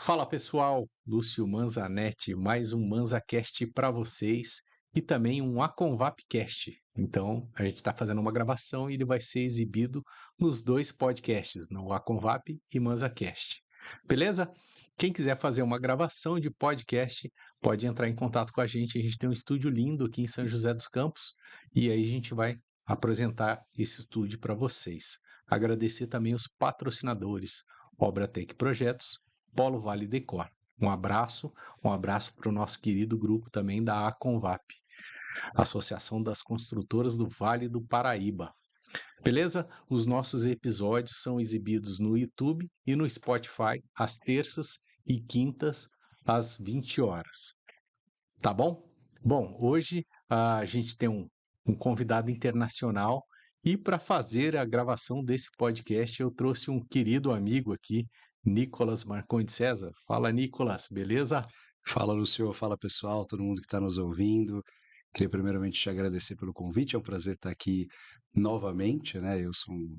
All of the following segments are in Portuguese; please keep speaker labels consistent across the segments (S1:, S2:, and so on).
S1: Fala pessoal, Lúcio Manzanetti, mais um ManzaCast para vocês e também um Aconvapcast. Então, a gente está fazendo uma gravação e ele vai ser exibido nos dois podcasts, no Aconvap e ManzaCast. Beleza? Quem quiser fazer uma gravação de podcast, pode entrar em contato com a gente. A gente tem um estúdio lindo aqui em São José dos Campos e aí a gente vai apresentar esse estúdio para vocês. Agradecer também os patrocinadores, Obratec Projetos, Polo Vale Decor. Um abraço para o nosso querido grupo também da Aconvap, Associação das Construtoras do Vale do Paraíba. Beleza? Os nossos episódios são exibidos no YouTube e no Spotify às terças e quintas às 20 horas. Tá bom? Bom, hoje a gente tem um convidado internacional e para fazer a gravação desse podcast eu trouxe um querido amigo aqui, Nicolas Marcondes César. Fala, Nicolas, beleza?
S2: Fala, Lucio. Fala, pessoal, todo mundo que está nos ouvindo. Queria primeiramente te agradecer pelo convite. É um prazer estar aqui novamente, né?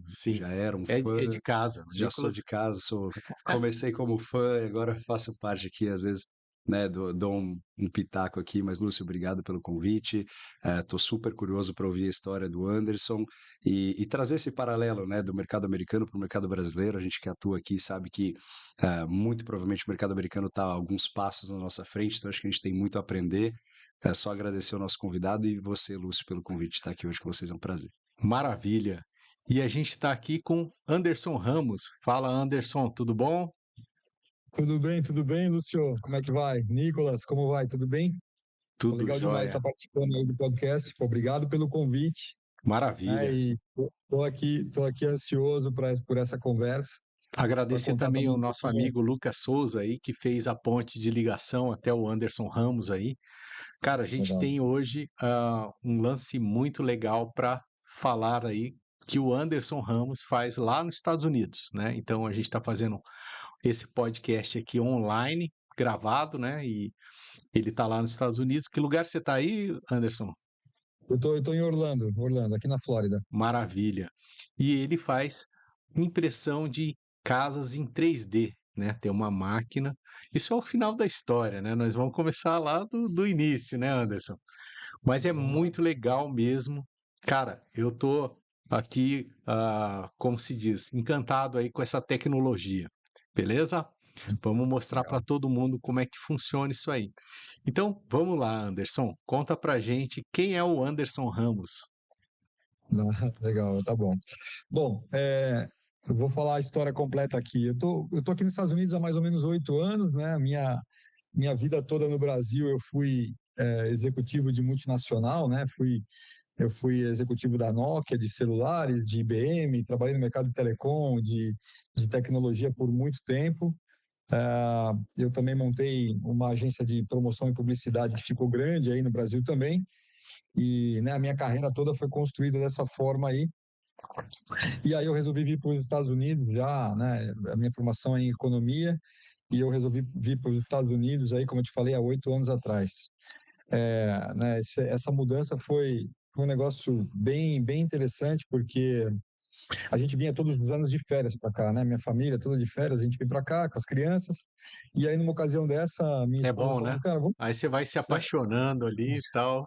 S1: Sim,
S2: já era um
S1: é
S2: fã,
S1: de casa.
S2: já sou de casa, comecei como fã e agora faço parte aqui, às vezes, né? Dou um pitaco aqui, mas, Lúcio, obrigado pelo convite. Estou super curioso para ouvir a história do Anderson e trazer esse paralelo, né? Do mercado americano para o mercado brasileiro. A gente que atua aqui sabe que muito provavelmente o mercado americano está a alguns passos na nossa frente, então acho que a gente tem muito a aprender. É só agradecer ao nosso convidado e você, Lúcio, pelo convite de estar aqui hoje com vocês. É um prazer.
S1: Maravilha. E a gente está aqui com Anderson Ramos. Fala, Anderson, tudo bom?
S3: Tudo bem, Lúcio? Como é que vai? Nicolas, como vai? Tudo bem?
S1: Tudo
S3: Legal demais
S1: jóia.
S3: estar participando aí do podcast. Obrigado pelo convite.
S1: Maravilha.
S3: E tô aqui ansioso por essa conversa.
S1: Agradecer também o nosso amigo Lucas Souza aí, que fez a ponte de ligação até o Anderson Ramos aí. Cara, a gente tem hoje um lance muito legal para falar aí que o Anderson Ramos faz lá nos Estados Unidos, né? Então a gente está fazendo esse podcast aqui online, gravado, né? E ele está lá nos Estados Unidos. Que lugar você está aí, Anderson?
S3: Eu tô em Orlando, aqui na Flórida.
S1: Maravilha. E ele faz impressão de casas em 3D, né? Tem uma máquina. Isso é o final da história, né? Nós vamos começar lá do início, né, Anderson? Mas é muito legal mesmo. Cara, eu tô aqui, como se diz, encantado aí com essa tecnologia. Beleza? Vamos mostrar para todo mundo como é que funciona isso aí. Então, vamos lá, Anderson. Conta pra gente quem é o Anderson Ramos.
S3: Legal, tá bom. Bom, eu vou falar a história completa aqui. Eu tô aqui nos Estados Unidos há mais ou menos 8 anos, né? Minha vida toda no Brasil eu fui executivo de multinacional, né? Eu fui executivo da Nokia, de celulares, de IBM, trabalhei no mercado de telecom, de tecnologia por muito tempo. Eu também montei uma agência de promoção e publicidade que ficou grande aí no Brasil também. E, né, a minha carreira toda foi construída dessa forma aí. E aí eu resolvi vir para os Estados Unidos já, né? A minha formação é em economia e eu resolvi vir para os Estados Unidos aí, como eu te falei, há 8 anos atrás. Né, essa mudança foi um negócio bem interessante, porque a gente vinha todos os anos de férias para cá, né? Minha família toda de férias, a gente veio para cá com as crianças. E aí, numa ocasião dessa, minha
S1: É
S3: esposa
S1: bom,
S3: falou,
S1: né?
S3: cara, vamos...
S1: Aí você vai se apaixonando ali e tal.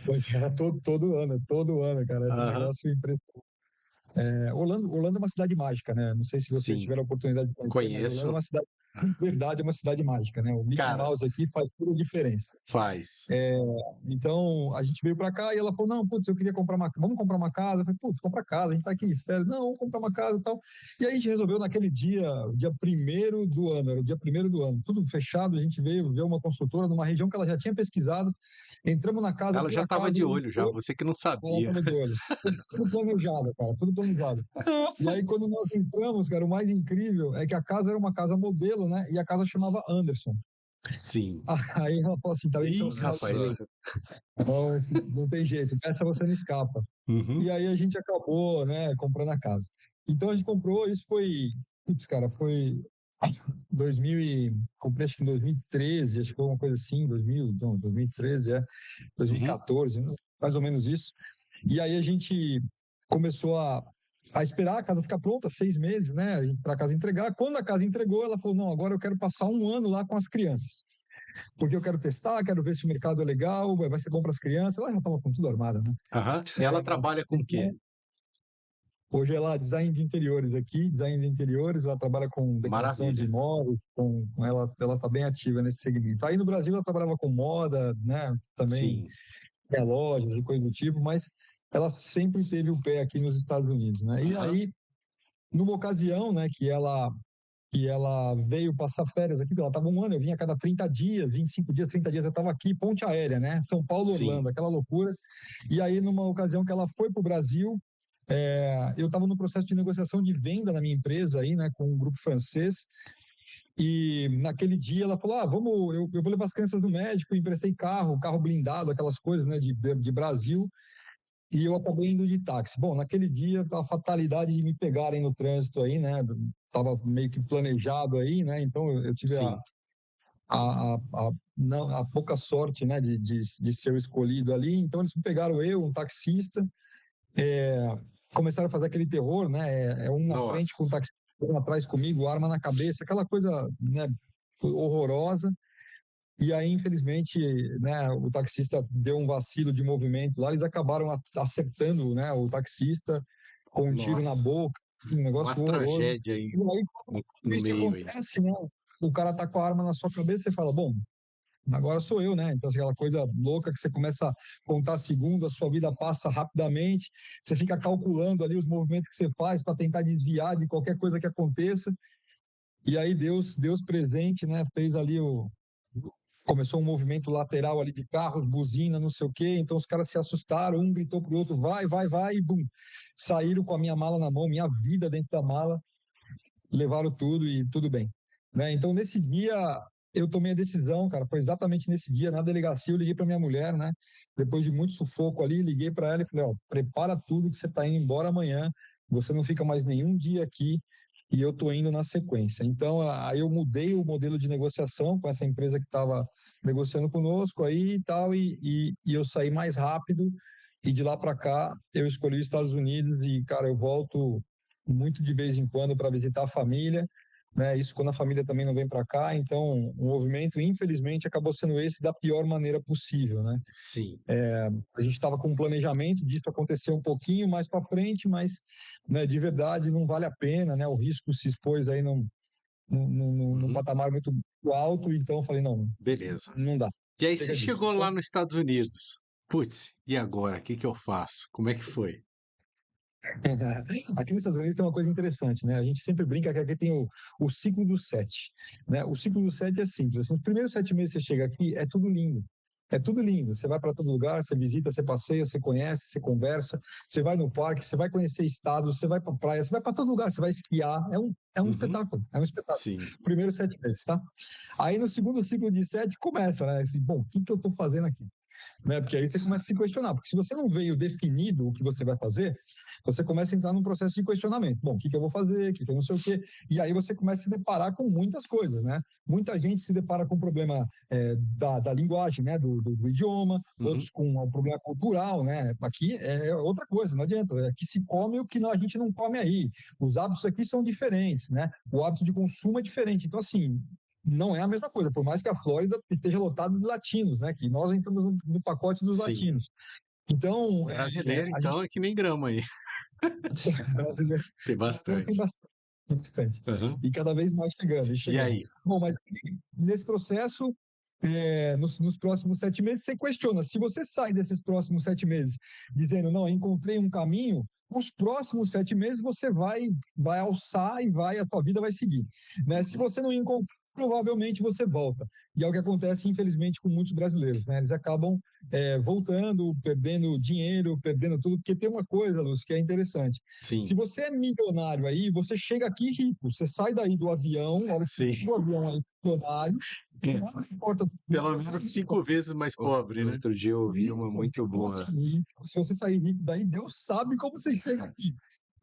S3: Pois era todo ano, cara. Esse
S1: Aham.
S3: negócio impressionante. Orlando é uma cidade mágica, né? Não sei se vocês
S1: Sim,
S3: tiveram a oportunidade de conhecer, mas Orlando é
S1: conheço.
S3: uma cidade, de verdade, é uma cidade mágica, né? O Mickey
S1: Cara,
S3: Mouse aqui faz toda a diferença.
S1: faz.
S3: Então, a gente veio para cá e ela falou, não, putz, eu queria vamos comprar uma casa. Eu falei, putz, compra casa, a gente tá aqui de férias. Não, vamos comprar uma casa e tal. E aí a gente resolveu naquele dia 1º do ano, era o dia 1º do ano, tudo fechado, a gente veio ver uma construtora numa região que ela já tinha pesquisado. Entramos na casa,
S1: Ela
S3: por
S1: já estava
S3: acaso,
S1: de olho já, você que não
S3: ela
S1: sabia.
S3: tava de olho. Tudo planejado, cara, tudo planejado. E aí, quando nós entramos, cara, o mais incrível é que a casa era uma casa modelo, né? E a casa chamava Anderson.
S1: Sim.
S3: Aí ela falou assim, tá, esse é um
S1: Ih,
S3: sinal de
S1: rapaz.
S3: Deus. Então, não tem jeito, essa você não escapa.
S1: Uhum.
S3: E aí a gente acabou, né, comprando a casa. Então a gente comprou, isso foi, putz, cara, foi comprei acho que em 2013, acho que foi uma coisa assim, 2013,
S1: Uhum.
S3: 2014, mais ou menos isso. E aí a gente começou a esperar a casa ficar pronta, 6 meses, né, para a casa entregar. Quando a casa entregou, ela falou, não, agora eu quero passar 1 ano lá com as crianças, porque eu quero testar, quero ver se o mercado é legal, vai ser bom para as crianças. Ela já estava com tudo armado, né?
S1: Aham. E ela trabalha com o quê?
S3: Hoje ela é design de interiores aqui, design de interiores, ela trabalha com decoração
S1: Maravilha.
S3: de imóveis, ela está bem ativa nesse segmento. Aí no Brasil ela trabalhava com moda, né, também
S1: Sim,
S3: lojas e coisa do tipo, mas ela sempre teve o pé aqui nos Estados Unidos, né? E
S1: Aham.
S3: aí, numa ocasião, né, que ela veio passar férias aqui, ela estava 1 ano, eu vinha a cada 30 dias, 25 dias, 30 dias, eu estava aqui, ponte aérea, né? São Paulo,
S1: Sim.
S3: Orlando, aquela loucura. E aí, numa ocasião que ela foi para o Brasil, eu estava no processo de negociação de venda na minha empresa aí, né, com um grupo francês. E naquele dia ela falou: eu vou levar as crianças no médico, emprestei carro blindado, aquelas coisas, né, de Brasil. E eu acabei indo de táxi. Bom, naquele dia, a fatalidade de me pegarem no trânsito aí, né? Tava meio que planejado aí, né? Então eu tive
S1: Sim.
S3: a pouca sorte, né, de ser o escolhido ali. Então eles me pegaram, eu, um taxista, começaram a fazer aquele terror, né? Um na frente com o
S1: Nossa.
S3: taxista, um atrás comigo, arma na cabeça, aquela coisa, né, horrorosa. E aí, infelizmente, né, o taxista deu um vacilo de movimento lá, eles acabaram acertando, né, o taxista com um tiro na
S1: Nossa.
S3: boca, um
S1: Uma
S3: negócio horroroso.
S1: tragédia aí
S3: E aí,
S1: no
S3: quando isso
S1: meio aí.
S3: acontece, né, o cara tá com a arma na sua cabeça, você fala, bom, agora sou eu, né? Então, aquela coisa louca que você começa a contar segundos, a sua vida passa rapidamente, você fica calculando ali os movimentos que você faz para tentar desviar de qualquer coisa que aconteça. E aí Deus presente, né, fez ali começou um movimento lateral ali de carros, buzina, não sei o quê, então os caras se assustaram, um gritou pro outro, vai, e bum, saíram com a minha mala na mão, minha vida dentro da mala, levaram tudo e tudo bem, né? Então nesse dia eu tomei a decisão, cara, foi exatamente nesse dia, na delegacia eu liguei para minha mulher, né? Depois de muito sufoco ali, liguei para ela e falei, ó, prepara tudo que você tá indo embora amanhã, você não fica mais nenhum dia aqui, e eu tô indo na sequência. Então, aí eu mudei o modelo de negociação com essa empresa que estava negociando conosco aí e tal, e eu saí mais rápido, e de lá para cá eu escolhi os Estados Unidos e, cara, eu volto muito de vez em quando para visitar a família, né? Isso quando a família também não vem para cá, então o movimento, infelizmente, acabou sendo esse da pior maneira possível, né?
S1: Sim.
S3: A gente estava com um planejamento disso acontecer um pouquinho mais para frente, mas, né, de verdade não vale a pena, né? O risco se expôs aí num patamar muito alto, então eu falei, não,
S1: Beleza.
S3: não dá.
S1: E aí você
S3: Chega disso.
S1: chegou lá
S3: Então,
S1: nos Estados Unidos. Putz, e agora? O que que eu faço? Como é que foi?
S3: aqui nos Estados Unidos tem uma coisa interessante, né? A gente sempre brinca que aqui tem o ciclo dos 7, né? O ciclo dos 7 é simples. Assim, os primeiros 7 meses que você chega aqui, é tudo lindo. É tudo lindo. Você vai para todo lugar, você visita, você passeia, você conhece, você conversa, você vai no parque, você vai conhecer estados, você vai para praia, você vai para todo lugar, você vai esquiar. É um
S1: Uhum.
S3: espetáculo, é um espetáculo.
S1: Sim.
S3: Primeiros 7 meses, tá? Aí no segundo ciclo de 7 começa, né? Assim, bom, o que eu estou fazendo aqui? Né? Porque aí você começa a se questionar, porque se você não veio definido o que você vai fazer, você começa a entrar num processo de questionamento. Bom, o que eu vou fazer, o que eu não sei o quê, e aí você começa a se deparar com muitas coisas, né? Muita gente se depara com o problema da linguagem, né? Do idioma,
S1: Uhum.
S3: outros com o problema cultural, né? Aqui é outra coisa, não adianta, aqui se come o que a gente não come aí, os hábitos aqui são diferentes, né? O hábito de consumo é diferente, então assim, não é a mesma coisa, por mais que a Flórida esteja lotada de latinos, né? Que nós entramos no pacote dos
S1: Sim.
S3: latinos. Então,
S1: Brasileiro,
S3: a
S1: então,
S3: gente
S1: é que nem grama aí.
S3: brasileiro
S1: Tem
S3: tem
S1: bastante.
S3: bastante, bastante.
S1: Uhum.
S3: E cada vez mais chegando, e
S1: E
S3: chegando.
S1: aí?
S3: Bom, mas nesse processo, nos próximos 7 meses, você questiona. Se você sai desses próximos 7 meses dizendo, não, encontrei um caminho, os próximos 7 meses você vai alçar e a tua vida vai seguir. Né? Se você não encontrar, provavelmente você volta. E é o que acontece, infelizmente, com muitos brasileiros. Né? Eles acabam voltando, perdendo dinheiro, perdendo tudo, porque tem uma coisa, Lúcio, que é interessante.
S1: Sim.
S3: Se você é milionário aí, você chega aqui rico, você sai daí do avião, olha,
S1: Sim.
S3: do avião aí, milionário, não importa.
S1: Pelo menos 5 vezes mais pobre, né?
S2: Outro dia eu ouvi uma muito boa.
S3: Se você sair rico daí, Deus sabe como você chega aqui.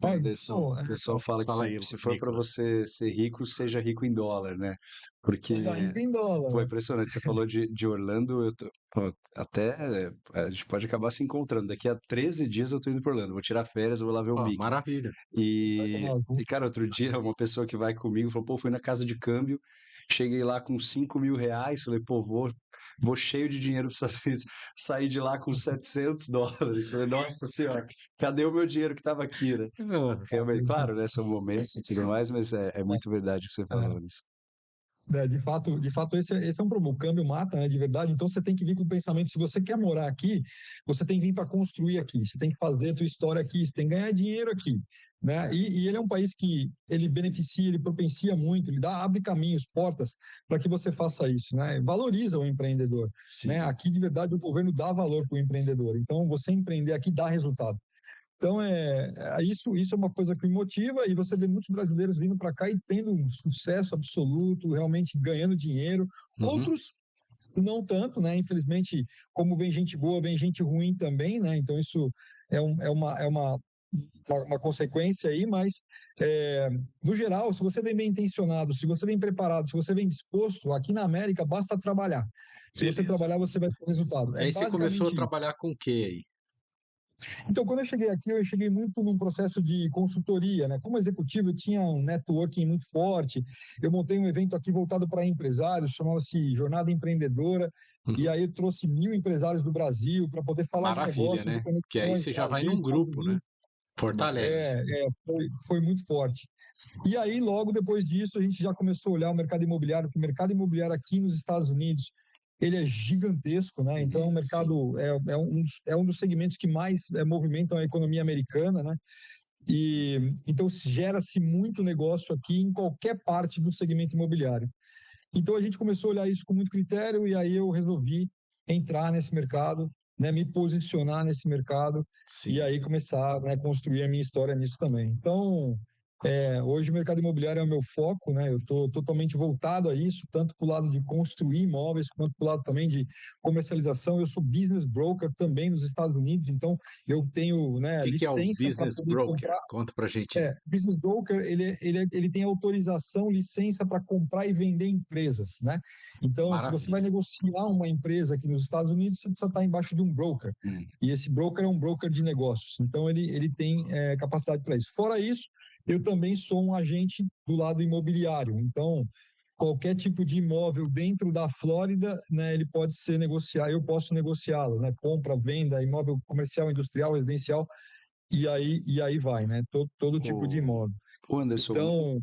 S2: Anderson,
S3: Bom,
S2: o pessoal fala que
S1: Fala aí,
S2: se for para
S1: Nicolas.
S2: você ser rico, seja rico em dólar, né?
S3: seja
S2: Porque,
S3: rico em dólar,
S2: pô, é
S3: né?
S2: impressionante. Você falou de Orlando, pô, até a gente pode acabar se encontrando. Daqui a 13 dias eu tô indo para Orlando. Vou tirar férias, eu vou lá ver o
S1: Ó,
S2: Mickey.
S1: maravilha.
S3: Vai tomar as ruas.
S2: Cara, outro dia uma pessoa que vai comigo falou, pô, fui na casa de câmbio, cheguei lá com 5.000 reais, falei, pô, vou cheio de dinheiro para os Estados Unidos, saí de lá com US$ 700. Falei, nossa senhora, cadê o meu dinheiro que estava aqui, né? Realmente, claro, né, são momentos e tudo mais, mas é muito verdade o que você falou nisso.
S3: De fato esse é um problema. O câmbio mata, né, de verdade. Então você tem que vir com o pensamento: se você quer morar aqui, você tem que vir para construir aqui, você tem que fazer a tua história aqui, você tem que ganhar dinheiro aqui, né? E ele é um país que ele beneficia, ele propicia muito, ele abre caminhos, portas para que você faça isso, né? Valoriza o empreendedor, né?
S1: Sim.
S3: Aqui de verdade o governo dá valor para o empreendedor. Então você empreender aqui dá resultado. Então, isso é uma coisa que me motiva, e você vê muitos brasileiros vindo para cá e tendo um sucesso absoluto, realmente ganhando dinheiro.
S1: Uhum.
S3: Outros não tanto, né? Infelizmente, como vem gente boa, vem gente ruim também, né? Então, isso é uma consequência aí, mas, no geral, se você vem bem intencionado, se você vem preparado, se você vem disposto, aqui na América basta trabalhar. Se você
S1: Beleza.
S3: trabalhar, você vai ter resultado.
S1: E
S3: É
S1: aí você começou a
S3: basicamente isso.
S1: trabalhar com o quê aí?
S3: Então, quando eu cheguei aqui, eu cheguei muito num processo de consultoria, né? Como executivo, eu tinha um networking muito forte. Eu montei um evento aqui voltado para empresários, chamava-se Jornada Empreendedora. E
S1: Uhum.
S3: aí eu trouxe 1.000 empresários do Brasil para poder falar de
S1: Maravilha,
S3: negócio, de
S1: né? Que aí
S3: conexões,
S1: você já vai
S3: Brasil,
S1: num
S3: Estados
S1: grupo, né?
S3: Unidos.
S2: Muito bacana.
S1: Fortalece.
S3: Foi muito forte. E aí, logo depois disso, a gente já começou a olhar o mercado imobiliário, porque o mercado imobiliário aqui nos Estados Unidos, ele é gigantesco, né? Então, é um
S1: Sim.
S3: mercado, é um dos segmentos que mais movimentam a economia americana, né? E então gera-se muito negócio aqui em qualquer parte do segmento imobiliário. Então, a gente começou a olhar isso com muito critério, e aí eu resolvi entrar nesse mercado, né? Me posicionar nesse mercado, e
S1: Sim.
S3: aí começar, né, construir a minha história nisso também. Então, hoje o mercado imobiliário é o meu foco, né? Eu estou totalmente voltado a isso, tanto para o lado de construir imóveis, quanto para o lado também de comercialização. Eu sou business broker também nos Estados Unidos, então eu tenho,
S1: O
S3: né,
S1: que é o
S3: licença para
S1: business
S3: poder
S1: broker?
S3: comprar.
S1: Conta pra gente aí.
S3: Business broker, ele tem autorização, licença para comprar e vender empresas, né? Então, se você vai
S1: Maravilha.
S3: negociar uma empresa aqui nos Estados Unidos, você precisa estar embaixo de um broker.
S2: Hum.
S3: E esse broker é um broker de negócios. Então, ele tem capacidade para isso. Fora isso, eu também sou um agente do lado imobiliário. Então, qualquer tipo de imóvel dentro da Flórida, né, ele pode ser negociado, eu posso negociá-lo, né? Compra, venda, imóvel comercial, industrial, residencial, e aí vai, né? Todo tipo de
S2: O,
S3: imóvel.
S2: o Anderson,
S3: Então,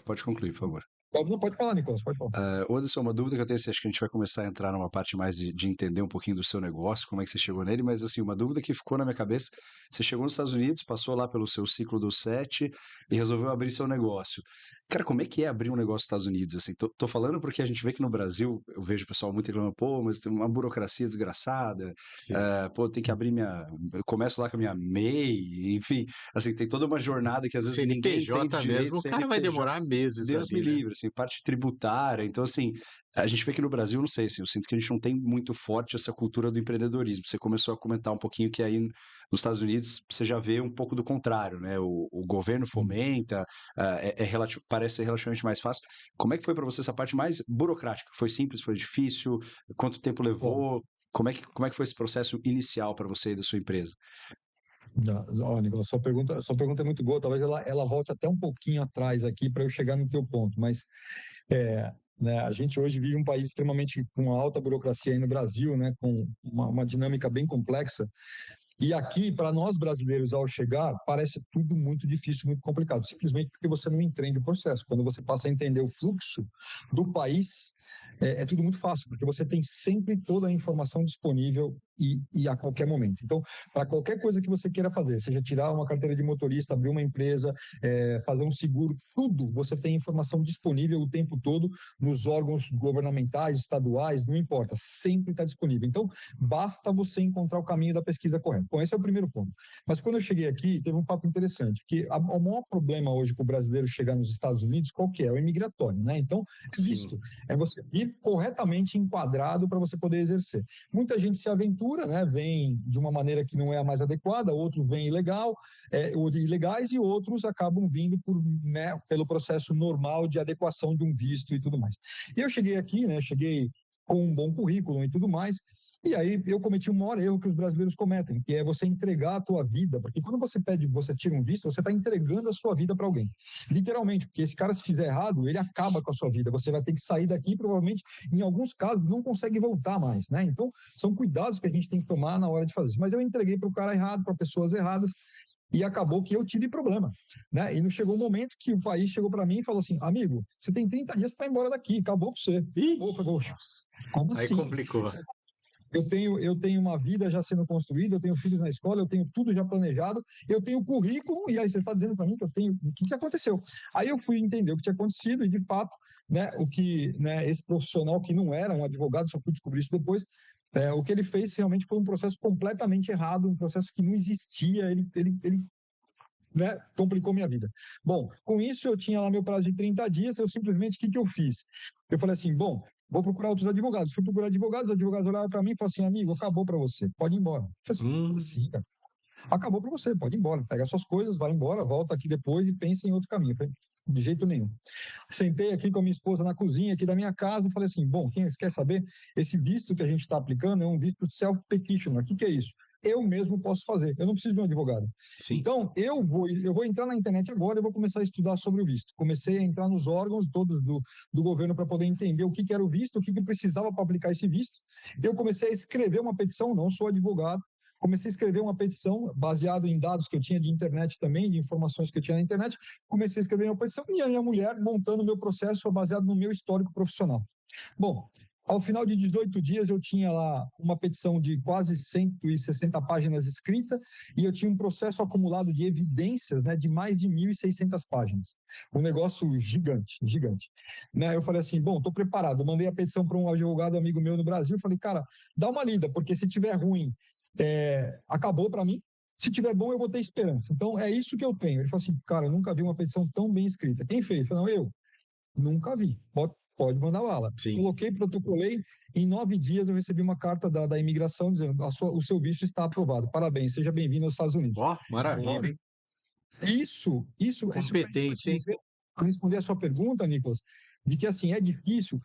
S2: pode concluir, por favor.
S3: não pode falar, Nicolas, pode falar.
S2: Anderson, uma dúvida que eu tenho, acho que a gente vai começar a entrar numa parte mais de entender um pouquinho do seu negócio, como é que você chegou nele, mas assim, uma dúvida que ficou na minha cabeça, você chegou nos Estados Unidos, passou lá pelo seu ciclo do 7 e resolveu abrir seu negócio. Cara, como é que é abrir um negócio nos Estados Unidos? Assim, tô falando porque a gente vê que no Brasil, eu vejo o pessoal muito reclamando, pô, mas tem uma burocracia desgraçada,
S1: Sim.
S2: pô, tem que abrir eu começo lá com a minha MEI, enfim, assim, tem toda uma jornada que às vezes ninguém entende
S1: CNPJ
S2: direito,
S1: mesmo, o cara vai
S2: CNPJ.
S1: demorar meses
S2: Deus me
S1: ali, né?
S2: livre, assim, parte tributária. Então, assim, a gente vê que no Brasil, não sei, assim, eu sinto que a gente não tem muito forte essa cultura do empreendedorismo. Você começou a comentar um pouquinho que aí nos Estados Unidos você já vê um pouco do contrário, né? O governo fomenta, parece ser relativamente mais fácil. Como é que foi para você essa parte mais burocrática? Foi simples, foi difícil? Quanto tempo
S3: Bom,
S2: levou? Como é que foi esse processo inicial para você e da sua empresa?
S3: olha, Nicolas, sua pergunta é muito boa. Talvez ela volte até um pouquinho atrás aqui para eu chegar no teu ponto, mas né, a gente hoje vive um país extremamente com uma alta burocracia aí no Brasil, né, com uma dinâmica bem complexa. E aqui, para nós brasileiros, ao chegar, parece tudo muito difícil, muito complicado, simplesmente porque você não entende o processo. Quando você passa a entender o fluxo do país, é tudo muito fácil, porque você tem sempre toda a informação disponível e a qualquer momento. Então, para qualquer coisa que você queira fazer, seja tirar uma carteira de motorista, abrir uma empresa, fazer um seguro, tudo você tem informação disponível o tempo todo nos órgãos governamentais, estaduais, não importa, sempre está disponível. Então, basta você encontrar o caminho da pesquisa correta. Bom, esse é o primeiro ponto. Mas quando eu cheguei aqui, teve um fato interessante, que o maior problema hoje para o brasileiro chegar nos Estados Unidos, qual que é? É o imigratório, né? Então,
S1: Sim.
S3: visto, é você ir corretamente enquadrado para você poder exercer. Muita gente se aventura procura, né? Vem de uma maneira que não é a mais adequada, outros vêm ou de ilegais, e outros acabam vindo né, pelo processo normal de adequação de um visto e tudo mais. E eu cheguei aqui, né? Cheguei com um bom currículo e tudo mais. E aí eu cometi o maior erro que os brasileiros cometem, que é você entregar a tua vida, porque quando você tira um visto, você está entregando a sua vida para alguém. Literalmente, porque esse cara, se fizer errado, ele acaba com a sua vida. Você vai ter que sair daqui, provavelmente, em alguns casos, não consegue voltar mais, né? Então, são cuidados que a gente tem que tomar na hora de fazer isso. Mas eu entreguei para o cara errado, para pessoas erradas, e acabou que eu tive problema, né? E não chegou um momento que o país chegou para mim e falou assim: amigo, você tem 30 dias para ir embora daqui, acabou para você. Opa, como
S1: Aí
S3: assim?
S1: complicou.
S3: Eu tenho uma vida já sendo construída, eu tenho filhos na escola, eu tenho tudo já planejado, eu tenho currículo, e aí você está dizendo para mim que eu tenho. O que aconteceu? Aí eu fui entender o que tinha acontecido, e de fato, né, esse profissional que não era um advogado, só fui descobrir isso depois. O que ele fez realmente foi um processo completamente errado, um processo que não existia. Ele né, complicou minha vida. Bom, com isso eu tinha lá meu prazo de 30 dias, eu simplesmente, o que eu fiz? Eu falei assim, bom, vou procurar outros advogados. Fui procurar advogados, os advogados olharam para mim e falaram assim, amigo, acabou para você, pode ir embora. Eu falei assim, cara, acabou para você, pode ir embora, pega suas coisas, vai embora, volta aqui depois e pensa em outro caminho. Eu falei, de jeito nenhum. Sentei aqui com a minha esposa na cozinha aqui da minha casa e falei assim, bom, quem quer saber, esse visto que a gente está aplicando é um visto self-petitioner. O que é isso? Eu mesmo posso fazer, eu não preciso de um advogado.
S1: Sim.
S3: Então, eu vou entrar na internet agora e vou começar a estudar sobre o visto. Comecei a entrar nos órgãos todos do governo para poder entender o que era o visto, o que precisava para aplicar esse visto. Eu comecei a escrever uma petição, não sou advogado, comecei a escrever uma petição baseado em dados que eu tinha de internet também, de informações que eu tinha na internet. Comecei a escrever uma petição e a minha mulher montando o meu processo baseado no meu histórico profissional. Bom, ao final de 18 dias, eu tinha lá uma petição de quase 160 páginas escrita e eu tinha um processo acumulado de evidências, né, de mais de 1.600 páginas. Um negócio gigante, gigante. Né, eu falei assim, bom, estou preparado. Eu mandei a petição para um advogado amigo meu no Brasil. Falei, cara, dá uma lida, porque se tiver ruim, acabou para mim. Se tiver bom, eu vou ter esperança. Então, é isso que eu tenho. Ele falou assim, cara, eu nunca vi uma petição tão bem escrita. Quem fez? Eu falei, não, eu. Nunca vi. Pode mandar bala.
S1: Sim.
S3: Coloquei, protocolei. Em 9 dias eu recebi uma carta da imigração dizendo o seu visto está aprovado. Parabéns, seja bem-vindo aos Estados Unidos.
S1: Ó, maravilha.
S3: Isso.
S1: Competência, hein?
S3: Para responder a sua pergunta, Nicolas, de que assim, é difícil,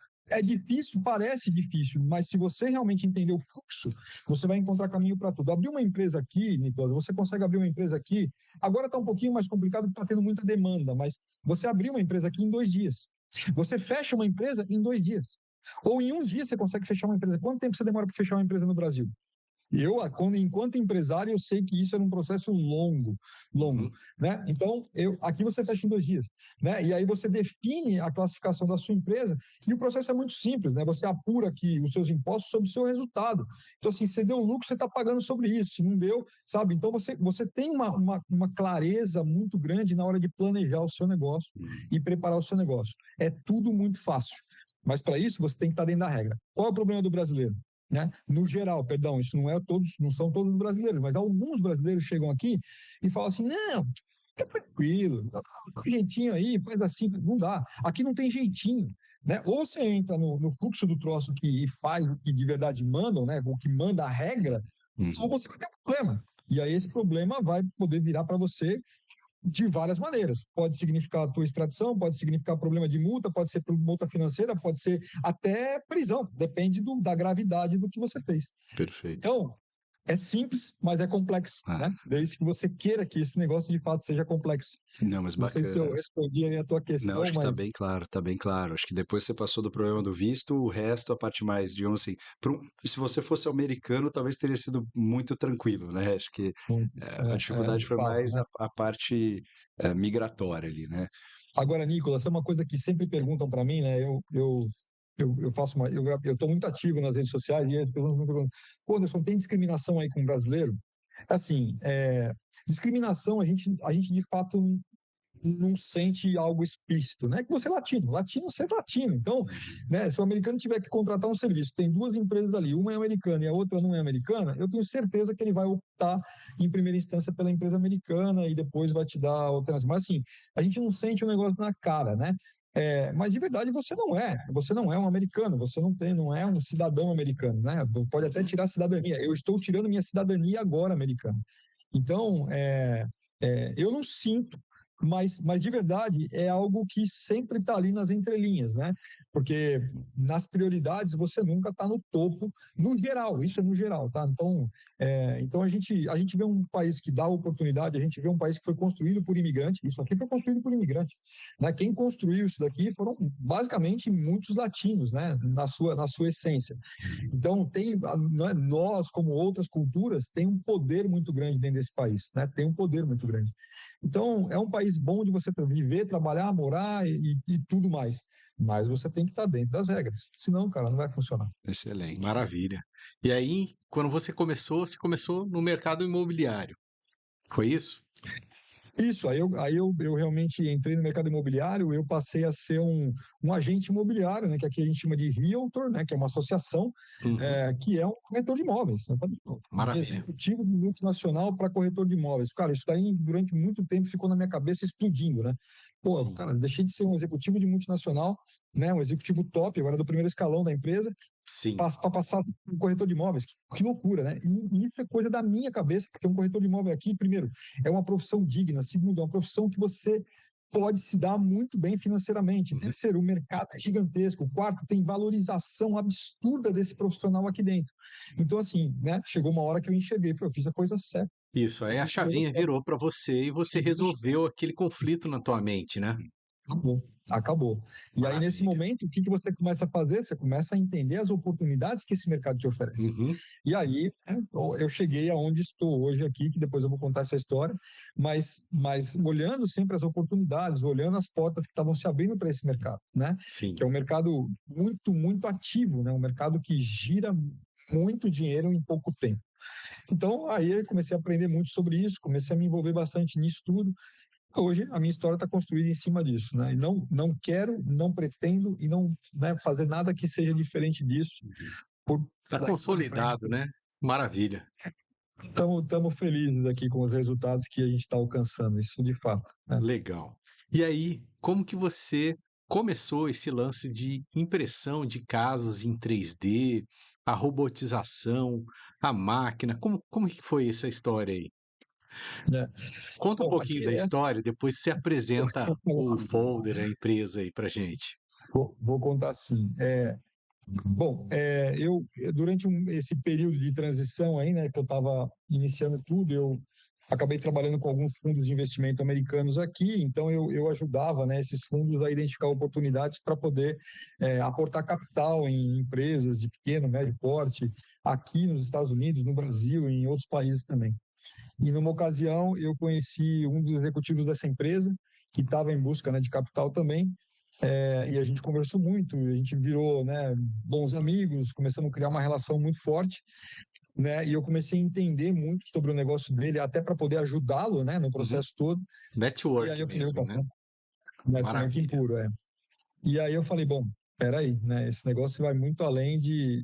S3: parece difícil, mas se você realmente entender o fluxo, você vai encontrar caminho para tudo. Abrir uma empresa aqui, Nicolas, você consegue abrir uma empresa aqui, agora está um pouquinho mais complicado porque está tendo muita demanda, mas você abrir uma empresa aqui em 2 dias. Você fecha uma empresa em 2 dias. Ou em um dia você consegue fechar uma empresa. Quanto tempo você demora para fechar uma empresa no Brasil? Enquanto empresário, eu sei que isso era um processo longo, né? Então, aqui você fecha em 2 dias, né? E aí você define a classificação da sua empresa e o processo é muito simples, né? Você apura aqui os seus impostos sobre o seu resultado. Então, assim, se deu lucro, você está pagando sobre isso. Se não deu, sabe? Então, você tem uma clareza muito grande na hora de planejar o seu negócio e preparar o seu negócio. É tudo muito fácil. Mas, para isso, você tem que estar dentro da regra. Qual é o problema do brasileiro? Né? No geral, perdão, isso não são todos os brasileiros, mas alguns brasileiros chegam aqui e falam assim, não, fica tranquilo, dá um jeitinho aí, faz assim, não dá. Aqui não tem jeitinho, né? Ou você entra no fluxo do troço e faz o que de verdade mandam, né? O que manda a regra, ou você vai ter um problema. E aí esse problema vai poder virar para você de várias maneiras. Pode significar a tua extradição, pode significar problema de multa, pode ser multa financeira, pode ser até prisão. Depende da gravidade do que você fez.
S2: Perfeito.
S3: Então, é simples, mas é complexo, né? Desde que você queira que esse negócio de fato seja complexo.
S2: Não, mas bacana.
S3: Não sei se eu respondi aí a tua questão,
S2: Não, acho que
S3: mas...
S2: está bem claro, está bem claro. Acho que depois você passou do problema do visto, o resto, a parte mais, digamos assim, se você fosse americano, talvez teria sido muito tranquilo, né? Acho que a dificuldade foi
S3: fato,
S2: mais
S3: né?
S2: a parte migratória ali, né?
S3: Agora, Nicolas, é uma coisa que sempre perguntam para mim, né? Eu faço eu estou muito ativo nas redes sociais e as pessoas me perguntam, pô, Anderson, tem discriminação aí com o brasileiro? Assim, discriminação a gente de fato não sente algo explícito, né? Que você é latino, você é latino. Então, né, se o americano tiver que contratar um serviço, tem 2 empresas ali, uma é americana e a outra não é americana, eu tenho certeza que ele vai optar em primeira instância pela empresa americana e depois vai te dar alternativa. Mas assim, a gente não sente o negócio na cara, né? Mas de verdade você não é um americano, não é um cidadão americano, né? Pode até tirar a cidadania. Eu estou tirando minha cidadania agora americana. Então, eu não sinto, mas de verdade é algo que sempre está ali nas entrelinhas, né? Porque nas prioridades você nunca está no topo, no geral, isso é no geral, tá? Então a gente vê um país que dá oportunidade, a gente vê um país que foi construído por imigrante, isso aqui foi construído por imigrante, né? Quem construiu isso daqui foram basicamente muitos latinos, né? Na sua essência. Então, nós, como outras culturas, tem um poder muito grande dentro desse país, né? Tem um poder muito grande. Então, é um país bom de você viver, trabalhar, morar e tudo mais. Mas você tem que estar dentro das regras. Senão, cara, não vai funcionar.
S2: Excelente.
S1: Maravilha. E aí, quando você começou no mercado imobiliário. Foi isso?
S3: Isso, aí eu realmente entrei no mercado imobiliário, eu passei a ser um agente imobiliário, né, que aqui a gente chama de Realtor, né, que é uma associação, que é um corretor de imóveis. Né, de
S1: Maravilha.
S3: executivo de multinacional para corretor de imóveis. Cara, isso daí durante muito tempo ficou na minha cabeça explodindo, né? Pô,
S2: Sim.
S3: cara, deixei de ser um executivo de multinacional, né, um executivo top, agora do primeiro escalão da empresa,
S1: Sim.
S3: para passar um corretor de imóveis. Que loucura, né? E isso é coisa da minha cabeça, porque um corretor de imóvel aqui, primeiro, é uma profissão digna. Segundo, é uma profissão que você pode se dar muito bem financeiramente. Terceiro, o mercado é gigantesco. Quarto, tem valorização absurda desse profissional aqui dentro. Então, assim, né? Chegou uma hora que eu enxerguei, eu fiz a coisa certa.
S1: Isso, aí a chavinha virou para você e você resolveu aquele conflito na tua mente, né?
S3: Acabou. E aí, nesse
S1: Maravilha.
S3: momento, o que você começa a fazer? Você começa a entender as oportunidades que esse mercado te oferece. E aí, eu cheguei aonde estou hoje aqui, que depois eu vou contar essa história, mas olhando sempre as oportunidades, olhando as portas que estavam se abrindo para esse mercado, né?
S1: Sim.
S3: Que é um mercado muito, muito ativo, né? Um mercado que gira muito dinheiro em pouco tempo. Então, aí eu comecei a aprender muito sobre isso, comecei a me envolver bastante nisso tudo. Hoje, a minha história está construída em cima disso, né? E não quero, não pretendo e não, né, fazer nada que seja diferente disso.
S1: Está consolidado, né? Maravilha.
S3: Estamos felizes aqui com os resultados que a gente está alcançando, isso de fato. Né?
S1: Legal. E aí, como que você começou esse lance de impressão de casas em 3D, a robotização, a máquina? Como que foi essa história aí? Conta um pouquinho da história, depois você apresenta o folder, a empresa aí pra gente.
S3: Vou contar assim. Eu durante esse período de transição aí, né, que eu estava iniciando tudo, eu acabei trabalhando com alguns fundos de investimento americanos aqui, então eu ajudava, né, esses fundos a identificar oportunidades para poder aportar capital em empresas de pequeno, médio porte, aqui nos Estados Unidos, no Brasil e em outros países também. E numa ocasião eu conheci um dos executivos dessa empresa, que estava em busca, né, de capital também, e a gente conversou muito, a gente virou, né, bons amigos, começamos a criar uma relação muito forte, né, e eu comecei a entender muito sobre o negócio dele, até para poder ajudá-lo, né, no processo todo.
S1: Network
S3: E aí eu falei,
S1: mesmo, né?
S3: networking puro, E aí eu falei, bom, peraí, né, esse negócio vai muito além de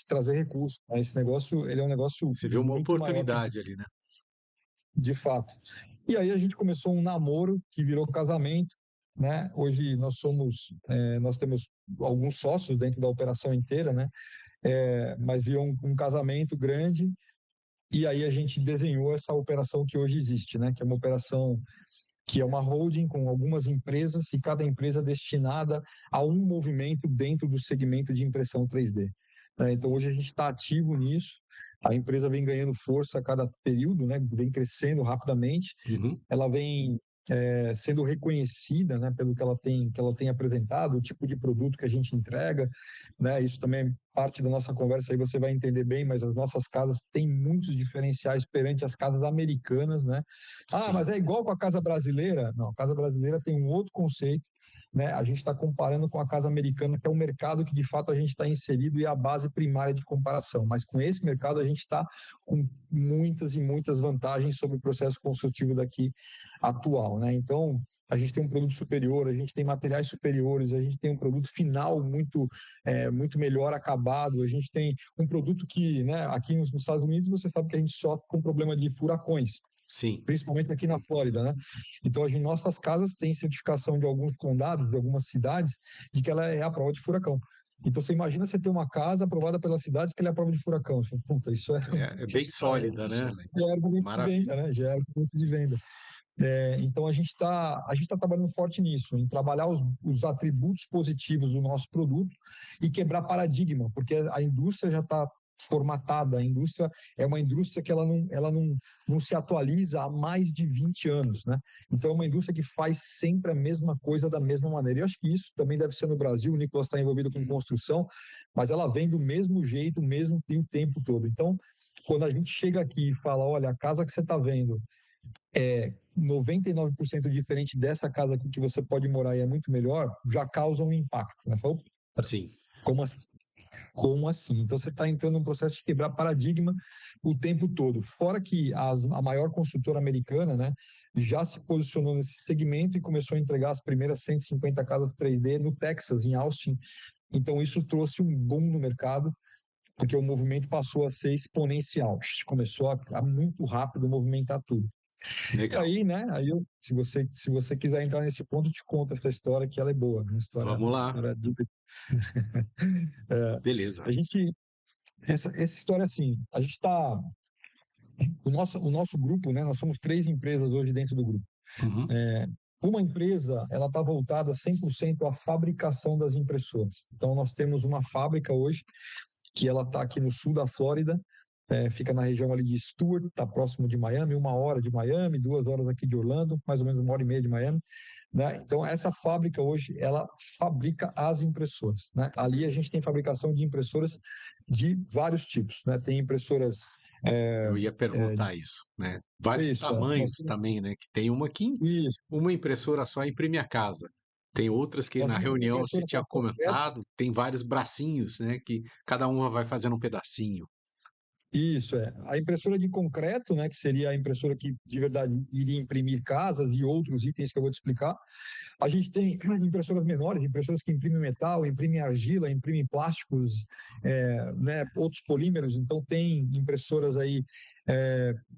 S3: trazer recursos, né, esse negócio, ele é um negócio
S1: Você viu uma
S3: muito
S1: oportunidade ali, né?
S3: de fato. E aí a gente começou um namoro que virou casamento, né? Hoje nós temos alguns sócios dentro da operação inteira, né? Mas virou um casamento grande e aí a gente desenhou essa operação que hoje existe, né? Que é uma operação que é uma holding com algumas empresas e cada empresa destinada a um movimento dentro do segmento de impressão 3D. Então, hoje a gente está ativo nisso, a empresa vem ganhando força a cada período, né? Vem crescendo rapidamente, ela vem sendo reconhecida, né, pelo que ela tem apresentado, o tipo de produto que a gente entrega, né? Isso também é parte da nossa conversa, aí você vai entender bem, mas as nossas casas têm muitos diferenciais perante as casas americanas, né?
S1: Sim.
S3: Mas é igual com a casa brasileira? Não, a casa brasileira tem um outro conceito, né? A gente está comparando com a casa americana, que é um mercado que de fato a gente está inserido e é a base primária de comparação. Mas com esse mercado a gente está com muitas e muitas vantagens sobre o processo construtivo daqui atual, né? Então a gente tem um produto superior, a gente tem materiais superiores, a gente tem um produto final muito melhor acabado, a gente tem um produto que, né, aqui nos Estados Unidos você sabe que a gente sofre com problema de furacões.
S1: Sim.
S3: principalmente aqui na Flórida, né? Então, nossas casas têm certificação de alguns condados, de algumas cidades, de que ela é à prova de furacão. Então, você imagina você ter uma casa aprovada pela cidade que ela é à prova de furacão. Você fala, puta, isso
S1: É bem sólida, né?
S3: já é argumento de
S1: Maravilha.
S3: venda, né? Já é argumento de venda. Então, a gente tá trabalhando forte nisso, em trabalhar os atributos positivos do nosso produto e quebrar paradigma, porque a indústria já está formatada, a indústria é uma indústria que ela não se atualiza há mais de 20 anos, né? Então, é uma indústria que faz sempre a mesma coisa da mesma maneira. E eu acho que isso também deve ser no Brasil, o Nicolas está envolvido com construção, mas ela vem do mesmo jeito, mesmo o tempo todo. Então, quando a gente chega aqui e fala, olha, a casa que você está vendo é 99% diferente dessa casa aqui que você pode morar e é muito melhor, já causa um impacto, né? Fala,
S1: Sim.
S3: como assim? Como assim? Então você está entrando num processo de quebrar paradigma o tempo todo. Fora que a maior construtora americana, né, já se posicionou nesse segmento e começou a entregar as primeiras 150 casas 3D no Texas, em Austin. Então isso trouxe um boom no mercado, porque o movimento passou a ser exponencial. Começou a muito rápido movimentar tudo.
S1: Legal.
S3: E aí, né? Se você quiser entrar nesse ponto, eu te conto essa história que ela é boa, né?
S1: Vamos lá.
S3: História
S1: Beleza.
S3: essa história assim, a gente está o nosso grupo, né? Nós somos 3 empresas hoje dentro do grupo.
S1: Uhum.
S3: Uma empresa, ela está voltada 100% à fabricação das impressoras. Então, nós temos uma fábrica hoje que ela está aqui no sul da Flórida, fica na região ali de Stuart, está próximo de Miami, 1 hora de Miami, 2 horas aqui de Orlando, mais ou menos 1 hora e meia de Miami, né? Então, essa fábrica hoje, ela fabrica as impressoras, né? Ali a gente tem fabricação de impressoras de vários tipos, né? Tem impressoras...
S1: Eu ia perguntar isso, né? Vários tamanhos também, né? Que tem uma impressora só imprime a casa. Tem outras que na reunião você tinha comentado, tem vários bracinhos, né? Que cada uma vai fazendo um pedacinho.
S3: Isso, a impressora de concreto, né, que seria a impressora que de verdade iria imprimir casas e outros itens que eu vou te explicar. A gente tem impressoras menores, impressoras que imprimem metal, imprimem argila, imprimem plásticos, né, outros polímeros. Então tem impressoras aí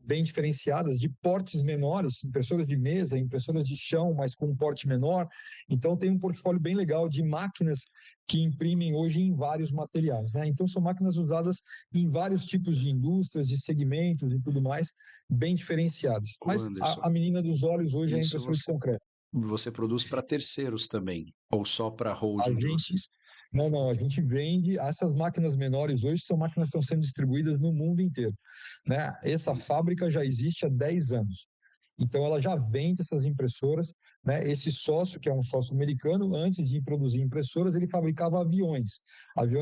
S3: bem diferenciadas, de portes menores, impressoras de mesa, impressoras de chão, mas com um porte menor. Então tem um portfólio bem legal de máquinas que imprimem hoje em vários materiais, né? Então são máquinas usadas em vários tipos de indústrias, de segmentos e tudo mais, bem diferenciadas. Mas a menina dos olhos hoje é a impressora de concreto.
S2: Você produz para terceiros também, ou só para holding de vocês?
S3: Não, a gente vende, essas máquinas menores hoje são máquinas que estão sendo distribuídas no mundo inteiro, né? Essa fábrica já existe há 10 anos. Então, ela já vende essas impressoras, né? Esse sócio, que é um sócio americano, antes de produzir impressoras, ele fabricava aviões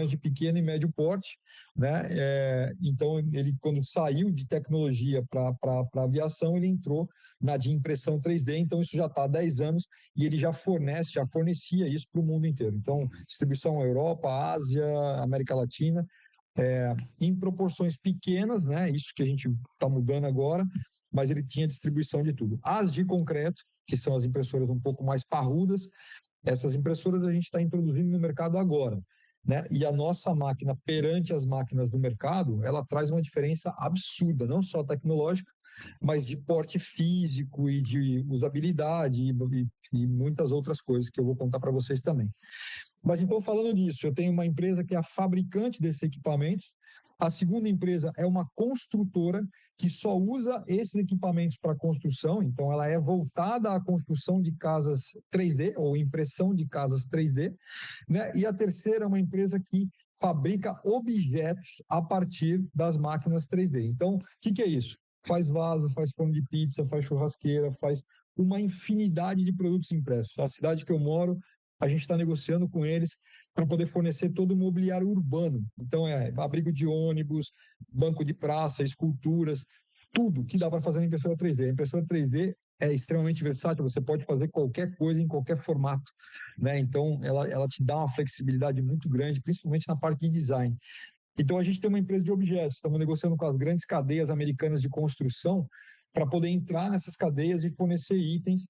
S3: de pequeno e médio porte, né? Então, ele, quando saiu de tecnologia para aviação, ele entrou na de impressão 3D, então isso já está há 10 anos e ele já fornecia isso para o mundo inteiro. Então, distribuição Europa, Ásia, América Latina, em proporções pequenas, né? Isso que a gente está mudando agora, mas ele tinha distribuição de tudo. As de concreto, que são as impressoras um pouco mais parrudas, essas impressoras a gente está introduzindo no mercado agora, né? E a nossa máquina, perante as máquinas do mercado, ela traz uma diferença absurda, não só tecnológica, mas de porte físico e de usabilidade e muitas outras coisas que eu vou contar para vocês também. Mas então, falando disso, eu tenho uma empresa que é a fabricante desses equipamentos. A segunda empresa é uma construtora que só usa esses equipamentos para construção, então ela é voltada à construção de casas 3D ou impressão de casas 3D, né? E a terceira é uma empresa que fabrica objetos a partir das máquinas 3D. Então, o que é isso? Faz vaso, faz pão de pizza, faz churrasqueira, faz uma infinidade de produtos impressos. A cidade que eu moro, a gente está negociando com eles para poder fornecer todo o mobiliário urbano. Então, abrigo de ônibus, banco de praça, esculturas, tudo que dá para fazer na impressora 3D. A impressora 3D é extremamente versátil, você pode fazer qualquer coisa em qualquer formato, né? Então, ela te dá uma flexibilidade muito grande, principalmente na parte de design. Então, a gente tem uma empresa de objetos, estamos negociando com as grandes cadeias americanas de construção para poder entrar nessas cadeias e fornecer itens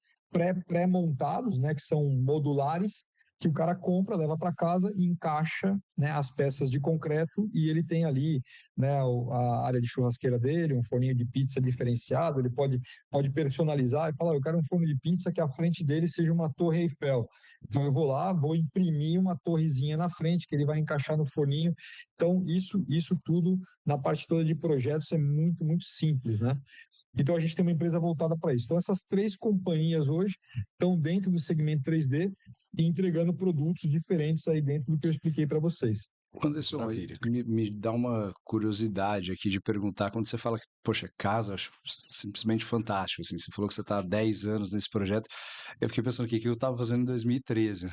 S3: pré-montados, né, que são modulares, que o cara compra, leva para casa e encaixa, né, as peças de concreto, e ele tem ali, né, a área de churrasqueira dele, um forninho de pizza diferenciado, ele pode personalizar e falar, eu quero um forno de pizza que a frente dele seja uma torre Eiffel. Então eu vou lá, vou imprimir uma torrezinha na frente que ele vai encaixar no forninho. Então isso tudo na parte toda de projetos é muito, muito simples, né? Então, a gente tem uma empresa voltada para isso. Então, essas 3 companhias hoje estão dentro do segmento 3D e entregando produtos diferentes aí dentro do que eu expliquei para vocês.
S2: Anderson, me dá uma curiosidade aqui de perguntar, quando você fala que, poxa, casa, acho simplesmente fantástico, assim, você falou que você está há 10 anos nesse projeto, eu fiquei pensando o que eu estava fazendo em 2013, né?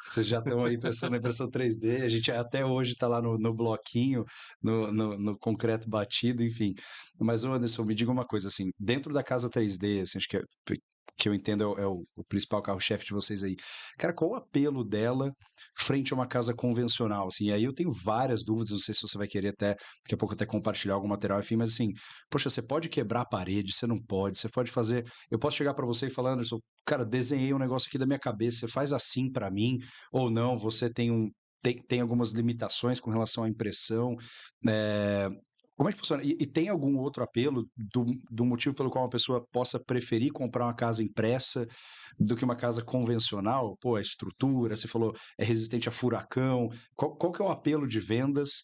S2: Vocês já estão aí pensando na impressão 3D, a gente até hoje está lá no bloquinho, no concreto batido, enfim. Mas, Anderson, me diga uma coisa, assim, dentro da casa 3D, assim, acho que eu entendo é o principal carro-chefe de vocês aí. Cara, qual o apelo dela frente a uma casa convencional, assim? E aí eu tenho várias dúvidas, não sei se você vai querer até, daqui a pouco até compartilhar algum material, enfim, mas assim, poxa, você pode quebrar a parede, você não pode, você pode fazer, eu posso chegar para você e falar, Anderson, cara, desenhei um negócio aqui da minha cabeça, você faz assim para mim, ou não, você tem algumas limitações com relação à impressão, como é que funciona? E tem algum outro apelo do motivo pelo qual uma pessoa possa preferir comprar uma casa impressa do que uma casa convencional? Pô, a estrutura, você falou, é resistente a furacão. Qual que é o apelo de vendas?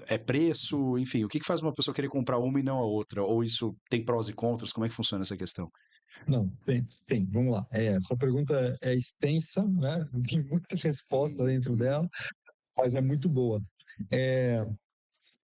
S2: É preço? Enfim, o que faz uma pessoa querer comprar uma e não a outra? Ou isso tem prós e contras? Como é que funciona essa questão?
S3: Não, tem. Vamos lá. Sua pergunta é extensa, né? Tem muita resposta dentro dela, mas é muito boa.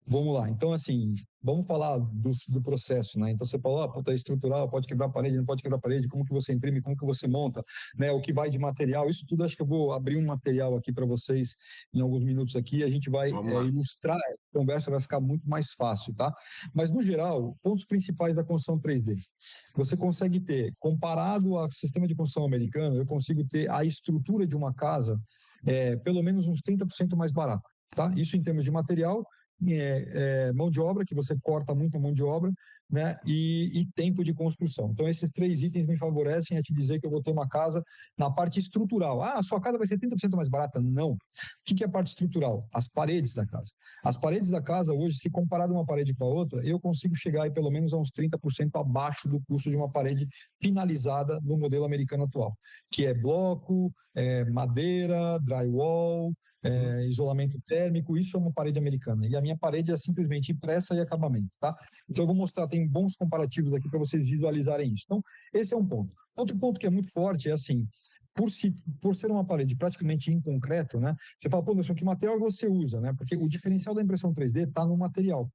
S3: Vamos lá. Então, assim, vamos falar do processo, né? Então, você falou, puta, é estrutural, pode quebrar a parede, não pode quebrar a parede, como que você imprime, como que você monta, né? O que vai de material, isso tudo, acho que eu vou abrir um material aqui para vocês em alguns minutos aqui, a gente vai ilustrar, a conversa vai ficar muito mais fácil, tá? Mas, no geral, pontos principais da construção 3D. Você consegue ter, comparado ao sistema de construção americano, eu consigo ter a estrutura de uma casa pelo menos uns 30% mais barata, tá? Isso em termos de material, mão de obra, que você corta muita mão de obra, né? E tempo de construção. Então, esses 3 itens me favorecem a te dizer que eu vou ter uma casa na parte estrutural. Ah, a sua casa vai ser 30% mais barata? Não. O que é a parte estrutural? As paredes da casa. As paredes da casa, hoje, se comparado uma parede com a outra, eu consigo chegar aí pelo menos a uns 30% abaixo do custo de uma parede finalizada no modelo americano atual, que é bloco, madeira, drywall, isolamento térmico, isso é uma parede americana. E a minha parede é simplesmente impressa e acabamento, tá? Então eu vou mostrar, tem bons comparativos aqui para vocês visualizarem isso. Então, esse é um ponto. Outro ponto que é muito forte é assim, por ser uma parede praticamente em concreto, né? Você fala, pô, mas que material você usa, né? Porque o diferencial da impressão 3D está no material,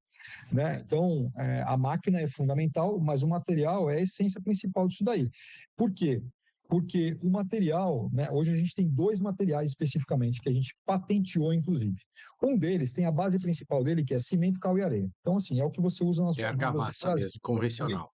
S3: né? Então, a máquina é fundamental, mas o material é a essência principal disso daí. Por quê? Porque o material, né, hoje a gente tem 2 materiais especificamente que a gente patenteou, inclusive. Um deles tem a base principal dele, que é cimento, cal e areia. Então, assim, é o que você usa na sua...
S1: É argamassa mesmo, convencional.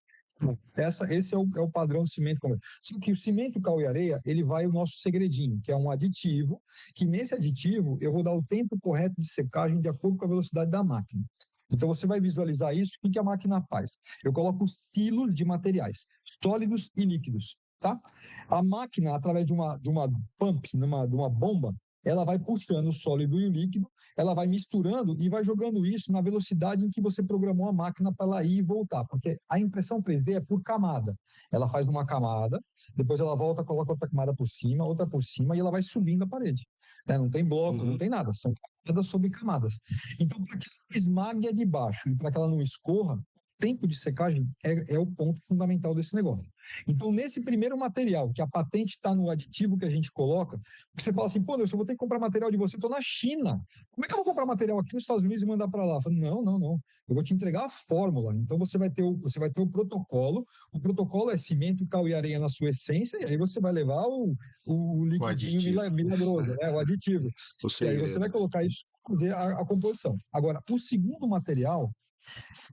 S3: Esse é o padrão de cimento. Só que o cimento, cal e areia, ele vai o nosso segredinho, que é um aditivo, que nesse aditivo eu vou dar o tempo correto de secagem de acordo com a velocidade da máquina. Então, você vai visualizar isso. O que a máquina faz? Eu coloco silos de materiais, sólidos e líquidos, tá? A máquina, através de uma pump, de uma bomba, ela vai puxando o sólido e o líquido, ela vai misturando e vai jogando isso na velocidade em que você programou a máquina para ela ir e voltar, porque a impressão 3D é por camada. Ela faz uma camada, depois ela volta, coloca outra camada por cima, outra por cima, e ela vai subindo a parede, né? Não tem bloco, não tem nada, são camadas sobre camadas. Então, para que ela esmague a de baixo e para que ela não escorra, tempo de secagem é o ponto fundamental desse negócio. Então, nesse primeiro material, que a patente está no aditivo que a gente coloca, você fala assim, pô, eu vou ter que comprar material de você, eu estou na China. Como é que eu vou comprar material aqui nos Estados Unidos e mandar para lá? Eu falo, não. Eu vou te entregar a fórmula. Então, você vai ter o protocolo. O protocolo é cimento, cal e areia na sua essência, e aí você vai levar o liquidinho milagroso, né? O aditivo. E aí você vai colocar isso para fazer a composição. Agora, o segundo material,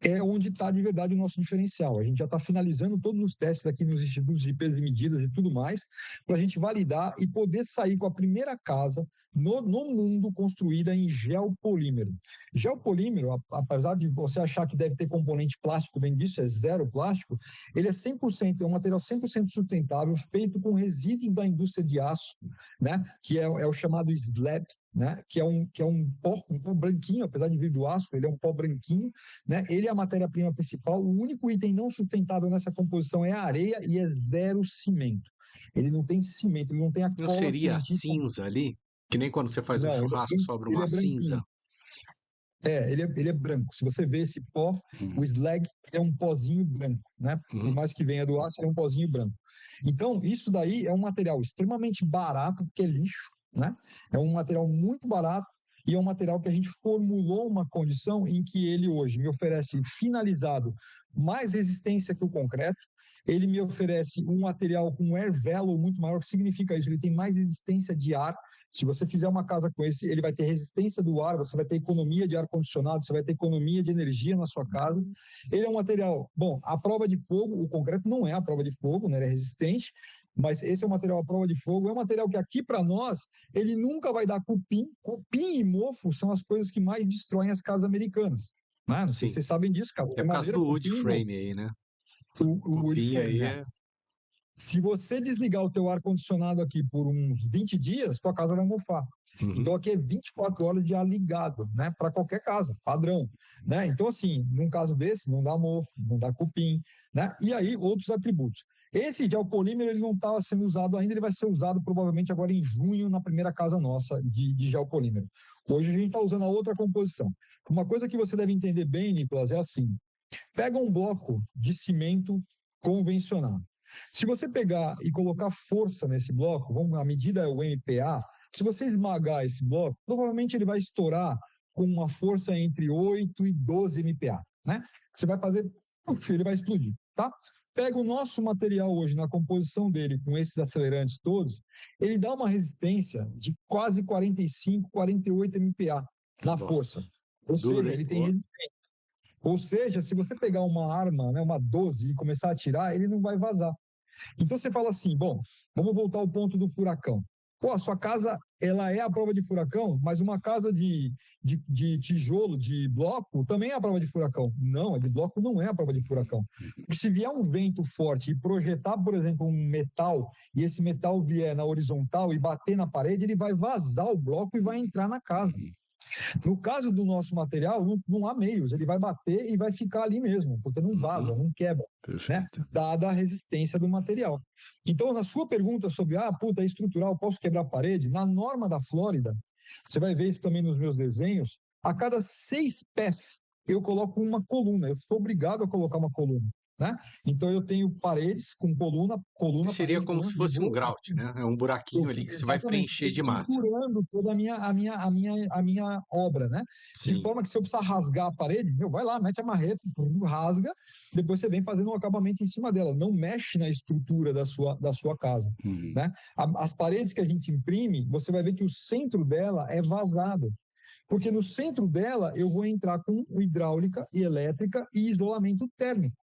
S3: é onde está de verdade o nosso diferencial. A gente já está finalizando todos os testes aqui nos institutos de peso e medidas e tudo mais, para a gente validar e poder sair com a primeira casa no mundo construída em geopolímero. Geopolímero, apesar de você achar que deve ter componente plástico dentro disso, é zero plástico, ele é 100%, é um material 100% sustentável, feito com resíduos da indústria de aço, né? Que é o chamado slab, né? Que é um pó branquinho, apesar de vir do aço, ele é um pó branquinho, né? Ele é a matéria-prima principal. O único item não sustentável nessa composição é a areia e é zero cimento. Ele não tem cimento, ele não tem a
S1: Não
S3: cola
S1: seria a
S3: cimentícia.
S1: cinza ali? Que nem quando você faz um
S3: Não,
S1: churrasco, sobra
S3: ele
S1: uma
S3: é
S1: cinza.
S3: branquinho. Ele é branco. Se você vê esse pó, o slag é um pozinho branco, né? Por mais que venha do aço, é um pozinho branco. Então, isso daí é um material extremamente barato, porque é lixo, né? É um material muito barato e é um material que a gente formulou uma condição em que ele hoje me oferece finalizado mais resistência que o concreto, ele me oferece um material com air value muito maior. O que significa isso? Ele tem mais resistência de ar. Se você fizer uma casa com esse, ele vai ter resistência do ar, você vai ter economia de ar-condicionado, você vai ter economia de energia na sua casa. Ele é um material, bom, à prova de fogo, o concreto não é à prova de fogo, né? Ele é resistente, mas esse é um material à prova de fogo, é um material que aqui para nós, ele nunca vai dar cupim. Cupim e mofo são as coisas que mais destroem as casas americanas. Né? Não sei se
S1: Sim.
S3: vocês sabem disso, cara.
S1: É por causa do wood frame aí, né?
S3: O wood
S1: Cupim
S3: frame,
S1: aí
S3: né?
S1: é...
S3: Se você desligar o teu ar-condicionado aqui por uns 20 dias, tua casa vai mofar. Então aqui é 24 horas de ar ligado, né? Para qualquer casa, padrão, né? Então assim, num caso desse, não dá mofo, não dá cupim, né? E aí outros atributos. Esse geopolímero ele não está sendo usado ainda, ele vai ser usado provavelmente agora em junho na primeira casa nossa de geopolímero. Hoje a gente está usando a outra composição. Uma coisa que você deve entender bem, Nicolas, é assim: pega um bloco de cimento convencional. Se você pegar e colocar força nesse bloco, a medida é o MPa, se você esmagar esse bloco, provavelmente ele vai estourar com uma força entre 8 e 12 MPa, né? Você vai fazer, ele vai explodir, tá? Pega o nosso material hoje na composição dele, com esses acelerantes todos, ele dá uma resistência de quase 45, 48 MPa na força. Ou seja, ele tem resistência. Ou seja, se você pegar uma arma, né, uma 12 e começar a atirar, ele não vai vazar. Então você fala assim, bom, vamos voltar ao ponto do furacão. Pô, a sua casa, ela é a prova de furacão, mas uma casa de tijolo, de bloco, também é a prova de furacão. Não, a de bloco não é a prova de furacão. Porque se vier um vento forte e projetar, por exemplo, um metal, e esse metal vier na horizontal e bater na parede, ele vai vazar o bloco e vai entrar na casa. No caso do nosso material, não há meios, ele vai bater e vai ficar ali mesmo, porque não vaza, não quebra, né? Dada a resistência do material. Então, na sua pergunta sobre, é estrutural, posso quebrar a parede? Na norma da Flórida, você vai ver isso também nos meus desenhos, a cada 6 pés eu coloco uma coluna, eu sou obrigado a colocar uma coluna. Né? Então eu tenho paredes com coluna,
S1: seria
S3: parede,
S1: como
S3: coluna,
S1: se fosse um grout, né? É um buraquinho ali que você vai preencher de massa.
S3: Estruturando toda a minha obra, né?
S1: Sim.
S3: De forma que se eu precisar rasgar a parede, vai lá, mete a marreta, rasga, depois você vem fazendo um acabamento em cima dela. Não mexe na estrutura da sua casa, né? As paredes que a gente imprime, você vai ver que o centro dela é vazado. Porque no centro dela eu vou entrar com hidráulica e elétrica e isolamento térmico.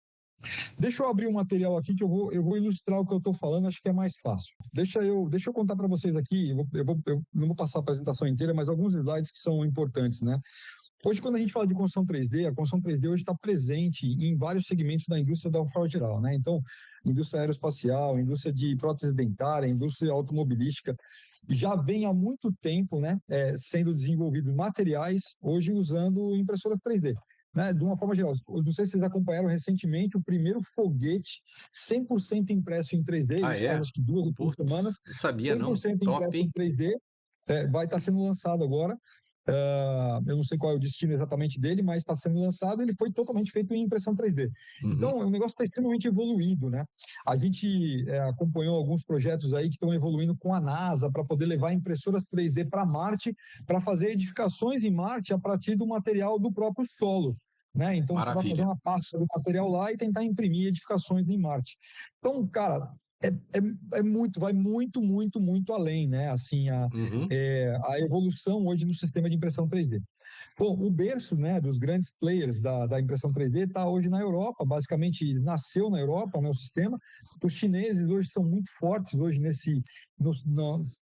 S3: Deixa eu abrir um material aqui que eu vou ilustrar o que eu estou falando, acho que é mais fácil. Deixa eu contar para vocês aqui, eu não vou passar a apresentação inteira, mas alguns slides que são importantes, né? Hoje, quando a gente fala de construção 3D, a construção 3D hoje está presente em vários segmentos da indústria da forma geral, né? Então, indústria aeroespacial, indústria de prótese dentária, indústria automobilística, já vem há muito tempo, né, sendo desenvolvidos materiais, hoje usando impressora 3D. Né, de uma forma geral, eu não sei se vocês acompanharam recentemente o primeiro foguete 100% impresso em 3D, isso faz acho que 2 ou 3 semanas,
S1: sabia
S3: 100%
S1: não.
S3: impresso em 3D, vai estar sendo lançado agora. Eu não sei qual é o destino exatamente dele, mas está sendo lançado, ele foi totalmente feito em impressão 3D. Então, o negócio está extremamente evoluído, né? A gente acompanhou alguns projetos aí que estão evoluindo com a NASA para poder levar impressoras 3D para Marte, para fazer edificações em Marte a partir do material do próprio solo. Né? Então, Maravilha. Você vai fazer uma pasta do material lá e tentar imprimir edificações em Marte. Então, cara, vai muito além, né? Assim, a evolução hoje no sistema de impressão 3D. Bom, o berço, né, dos grandes players da impressão 3D está hoje na Europa, basicamente nasceu na Europa, né, o sistema. Os chineses hoje são muito fortes hoje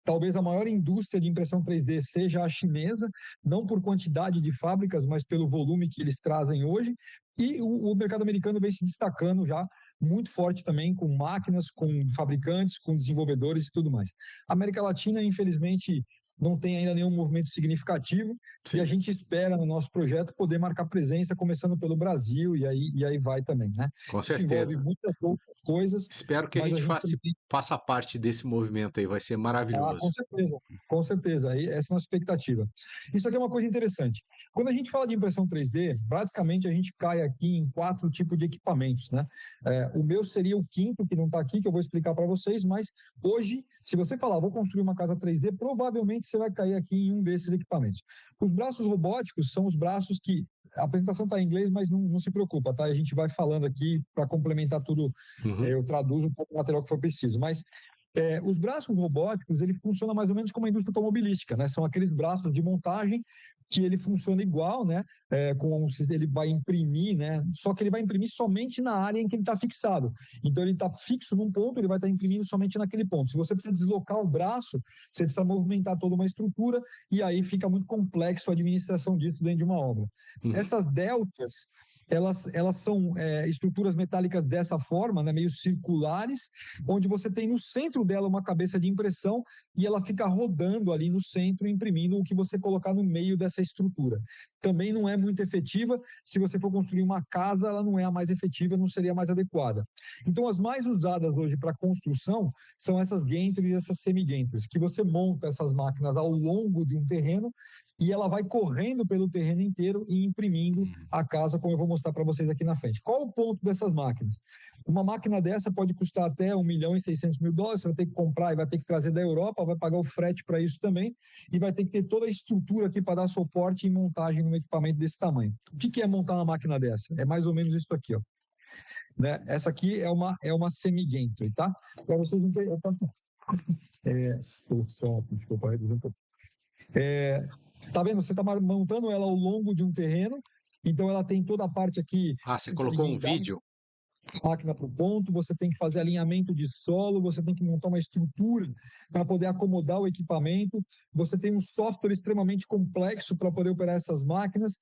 S3: talvez a maior indústria de impressão 3D seja a chinesa, não por quantidade de fábricas, mas pelo volume que eles trazem hoje. E o mercado americano vem se destacando já muito forte também, com máquinas, com fabricantes, com desenvolvedores e tudo mais. A América Latina, infelizmente, não tem ainda nenhum movimento significativo.
S1: Sim.
S3: E a gente espera no nosso projeto poder marcar presença, começando pelo Brasil, e aí vai também, né?
S1: Com
S3: Isso envolve
S1: certeza.
S3: muitas outras coisas.
S1: Espero que a
S3: mas
S1: gente
S3: também
S1: faça parte desse movimento aí, vai ser maravilhoso.
S3: com certeza, com certeza. Essa é a nossa expectativa. Isso aqui é uma coisa interessante. Quando a gente fala de impressão 3D, praticamente a gente cai aqui em 4 tipos de equipamentos, né? O meu seria o quinto, que não está aqui, que eu vou explicar para vocês, mas hoje, se você falar, vou construir uma casa 3D, provavelmente você vai cair aqui em um desses equipamentos. Os braços robóticos são os braços que a apresentação está em inglês, mas não se preocupa, tá? A gente vai falando aqui para complementar tudo. Eu traduzo um pouco o material que for preciso, mas os braços robóticos, ele funciona mais ou menos como a indústria automobilística, né? São aqueles braços de montagem que ele funciona igual, né? Ele vai imprimir, né? Só que ele vai imprimir somente na área em que ele está fixado. Então, ele está fixo num ponto, ele vai estar imprimindo somente naquele ponto. Se você precisa deslocar o braço, você precisa movimentar toda uma estrutura e aí fica muito complexo a administração disso dentro de uma obra. Essas deltas, elas são estruturas metálicas dessa forma, né, meio circulares, onde você tem no centro dela uma cabeça de impressão e ela fica rodando ali no centro, imprimindo o que você colocar no meio dessa estrutura. Também não é muito efetiva. Se você for construir uma casa, ela não é a mais efetiva, não seria a mais adequada. Então, as mais usadas hoje para construção são essas gantries e essas semi-gantries, que você monta essas máquinas ao longo de um terreno e ela vai correndo pelo terreno inteiro e imprimindo a casa, como eu vou mostrar para vocês aqui na frente. Qual o ponto dessas máquinas? Uma máquina dessa pode custar até $1.600.000, você vai ter que comprar e vai ter que trazer da Europa, vai pagar o frete para isso também, e vai ter que ter toda a estrutura aqui para dar suporte e montagem num equipamento desse tamanho. O que é montar uma máquina dessa? É mais ou menos isso aqui, ó. Né? Essa aqui é uma semi-gantry, tá? Para vocês entenderem. Desculpa, reduzir um pouco. Tá vendo? Você está montando ela ao longo de um terreno, então ela tem toda a parte aqui.
S1: Você colocou um vídeo?
S3: Máquina para o ponto, você tem que fazer alinhamento de solo, você tem que montar uma estrutura para poder acomodar o equipamento, você tem um software extremamente complexo para poder operar essas máquinas,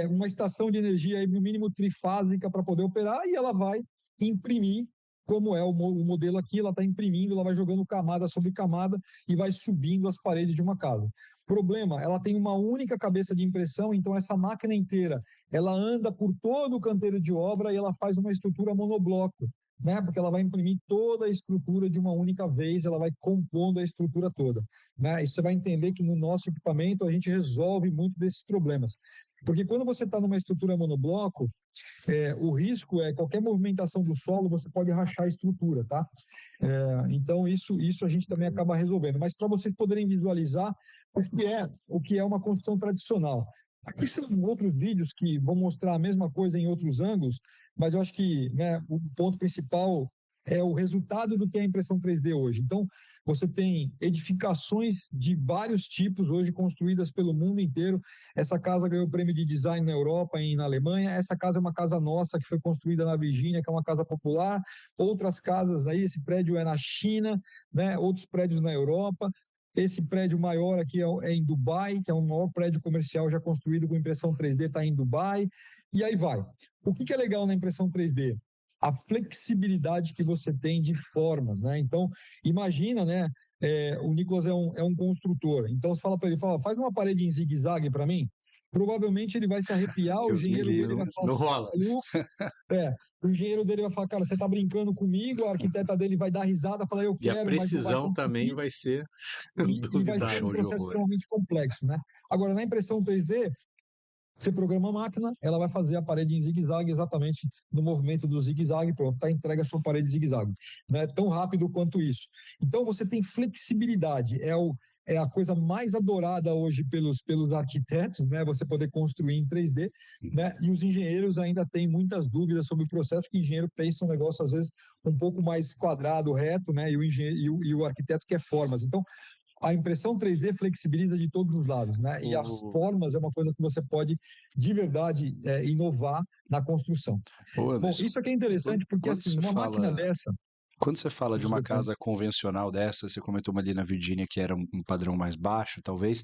S3: uma estação de energia aí, no mínimo trifásica para poder operar, e ela vai imprimir, como é o modelo aqui, ela está imprimindo, ela vai jogando camada sobre camada e vai subindo as paredes de uma casa. Problema, ela tem uma única cabeça de impressão, então essa máquina inteira, ela anda por todo o canteiro de obra e ela faz uma estrutura monobloco, né? Porque ela vai imprimir toda a estrutura de uma única vez, ela vai compondo a estrutura toda, né? E você vai entender que no nosso equipamento a gente resolve muito desses problemas. Porque quando você está numa estrutura monobloco, o risco é qualquer movimentação do solo, você pode rachar a estrutura, tá? Então, isso a gente também acaba resolvendo. Mas para vocês poderem visualizar o que é uma construção tradicional. Aqui são outros vídeos que vão mostrar a mesma coisa em outros ângulos, mas eu acho que, né, o ponto principal é o resultado do que é a impressão 3D hoje. Então, você tem edificações de vários tipos hoje construídas pelo mundo inteiro. Essa casa ganhou o prêmio de design na Europa e na Alemanha. Essa casa é uma casa nossa que foi construída na Virgínia, que é uma casa popular. Outras casas aí, esse prédio é na China, né? Outros prédios na Europa. Esse prédio maior aqui é em Dubai, que é o maior prédio comercial já construído com impressão 3D, está em Dubai. E aí vai. O que é legal na impressão 3D? A flexibilidade que você tem de formas, né? Então, imagina, né? O Nicolas é um construtor. Então, você fala para ele, faz uma parede em zigue-zague para mim. Provavelmente ele vai se arrepiar, o engenheiro dele vai falar,
S1: não rola.
S3: O engenheiro dele vai falar, cara, você está brincando comigo, a arquiteta dele vai dar risada, falar, eu quero,
S1: e a precisão também vai ser
S3: e vai ser um processo extremamente complexo, né? Agora, na impressão 3D, você programa a máquina, ela vai fazer a parede em zigue-zague exatamente no movimento do zigue-zague, pronto, está entregue a sua parede zigue-zague. Não é tão rápido quanto isso. Então, você tem flexibilidade, é a coisa mais adorada hoje pelos arquitetos, né? Você poder construir em 3D, né? E os engenheiros ainda têm muitas dúvidas sobre o processo, porque o engenheiro pensa um negócio, às vezes, um pouco mais quadrado, reto, né? E o arquiteto quer formas. Então, a impressão 3D flexibiliza de todos os lados, né? E as formas é uma coisa que você pode, de verdade, inovar na construção.
S2: Ô,
S3: Bom,
S2: Anderson,
S3: isso aqui é interessante porque,
S2: quando
S3: assim,
S2: você
S3: uma máquina dessa...
S2: quando você fala de uma
S3: Desculpa.
S2: casa convencional dessa, você comentou uma ali na Virgínia que era um padrão mais baixo, talvez.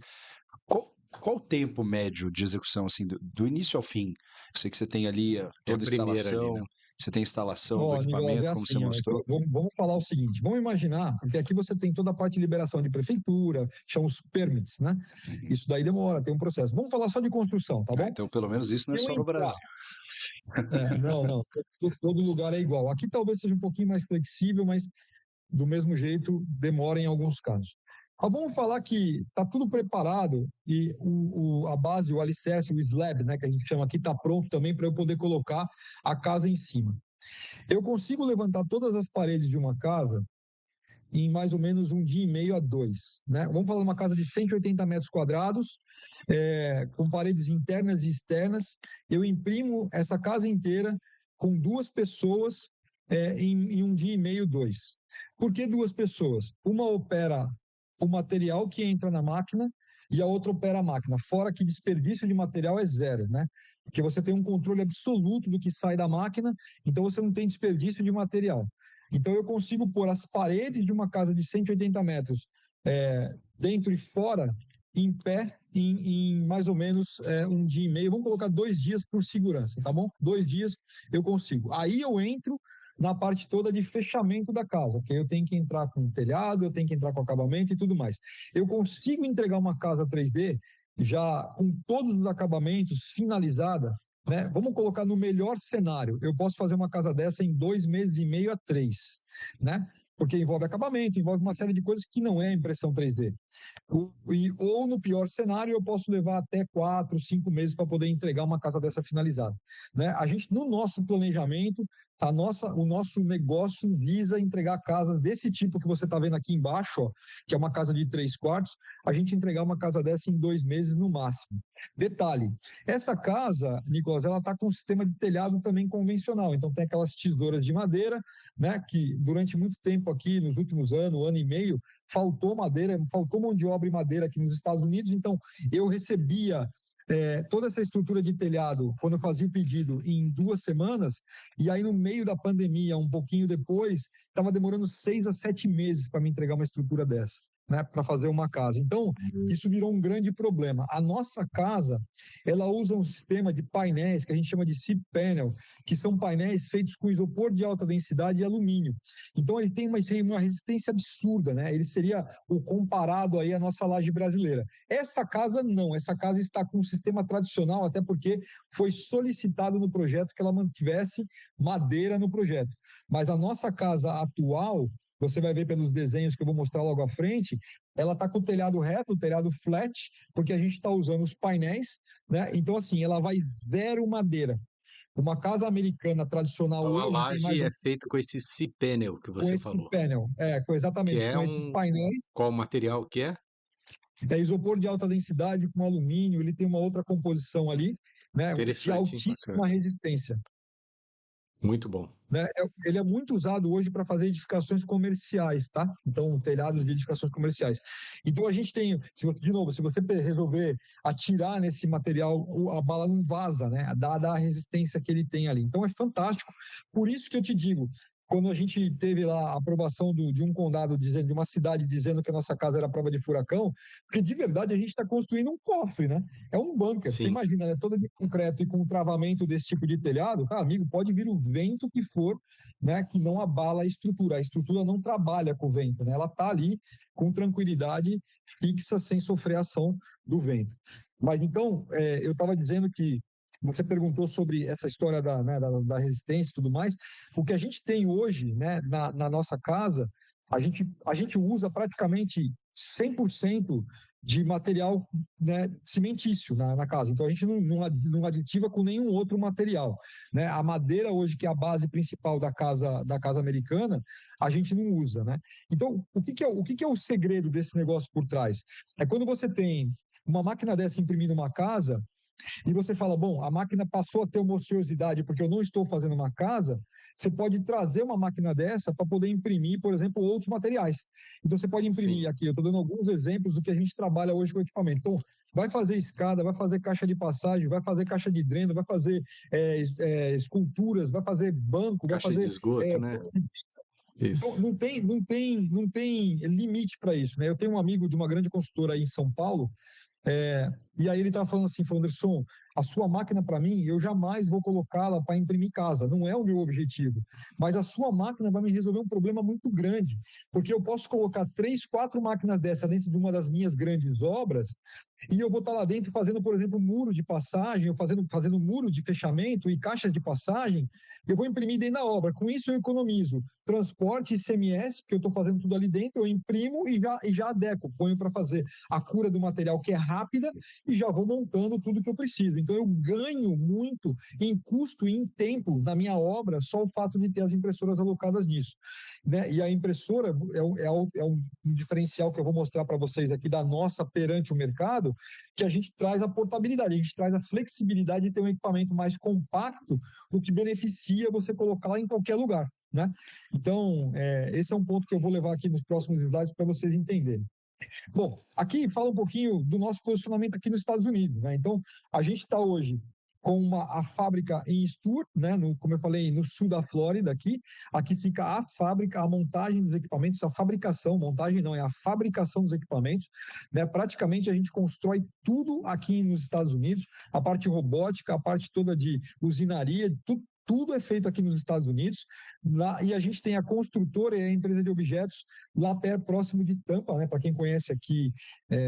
S2: Qual o tempo médio de execução, assim, do início ao fim? Eu sei que você tem ali toda a
S1: primeira ali,
S2: instalação,
S1: né?
S2: você tem instalação do
S3: Ó, Nicolas, é
S2: equipamento, como você
S3: assim, ó,
S2: mostrou.
S3: vamos falar o seguinte, vamos imaginar, porque aqui você tem toda a parte de liberação de prefeitura, chama os permits, né? Isso daí demora, tem um processo. Vamos falar só de construção, tá bom?
S2: Então, pelo menos isso não é
S3: Se eu
S2: só no
S3: entrar-
S2: Brasil.
S3: não, todo lugar é igual. Aqui talvez seja um pouquinho mais flexível, mas do mesmo jeito demora em alguns casos. Mas vamos falar que está tudo preparado e a base, o alicerce, o slab, né, que a gente chama aqui, está pronto também para eu poder colocar a casa em cima. Eu consigo levantar todas as paredes de uma casa em mais ou menos 1 dia e meio a 2, né? Vamos falar de uma casa de 180 metros quadrados, com paredes internas e externas. Eu imprimo essa casa inteira com 2 pessoas em 1 dia e meio, 2. Por que 2 pessoas? Uma opera o material que entra na máquina e a outra opera a máquina. Fora que desperdício de material é zero, né? Porque você tem um controle absoluto do que sai da máquina, então você não tem desperdício de material. Então eu consigo pôr as paredes de uma casa de 180 metros dentro e fora em pé em mais ou menos 1 dia e meio. Vamos colocar 2 dias por segurança, tá bom? 2 dias eu consigo. Aí eu entro na parte toda de fechamento da casa, que eu tenho que entrar com o telhado, eu tenho que entrar com acabamento e tudo mais. Eu consigo entregar uma casa 3D já com todos os acabamentos finalizada, né? Vamos colocar no melhor cenário, eu posso fazer uma casa dessa em 2 meses e meio a 3, né? Porque envolve acabamento, envolve uma série de coisas que não é impressão 3D. Ou no pior cenário, eu posso levar até 4, 5 meses para poder entregar uma casa dessa finalizada, né? A gente, no nosso planejamento, o nosso negócio visa entregar casas desse tipo que você está vendo aqui embaixo, ó, que é uma casa de 3 quartos, a gente entregar uma casa dessa em 2 meses no máximo. Detalhe, essa casa, Nicolas, ela está com um sistema de telhado também convencional, então tem aquelas tesouras de madeira, né, que durante muito tempo aqui, nos últimos anos, 1 ano e meio, faltou madeira, faltou mão de obra e madeira aqui nos Estados Unidos, então eu recebia toda essa estrutura de telhado, quando eu fazia o pedido, em 2 semanas, e aí no meio da pandemia, um pouquinho depois, estava demorando 6 a 7 meses para me entregar uma estrutura dessa, né, para fazer uma casa. Então, isso virou um grande problema. A nossa casa, ela usa um sistema de painéis que a gente chama de cPanel, que são painéis feitos com isopor de alta densidade e alumínio. Então, ele tem uma resistência absurda, né? Ele seria o comparado aí à nossa laje brasileira. Essa casa não, essa casa está com um sistema tradicional, até porque foi solicitado no projeto que ela mantivesse madeira no projeto. Mas a nossa casa atual, você vai ver pelos desenhos que eu vou mostrar logo à frente, ela está com o telhado reto, o telhado flat, porque a gente está usando os painéis, né? Então, assim, ela vai zero madeira. Uma casa americana tradicional
S1: Então, a
S3: hoje tem mais
S1: laje é feita com esse cPanel que
S3: com
S1: você
S3: esse
S1: falou,
S3: painel,
S1: que
S3: exatamente,
S1: é
S3: com esses painéis.
S1: qual material que é?
S3: É isopor de alta densidade com alumínio, ele tem uma outra composição ali, né, de
S1: Interessante, hein?
S3: altíssima resistência.
S1: Muito bom.
S3: Né? Ele é muito usado hoje para fazer edificações comerciais, tá? Então, telhados de edificações comerciais. Então, a gente tem, de novo, se você resolver atirar nesse material, a bala não vaza, né? Dada a resistência que ele tem ali. Então, é fantástico. Por isso que eu te digo, quando a gente teve lá a aprovação de um condado, de uma cidade, dizendo que a nossa casa era prova de furacão, porque de verdade a gente está construindo um cofre, né? É um bunker.
S1: Sim.
S3: Você imagina, né? Toda de concreto e com travamento desse tipo de telhado, cara, amigo, pode vir o vento que for, né? Que não abala a estrutura. A estrutura não trabalha com o vento, né? Ela está ali com tranquilidade, fixa, sem sofrer a ação do vento. Mas então, eu estava dizendo que você perguntou sobre essa história da resistência e tudo mais. O que a gente tem hoje, né, na nossa casa, a gente usa praticamente 100% de material, né, cimentício na casa. Então, a gente não aditiva com nenhum outro material. Né? A madeira hoje, que é a base principal da casa americana, a gente não usa. Né? Então, o que é o segredo desse negócio por trás? É quando você tem uma máquina dessa imprimindo uma casa, e você fala, bom, a máquina passou a ter uma ociosidade porque eu não estou fazendo uma casa, você pode trazer uma máquina dessa para poder imprimir, por exemplo, outros materiais. Então, você pode imprimir aqui, eu estou dando alguns exemplos do que a gente trabalha hoje com equipamento. Então, vai fazer escada, vai fazer caixa de passagem, vai fazer caixa de dreno, vai fazer esculturas, vai fazer banco,
S1: Caixa
S3: vai fazer...
S1: de esgoto, né?
S3: Então,
S1: Isso.
S3: não tem limite para isso, né? Eu tenho um amigo de uma grande consultora aí em São Paulo, e aí ele estava falando assim, falou, Anderson, a sua máquina para mim, eu jamais vou colocá-la para imprimir casa, não é o meu objetivo, mas a sua máquina vai me resolver um problema muito grande, porque eu posso colocar 3, 4 máquinas dessa dentro de uma das minhas grandes obras, e eu vou estar lá dentro fazendo, por exemplo, muro de passagem, ou fazendo muro de fechamento e caixas de passagem, eu vou imprimir dentro da obra. Com isso eu economizo transporte e ICMS, porque eu estou fazendo tudo ali dentro, eu imprimo e já adequo, ponho para fazer a cura do material que é rápida e já vou montando tudo que eu preciso. Então eu ganho muito em custo e em tempo na minha obra, só o fato de ter as impressoras alocadas nisso, né? E a impressora é um diferencial que eu vou mostrar para vocês aqui da nossa perante o mercado, que a gente traz a portabilidade, a gente traz a flexibilidade de ter um equipamento mais compacto, o que beneficia você colocar lá em qualquer lugar, né? Então, esse é um ponto que eu vou levar aqui nos próximos slides para vocês entenderem. Bom, aqui fala um pouquinho do nosso posicionamento aqui nos Estados Unidos, né? Então, a gente está hoje com a fábrica em Stuart, né? Como eu falei, no sul da Flórida aqui. Aqui fica a fábrica, a montagem dos equipamentos, a fabricação, montagem não, é a fabricação dos equipamentos, né? Praticamente a gente constrói tudo aqui nos Estados Unidos, a parte robótica, a parte toda de usinaria, tudo é feito aqui nos Estados Unidos, e a gente tem a construtora e a empresa de objetos lá próximo de Tampa, né? Para quem conhece aqui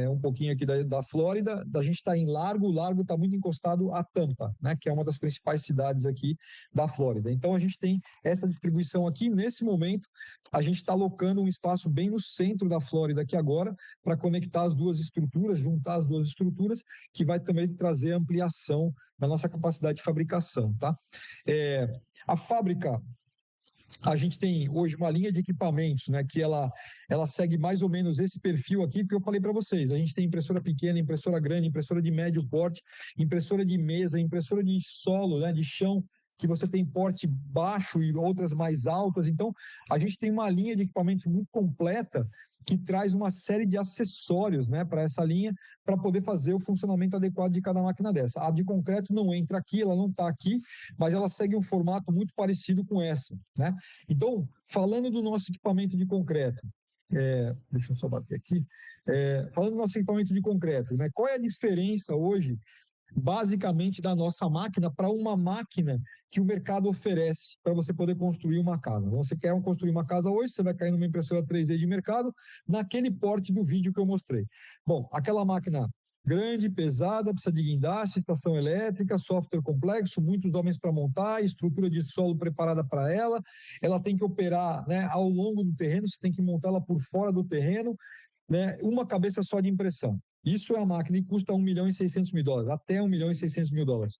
S3: um pouquinho aqui da Flórida, a gente está em Largo está muito encostado a Tampa, né? Que é uma das principais cidades aqui da Flórida. Então a gente tem essa distribuição aqui. Nesse momento, a gente está alocando um espaço bem no centro da Flórida aqui agora, para conectar as duas estruturas, juntar as duas estruturas, que vai também trazer ampliação na nossa capacidade de fabricação, tá? A fábrica, a gente tem hoje uma linha de equipamentos, né, que ela segue mais ou menos esse perfil aqui que eu falei para vocês. A gente tem impressora pequena, impressora grande, impressora de médio porte, impressora de mesa, impressora de solo, né, de chão, que você tem porte baixo e outras mais altas. Então, a gente tem uma linha de equipamentos muito completa que traz uma série de acessórios, né, para essa linha, para poder fazer o funcionamento adequado de cada máquina dessa. A de concreto não entra aqui, ela não está aqui, mas ela segue um formato muito parecido com essa, né? Então, falando do nosso equipamento de concreto, deixa eu só bater aqui, falando do nosso equipamento de concreto, né, qual é a diferença hoje basicamente da nossa máquina para uma máquina que o mercado oferece para você poder construir uma casa? Você quer construir uma casa hoje, você vai cair numa impressora 3D de mercado, naquele porte do vídeo que eu mostrei. Bom, aquela máquina grande, pesada, precisa de guindaste, estação elétrica, software complexo, muitos homens para montar, estrutura de solo preparada para ela tem que operar, né, ao longo do terreno, você tem que montá-la por fora do terreno, né, uma cabeça só de impressão. Isso é a máquina e custa $1.600.000, até $1.600.000.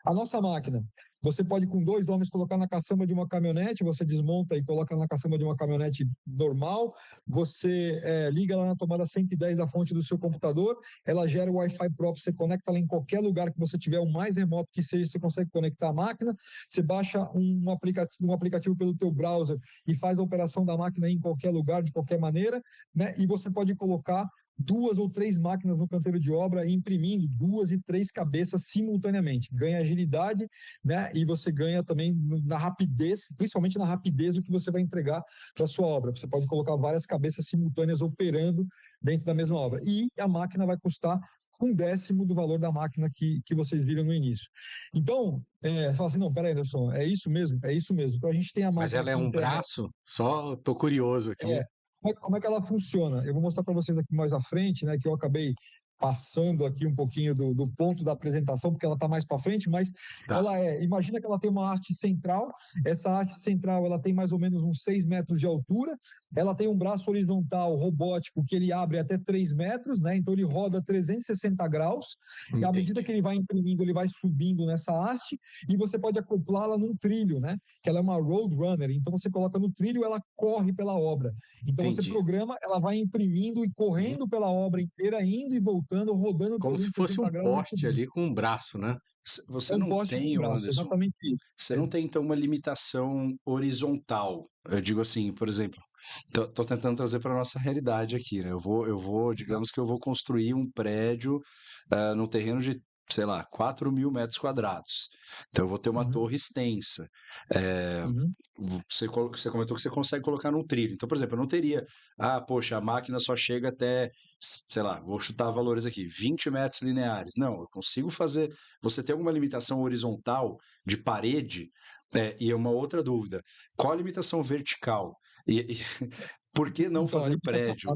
S3: A nossa máquina, você pode com 2 homens colocar na caçamba de uma caminhonete, você desmonta e coloca na caçamba de uma caminhonete normal, você liga lá na tomada 110 da fonte do seu computador, ela gera o Wi-Fi próprio, você conecta ela em qualquer lugar que você tiver, o mais remoto que seja, você consegue conectar a máquina, você baixa um aplicativo pelo teu browser e faz a operação da máquina em qualquer lugar, de qualquer maneira, né? E você pode colocar 2 ou 3 máquinas no canteiro de obra, imprimindo 2 e 3 cabeças simultaneamente. Ganha agilidade, né? E você ganha também na rapidez, principalmente na rapidez do que você vai entregar para a sua obra. Você pode colocar várias cabeças simultâneas operando dentro da mesma obra. E a máquina vai custar 1/10 do valor da máquina que vocês viram no início. Então, fala assim, não, peraí, Anderson, é isso mesmo? É isso mesmo. Então, a gente tem a máquina...
S1: Mas ela é um braço? Só tô curioso aqui.
S3: Como é que ela funciona? Eu vou mostrar para vocês aqui mais à frente, né, que eu acabei passando aqui um pouquinho do ponto da apresentação, porque ela está mais para frente, mas imagina que ela tem uma haste central, essa haste central ela tem mais ou menos uns 6 metros de altura, ela tem um braço horizontal robótico que ele abre até 3 metros, né? Então ele roda 360 graus, e à medida que ele vai imprimindo, ele vai subindo nessa haste, e você pode acoplá-la num trilho, né? Que ela é uma road runner, então você coloca no trilho, ela corre pela obra. Então você programa, ela vai imprimindo e correndo pela obra inteira, indo e voltando, voltando, rodando
S1: Como se fosse
S3: 360
S1: um
S3: graus.
S1: poste ali com um braço, né?
S2: Você
S3: É um
S2: não
S3: poste com
S2: tem, ô
S3: braço,
S2: Anderson,
S3: exatamente isso.
S2: você não tem, então, uma limitação horizontal. Eu digo assim, por exemplo, tô tentando trazer para nossa realidade aqui, né? Digamos que eu vou construir um prédio num terreno de, sei lá, 4.000 metros quadrados. Então, eu vou ter uma
S3: Uhum,
S2: torre extensa. É,
S3: uhum.
S2: você comentou que você consegue colocar num trilho. Então, por exemplo, eu não teria, poxa, a máquina só chega até, sei lá, vou chutar valores aqui, 20 metros lineares. Não, eu consigo fazer. Você tem alguma limitação horizontal de parede? E uma outra dúvida, qual a limitação vertical? E por que não
S3: Então, a
S2: fazer
S3: limitação.
S2: prédio?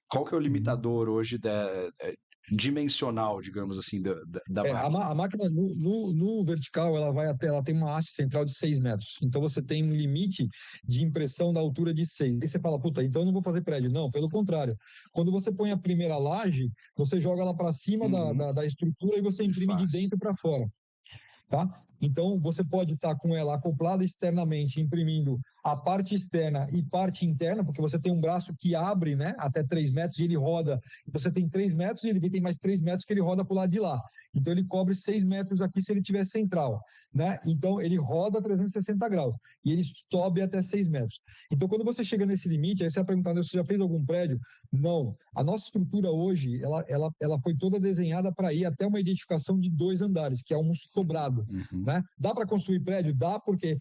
S2: Qual que é o
S3: Uhum.
S2: limitador hoje dimensional, digamos assim, da máquina?
S3: A máquina no vertical, ela tem uma haste central de 6 metros. Então você tem um limite de impressão da altura de 6. Aí você fala, puta, então eu não vou fazer prédio. Não, pelo contrário. Quando você põe a primeira laje, você joga ela para cima
S2: Uhum,
S3: da estrutura e você
S2: e
S3: imprime de
S2: faz.
S3: dentro para fora. Tá? Então, você pode estar com ela acoplada externamente, imprimindo a parte externa e parte interna, porque você tem um braço que abre, né, até 3 metros e ele roda. Você tem 3 metros e ele tem mais 3 metros que ele roda para o lado de lá. Então, ele cobre 6 metros aqui se ele tiver central, né? Então, ele roda 360 graus e ele sobe até 6 metros. Então, quando você chega nesse limite, aí você vai perguntar, você já fez algum prédio? Não. A nossa estrutura hoje, ela foi toda desenhada para ir até uma edificação de 2 andares, que é um sobrado.
S2: Uhum.
S3: Né? Dá para construir prédio? Dá, porque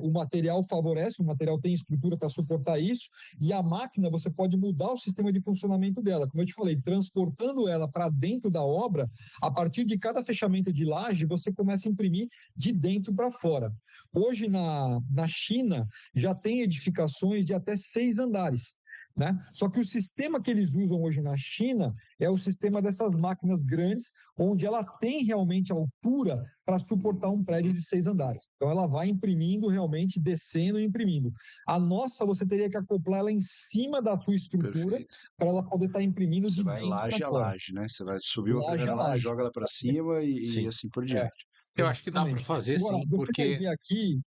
S3: o material favorece, o material tem estrutura para suportar isso, e a máquina você pode mudar o sistema de funcionamento dela. Como eu te falei, transportando ela para dentro da obra, a partir de cada fechamento de laje, você começa a imprimir de dentro para fora. Hoje, na China, já tem edificações de até 6 andares. Né? Só que o sistema que eles usam hoje na China é o sistema dessas máquinas grandes, onde ela tem realmente altura para suportar um prédio de 6 andares. Então ela vai imprimindo realmente, descendo e imprimindo. A nossa, você teria que acoplar ela em cima da tua estrutura para ela poder estar imprimindo
S2: Você
S3: de
S2: vai
S3: dentro para
S2: laje a
S3: fora.
S2: laje, né? Você vai subir uma
S3: Laje
S2: primeira
S3: a
S2: laje,
S3: laje.
S2: joga ela para cima e
S1: Sim.
S2: assim por
S3: É,
S2: diante.
S1: Eu acho que dá para
S3: exatamente.
S1: fazer
S3: Agora,
S1: sim,
S3: você vai
S1: porque,
S3: ver aqui.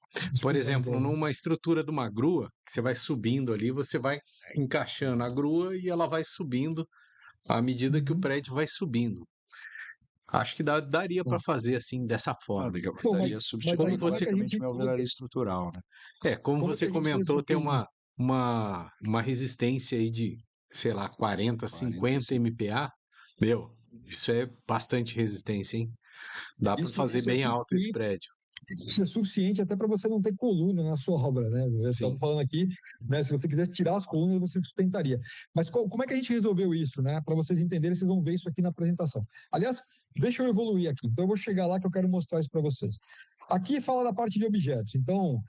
S1: por
S3: Desculpa,
S1: exemplo,
S3: Antônio.
S1: numa estrutura de uma grua, que você vai subindo ali, você vai encaixando a grua e ela vai subindo à medida que o
S3: Uhum.
S1: prédio vai subindo. Acho que daria para fazer assim, dessa forma.
S2: Legal,
S3: Bom,
S2: estaria
S3: mas
S1: Como
S3: aí
S2: substituindo
S3: como é que
S1: você,
S3: a gente
S2: basicamente minha
S3: resolve?
S2: alvenaria estrutural, né?
S1: como
S3: Como é que
S1: você
S3: a gente
S1: comentou, tem
S3: resolve isso?
S1: uma resistência aí de, sei lá, 40, 50
S2: 45.
S1: MPa. Meu, isso é bastante resistência, hein? Dá para fazer
S3: Isso é
S1: bem alto esse
S3: suficiente.
S1: prédio.
S3: Isso é suficiente até para você não ter coluna na sua obra, né?
S1: Sim.
S3: Estamos falando aqui, né? Se você quisesse tirar as colunas, você sustentaria. Mas como é que a gente resolveu isso, né? Para vocês entenderem, vocês vão ver isso aqui na apresentação. Aliás, deixa eu evoluir aqui. Então, eu vou chegar lá que eu quero mostrar isso para vocês. Aqui fala da parte de objetos. Então,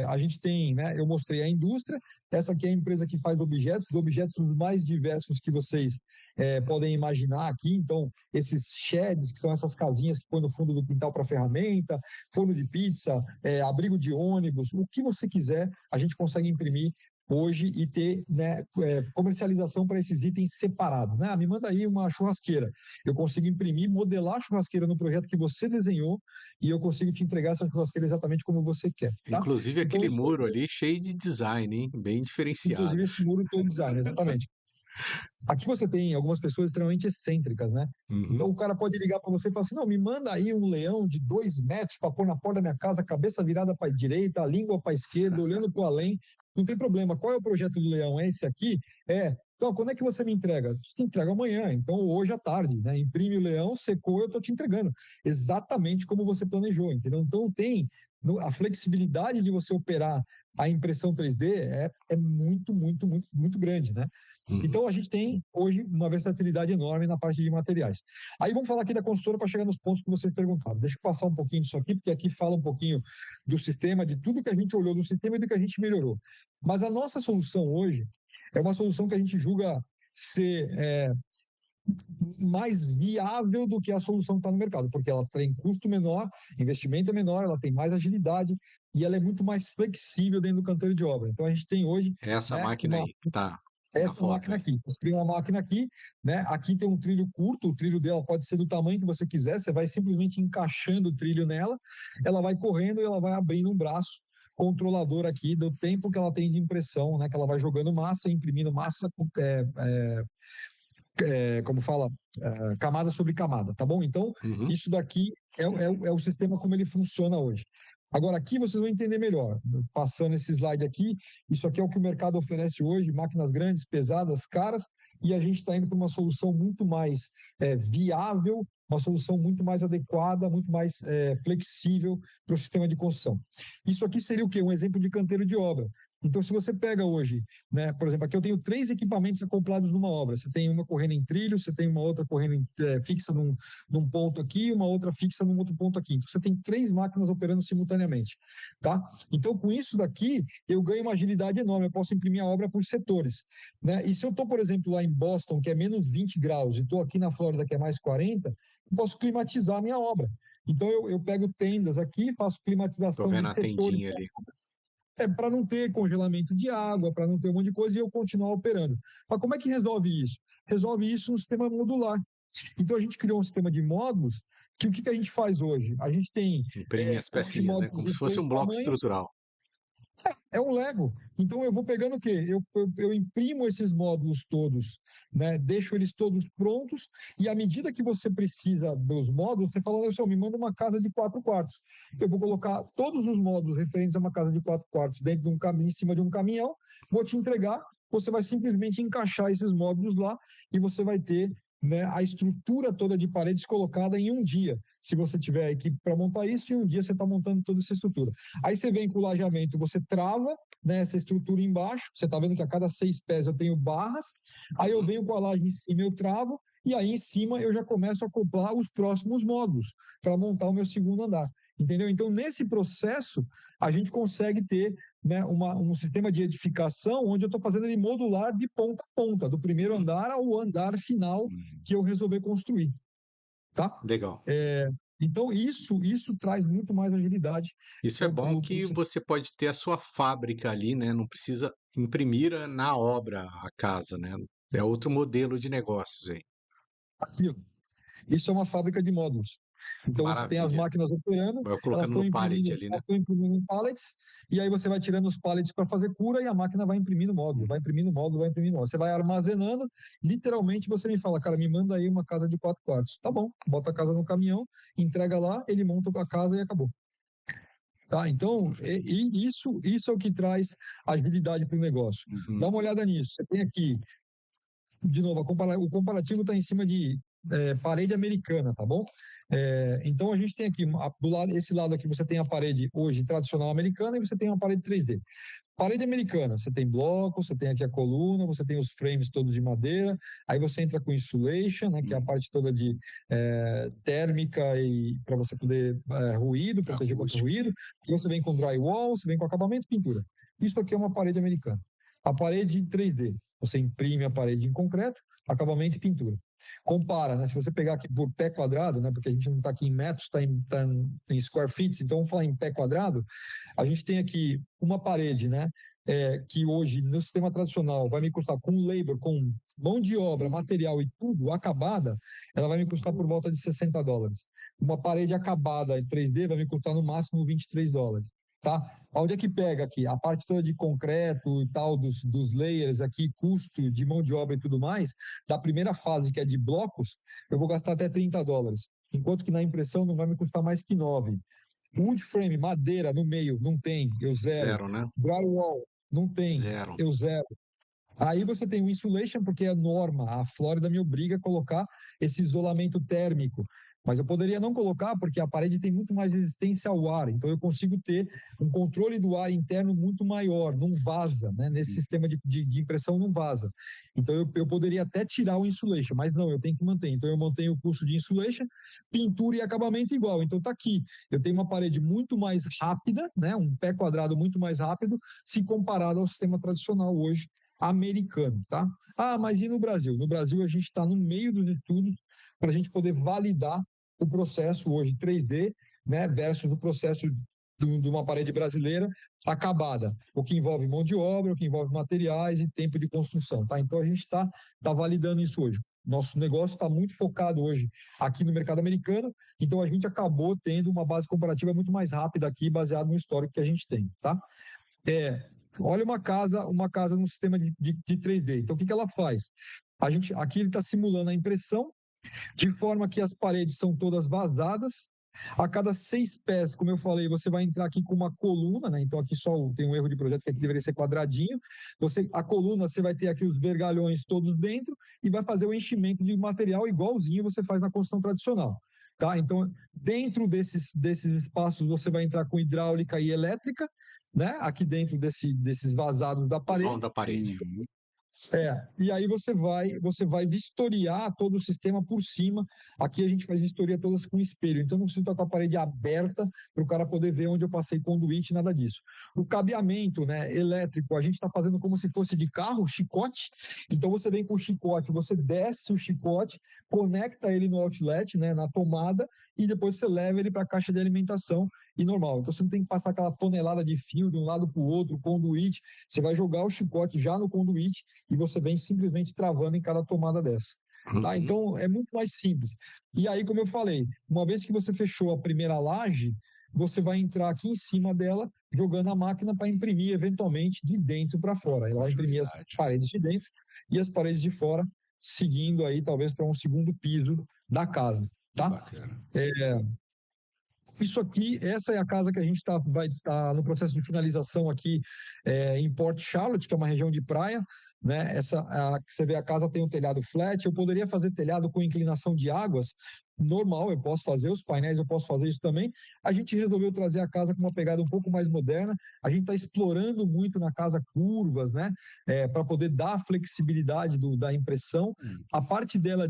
S3: a gente tem, né? Eu mostrei a indústria. Essa aqui é a empresa que faz objetos mais diversos que vocês podem imaginar aqui. Então, esses sheds, que são essas casinhas que põe no fundo do quintal para ferramenta, forno de pizza, abrigo de ônibus, o que você quiser, a gente consegue imprimir hoje e ter, né, comercialização para esses itens separados. Né? Me manda aí uma churrasqueira. Eu consigo imprimir, modelar a churrasqueira no projeto que você desenhou e eu consigo te entregar essa churrasqueira exatamente como você quer. Tá?
S1: Inclusive
S3: Então,
S1: aquele
S3: isso
S1: muro
S3: aqui,
S1: ali cheio de design, hein? Bem diferenciado.
S3: inclusive, esse muro todo design, exatamente. Aqui você tem algumas pessoas extremamente excêntricas, né? Então
S1: Uhum.
S3: o cara pode ligar para você e falar assim: não, me manda aí um leão de 2 metros para pôr na porta da minha casa, cabeça virada para a direita, a língua para a esquerda, olhando para o além. Não tem problema. Qual é o projeto do leão? É esse aqui? Então, quando é que você me entrega? Você entrega amanhã, então hoje à tarde, né? Imprime o leão, secou, eu estou te entregando. Exatamente como você planejou, entendeu? Então tem a flexibilidade de você operar a impressão 3D é muito, muito, muito, muito grande, né?
S1: Uhum.
S3: Então, a gente tem hoje uma versatilidade enorme na parte de materiais. Aí vamos falar aqui da consultora para chegar nos pontos que vocês perguntaram. Deixa eu passar um pouquinho disso aqui, porque aqui fala um pouquinho do sistema, de tudo que a gente olhou no sistema e do que a gente melhorou. Mas a nossa solução hoje é uma solução que a gente julga ser mais viável do que a solução que está no mercado, porque ela tem custo menor, investimento é menor, ela tem mais agilidade e ela é muito mais flexível dentro do canteiro de obra. Então, a gente tem hoje,
S1: Essa
S3: né,
S1: máquina aí que tá na
S3: essa
S1: foto
S3: máquina
S1: aí.
S3: aqui. Você cria uma máquina aqui, né? Aqui tem um trilho curto, o trilho dela pode ser do tamanho que você quiser, você vai simplesmente encaixando o trilho nela, ela vai correndo e ela vai abrindo um braço controlador aqui do tempo que ela tem de impressão, né? Que ela vai jogando massa, imprimindo massa como fala, camada sobre camada, tá bom? Então,
S1: Uhum.
S3: isso daqui é o sistema como ele funciona hoje. Agora, aqui vocês vão entender melhor. Passando esse slide aqui, isso aqui é o que o mercado oferece hoje, máquinas grandes, pesadas, caras, e a gente está indo para uma solução muito mais viável, uma solução muito mais adequada, muito mais flexível para o sistema de construção. Isso aqui seria o quê? Um exemplo de canteiro de obra. Então, se você pega hoje, né, por exemplo, aqui eu tenho 3 equipamentos acoplados numa obra. Você tem uma correndo em trilho, você tem uma outra correndo fixa num ponto aqui, uma outra fixa num outro ponto aqui. Então, você tem 3 máquinas operando simultaneamente, tá? Então, com isso daqui, eu ganho uma agilidade enorme. Eu posso imprimir a obra por setores, né? E se eu estou, por exemplo, lá em Boston, que é menos 20 graus, e estou aqui na Flórida, que é mais 40, eu posso climatizar a minha obra. Então, eu pego tendas aqui, faço
S1: Tô
S3: climatização
S1: vendo
S3: de
S1: a
S3: setores
S1: tendinha ali.
S3: para não ter congelamento de água, para não ter um monte de coisa e eu continuar operando. Mas como é que resolve isso? Resolve isso no sistema modular. Então a gente criou um sistema de módulos que o que a gente faz hoje? A gente tem
S1: Imprime as
S3: hoje
S1: pecinhas, né?
S3: módulos
S1: Como
S3: de
S1: se fosse
S3: 3
S1: um bloco
S3: tamanhos.
S1: estrutural.
S3: É um Lego. Então eu vou pegando o quê? Eu imprimo esses módulos todos, né? Deixo eles todos prontos e à medida que você precisa dos módulos, você fala, assim, me manda uma casa de 4 quartos. Eu vou colocar todos os módulos referentes a uma casa de 4 quartos dentro de um caminhão, em cima de um caminhão, vou te entregar, você vai simplesmente encaixar esses módulos lá e você vai ter, né, a estrutura toda de paredes colocada em um dia. Se você tiver a equipe para montar isso, em um dia você está montando toda essa estrutura. Aí você vem com o lajeamento, você trava, né, essa estrutura embaixo, você está vendo que a cada 6 pés eu tenho barras, aí eu venho com a laje em cima, eu travo, e aí em cima eu já começo a acoplar os próximos módulos para montar o meu segundo andar. Entendeu? Então, nesse processo, a gente consegue ter, né, um sistema de edificação onde eu estou fazendo ele modular de ponta a ponta, do primeiro andar ao andar final que eu resolver construir. Tá?
S1: Legal.
S3: Então, isso traz muito mais agilidade
S1: Isso é
S3: para
S1: bom
S3: o
S1: que você pode ter a sua fábrica ali, né? Não precisa imprimir na obra a casa, né? É outro modelo de negócios aí.
S3: aquilo. Isso é uma fábrica de módulos. Então você tem as
S1: Maravilha.
S3: máquinas operando,
S1: Vai
S3: elas
S1: colocando
S3: estão
S1: no pallet
S3: imprimindo,
S1: ali, né?
S3: elas estão imprimindo em pallets, e aí você vai tirando os pallets para fazer cura e a máquina vai imprimindo módulo, vai imprimindo módulo, vai imprimindo módulo. Você vai armazenando, literalmente você me fala, cara, me manda aí uma casa de 4 quartos. Tá bom, bota a casa no caminhão, entrega lá, ele monta a casa e acabou. Tá? Então, isso é o que traz agilidade para o negócio. Dá
S1: Uhum.
S3: uma olhada nisso. Você tem aqui, de novo, o comparativo está em cima de parede americana, tá bom? Então a gente tem aqui, do lado, esse lado aqui você tem a parede hoje tradicional americana e você tem uma parede 3D. Parede americana, você tem bloco, você tem aqui a coluna, você tem os frames todos de madeira, aí você entra com insulation, né, que é a parte toda de térmica e para você poder ruído, proteger contra o
S1: Acústico.
S3: ruído, e você vem com drywall, você vem com acabamento e pintura. Isso aqui é uma parede americana. A parede 3D, você imprime a parede em concreto, acabamento e pintura. Compara, né? Se você pegar aqui por pé quadrado, né? Porque a gente não está aqui em metros, está em square feet, então vamos falar em pé quadrado. A gente tem aqui uma parede, né? Que hoje, no sistema tradicional, vai me custar com labor, com mão de obra, material e tudo acabada, ela vai me custar por volta de $60. Uma parede acabada em 3D vai me custar no máximo $23. Tá? Onde é que pega aqui? A parte toda de concreto e tal, dos layers aqui, custo de mão de obra e tudo mais, da primeira fase, que é de blocos, eu vou gastar até $30. Enquanto que na impressão não vai me custar mais que 9. Wood frame, madeira no meio, não tem, eu zero.
S1: Zero, né?
S3: Drywall, não tem,
S1: Zero.
S3: eu zero. Aí você tem o insulation, porque é norma, a Flórida me obriga a colocar esse isolamento térmico. Mas eu poderia não colocar, porque a parede tem muito mais resistência ao ar, então eu consigo ter um controle do ar interno muito maior, não vaza, né? Nesse sistema de impressão não vaza. Então eu poderia até tirar o insulation, mas não, eu tenho que manter. Então eu mantenho o custo de insulation, pintura e acabamento igual. Então tá aqui, eu tenho uma parede muito mais rápida, né? Um pé quadrado muito mais rápido, se comparado ao sistema tradicional hoje, americano, tá? Ah, mas e no Brasil? No Brasil a gente está no meio dos estudos para a gente poder validar o processo hoje 3D, né, versus o processo de uma parede brasileira acabada, o que envolve mão de obra, o que envolve materiais e tempo de construção, tá? Então a gente está validando isso hoje. Nosso negócio está muito focado hoje aqui no mercado americano, então a gente acabou tendo uma base comparativa muito mais rápida aqui, baseado no histórico que a gente tem, tá? Olha uma casa no sistema de 3D. Então, o que ela faz? Aqui ele está simulando a impressão, de forma que as paredes são todas vazadas. A cada 6 pés, como eu falei, você vai entrar aqui com uma coluna, né? Então aqui só tem um erro de projeto, que aqui deveria ser quadradinho. A coluna, você vai ter aqui os vergalhões todos dentro e vai fazer o enchimento de material igualzinho você faz na construção tradicional. Tá? Então, dentro desses espaços, você vai entrar com hidráulica e elétrica, né? Aqui dentro desses vazados da parede.
S1: Vão da parede.
S3: E aí você vai vistoriar todo o sistema por cima. Aqui a gente faz vistoria todas com espelho, então não precisa estar com a parede aberta para o cara poder ver onde eu passei conduíte, nada disso. O cabeamento, né, elétrico, a gente está fazendo como se fosse de carro, chicote. Então você vem com o chicote, você desce o chicote, conecta ele no outlet, né, na tomada, e depois você leva ele para a caixa de alimentação e normal. Então você não tem que passar aquela tonelada de fio de um lado para o outro, conduíte. Você vai jogar o chicote já no conduíte e você vem simplesmente travando em cada tomada dessa. Tá? Então é muito mais simples. E aí, como eu falei, uma vez que você fechou a primeira laje, você vai entrar aqui em cima dela, jogando a máquina para imprimir eventualmente de dentro para fora. Ela vai imprimir as paredes de dentro e as paredes de fora, seguindo aí talvez para um segundo piso da casa. Tá?
S2: Bacana.
S3: Isso aqui, essa é a casa que a gente vai estar no processo de finalização aqui em Port Charlotte, que é uma região de praia, né? Você vê, a casa tem um telhado flat. Eu poderia fazer telhado com inclinação de águas, normal, eu posso fazer, os painéis eu posso fazer isso também. A gente resolveu trazer a casa com uma pegada um pouco mais moderna. A gente está explorando muito na casa curvas, né? Para poder dar a flexibilidade da impressão. A parte dela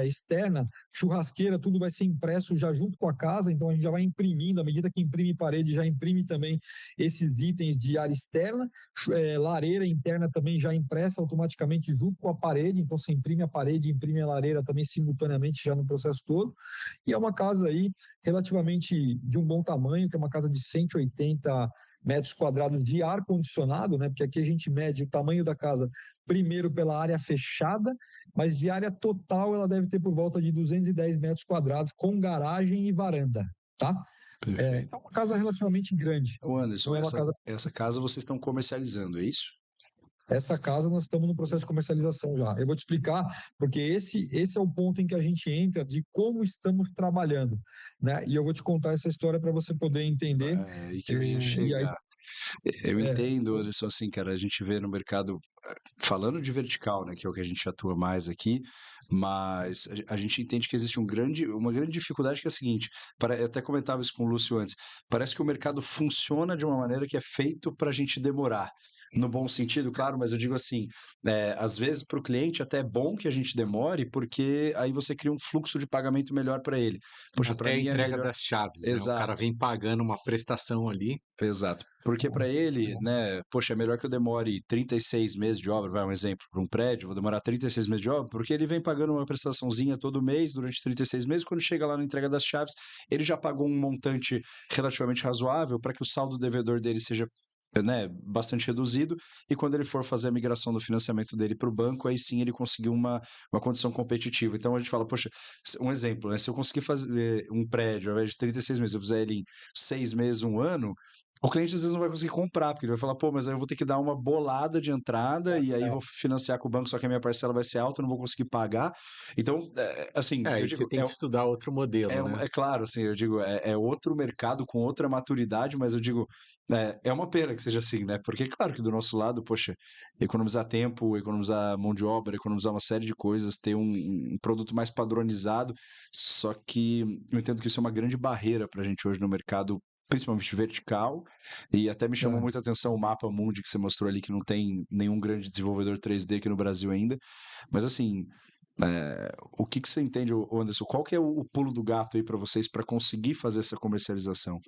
S3: externa, churrasqueira, tudo vai ser impresso já junto com a casa, então a gente já vai imprimindo, à medida que imprime parede, já imprime também esses itens de área externa. Lareira interna também já impressa automaticamente junto com a parede, então você imprime a parede, imprime a lareira também simultaneamente já no processo todo. E é uma casa aí relativamente de um bom tamanho, que é uma casa de 180 metros quadrados de ar-condicionado, né? Porque aqui a gente mede o tamanho da casa primeiro pela área fechada, mas de área total ela deve ter por volta de 210 metros quadrados, com garagem e varanda, tá? É uma casa relativamente grande.
S2: Ô Anderson,
S3: Então
S2: essa casa vocês estão comercializando, é isso?
S3: Essa casa nós estamos no processo de comercialização já. Eu vou te explicar, porque esse é o ponto em que a gente entra de como estamos trabalhando, né? E eu vou te contar essa história para você poder entender.
S2: E que eu ia chegar. Eu
S3: É.
S2: entendo, Anderson, assim, cara, a gente vê no mercado, falando de vertical, né, que é o que a gente atua mais aqui, mas a gente entende que existe uma grande dificuldade, que é a seguinte, eu até comentava isso com o Lúcio antes, parece que o mercado funciona de uma maneira que é feito para a gente demorar. No bom sentido, claro, mas eu digo assim, às vezes para o cliente até é bom que a gente demore, porque aí você cria um fluxo de pagamento melhor para ele. Poxa,
S1: Até
S2: para
S1: a
S2: mim é
S1: entrega
S2: melhor.
S1: das chaves, né? O
S2: Exato.
S1: cara vem pagando uma prestação ali.
S2: Exato. Porque para ele, né, poxa, é melhor que eu demore 36 meses de obra, vai um exemplo, para um prédio, vou demorar 36 meses de obra, porque ele vem pagando uma prestaçãozinha todo mês, durante 36 meses, quando chega lá na entrega das chaves, ele já pagou um montante relativamente razoável para que o saldo devedor dele seja, né, bastante reduzido, e quando ele for fazer a migração do financiamento dele para o banco, aí sim ele conseguiu uma condição competitiva. Então a gente fala, poxa, um exemplo, né, se eu conseguir fazer um prédio, ao invés de 36 meses, eu fizer ele em 6 meses, um ano, o cliente às vezes não vai conseguir comprar, porque ele vai falar, pô, mas aí eu vou ter que dar uma bolada de entrada e aí vou financiar com o banco, só que a minha parcela vai ser alta, eu não vou conseguir pagar. Então, assim, eu
S1: Aí
S2: digo,
S1: você tem que estudar outro modelo, né?
S2: é claro, assim, eu digo, é outro mercado com outra maturidade, mas eu digo, é uma pena que seja assim, né? Porque, claro que do nosso lado, poxa, economizar tempo, economizar mão de obra, economizar uma série de coisas, ter um produto mais padronizado, só que eu entendo que isso é uma grande barreira para a gente hoje no mercado, principalmente vertical, e até me chamou muita atenção o mapa mundi que você mostrou ali, que não tem nenhum grande desenvolvedor 3D aqui no Brasil ainda, mas assim, o que você entende, Anderson? Qual que é o pulo do gato aí para vocês para conseguir fazer essa comercialização?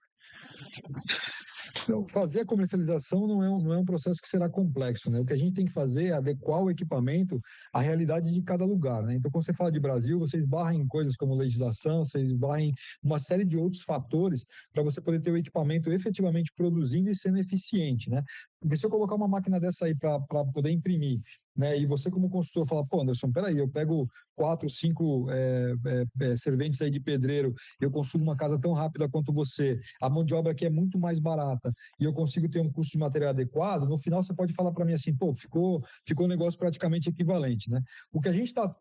S3: Então, fazer a comercialização não é um processo que será complexo, né? O que a gente tem que fazer é adequar o equipamento à realidade de cada lugar, né? Então, quando você fala de Brasil, você esbarra em coisas como legislação, você esbarra em uma série de outros fatores para você poder ter o equipamento efetivamente produzindo e sendo eficiente, né? Porque se eu colocar uma máquina dessa aí para poder imprimir, né? E você como consultor fala, pô, Anderson, peraí, eu pego 4, 5 serventes aí de pedreiro, eu construo uma casa tão rápida quanto você, a mão de obra aqui é muito mais barata, barata e eu consigo ter um custo de material adequado, no final você pode falar para mim assim, pô, ficou um negócio praticamente equivalente, né? O que a gente está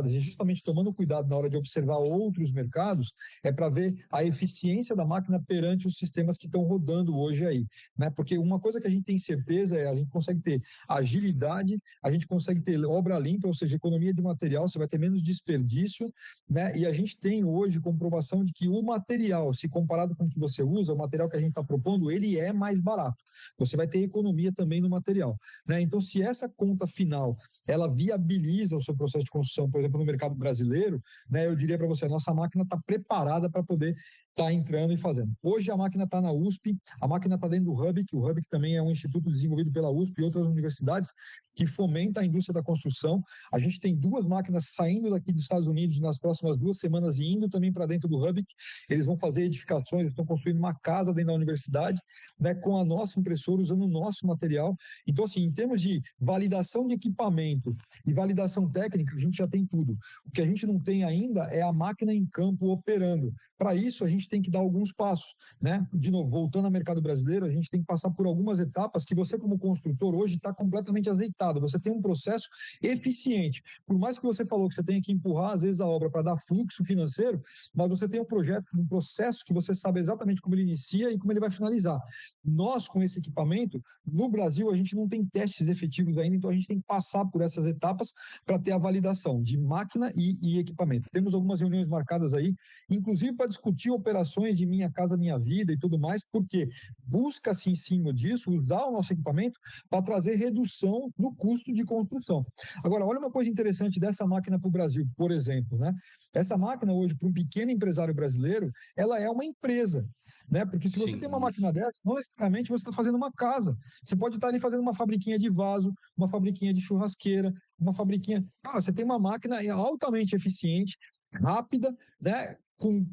S3: justamente tomando cuidado na hora de observar outros mercados é para ver a eficiência da máquina perante os sistemas que estão rodando hoje aí, né? Porque uma coisa que a gente tem certeza é a gente consegue ter agilidade, a gente consegue ter obra limpa, ou seja, economia de material, você vai ter menos desperdício, né? E a gente tem hoje comprovação de que o material, se comparado com o que você usa, o material que a gente está propondo, ele é mais barato. Você vai ter economia também no material, né? Então, se essa conta final ela viabiliza o seu processo de construção, por exemplo, no mercado brasileiro, né? Eu diria para você, a nossa máquina está preparada para poder estar entrando e fazendo. Hoje a máquina está na USP, a máquina está dentro do Hubic, o Hubic também é um instituto desenvolvido pela USP e outras universidades que fomenta a indústria da construção. A gente tem 2 máquinas saindo daqui dos Estados Unidos nas próximas 2 semanas e indo também para dentro do Hubic. Eles vão fazer edificações, eles estão construindo uma casa dentro da universidade, né, com a nossa impressora, usando o nosso material. Então, assim, em termos de validação de equipamento e validação técnica, a gente já tem tudo. O que a gente não tem ainda é a máquina em campo operando. Para isso, a gente tem que dar alguns passos, né? De novo, voltando ao mercado brasileiro, a gente tem que passar por algumas etapas que você, como construtor, hoje está completamente azeitado. Você tem um processo eficiente. Por mais que você falou que você tenha que empurrar, às vezes, a obra para dar fluxo financeiro, mas você tem um projeto, um processo que você sabe exatamente como ele inicia e como ele vai finalizar. Nós, com esse equipamento, no Brasil, a gente não tem testes efetivos ainda, então a gente tem que passar por essas etapas para ter a validação de máquina e equipamento. Temos algumas reuniões marcadas aí, inclusive para discutir operações de Minha Casa Minha Vida e tudo mais, porque busca-se em cima disso usar o nosso equipamento para trazer redução no custo de construção. Agora, olha uma coisa interessante dessa máquina para o Brasil, por exemplo, né? Essa máquina hoje, para um pequeno empresário brasileiro, ela é uma empresa, né? Porque se você tem uma máquina dessa, não necessariamente você está fazendo uma casa. Você pode estar ali fazendo uma fabriquinha de vaso, uma fabriquinha de churrasqueira, uma fabriquinha... Cara, você tem uma máquina altamente eficiente, rápida, né?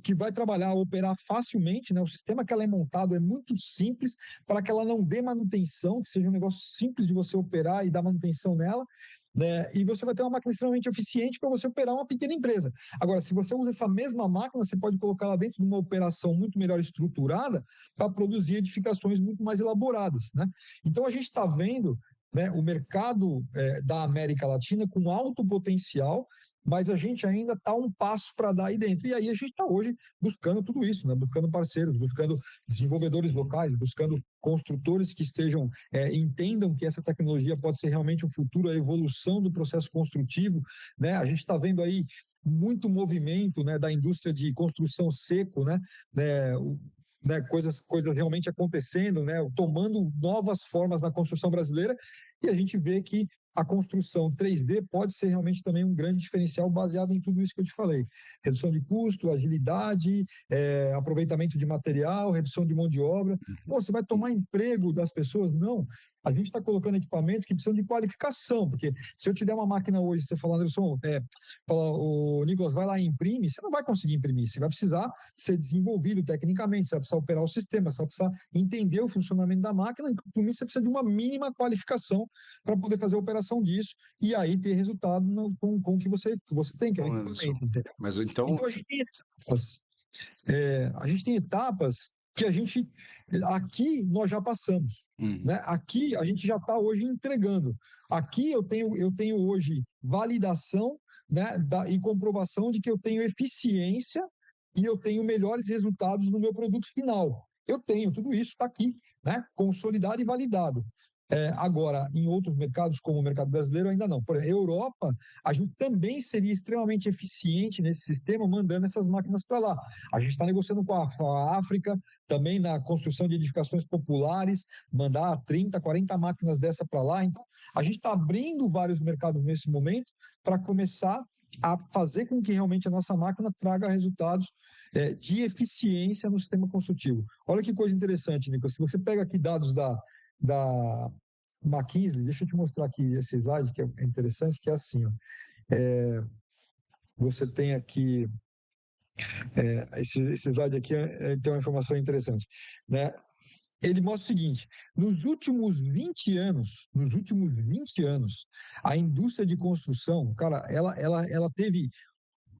S3: Que vai trabalhar, operar facilmente, né? O sistema que ela é montado é muito simples para que ela não dê manutenção, que seja um negócio simples de você operar e dar manutenção nela, né? E você vai ter uma máquina extremamente eficiente para você operar uma pequena empresa. Agora, se você usa essa mesma máquina, você pode colocá-la dentro de uma operação muito melhor estruturada para produzir edificações muito mais elaboradas, né? Então, a gente está vendo, né, o mercado da América Latina com alto potencial, mas a gente ainda está um passo para dar aí dentro. E aí a gente está hoje buscando tudo isso, né? Buscando parceiros, buscando desenvolvedores locais, buscando construtores que entendam que essa tecnologia pode ser realmente o futuro, a evolução do processo construtivo, né? A gente está vendo aí muito movimento, né, da indústria de construção seco, né, coisas realmente acontecendo, né, tomando novas formas na construção brasileira, e a gente vê que a construção 3D pode ser realmente também um grande diferencial baseado em tudo isso que eu te falei. Redução de custo, agilidade, aproveitamento de material, redução de mão de obra. Pô, você vai tomar emprego das pessoas? Não. A gente está colocando equipamentos que precisam de qualificação, porque se eu te der uma máquina hoje, você fala, Anderson, o Nicolas, vai lá e imprime, você não vai conseguir imprimir, você vai precisar ser desenvolvido tecnicamente, você vai precisar operar o sistema, você vai precisar entender o funcionamento da máquina, então, por isso você precisa de uma mínima qualificação para poder fazer a operação disso e aí ter resultado com o que você tem, que é o equipamento, entendeu?
S2: Mas então
S3: a gente tem etapas, a gente tem etapas que aqui nós já passamos, né? Aqui a gente já está hoje entregando. Aqui eu tenho hoje validação, né, e comprovação de que eu tenho eficiência e eu tenho melhores resultados no meu produto final. Eu tenho, tudo isso está aqui, né, consolidado e validado. Agora, em outros mercados, como o mercado brasileiro, ainda não. Por exemplo, Europa, a gente também seria extremamente eficiente nesse sistema, mandando essas máquinas para lá. A gente está negociando com a África, também na construção de edificações populares, mandar 30, 40 máquinas dessa para lá. Então, a gente está abrindo vários mercados nesse momento para começar a fazer com que realmente a nossa máquina traga resultados de eficiência no sistema construtivo. Olha que coisa interessante, Nicolas. Se você pega aqui dados da McKinsey, deixa eu te mostrar aqui esse slide que é interessante, que é assim, ó. Você tem aqui esse slide aqui tem uma informação interessante, né? Ele mostra o seguinte: nos últimos 20 anos, a indústria de construção, cara, ela teve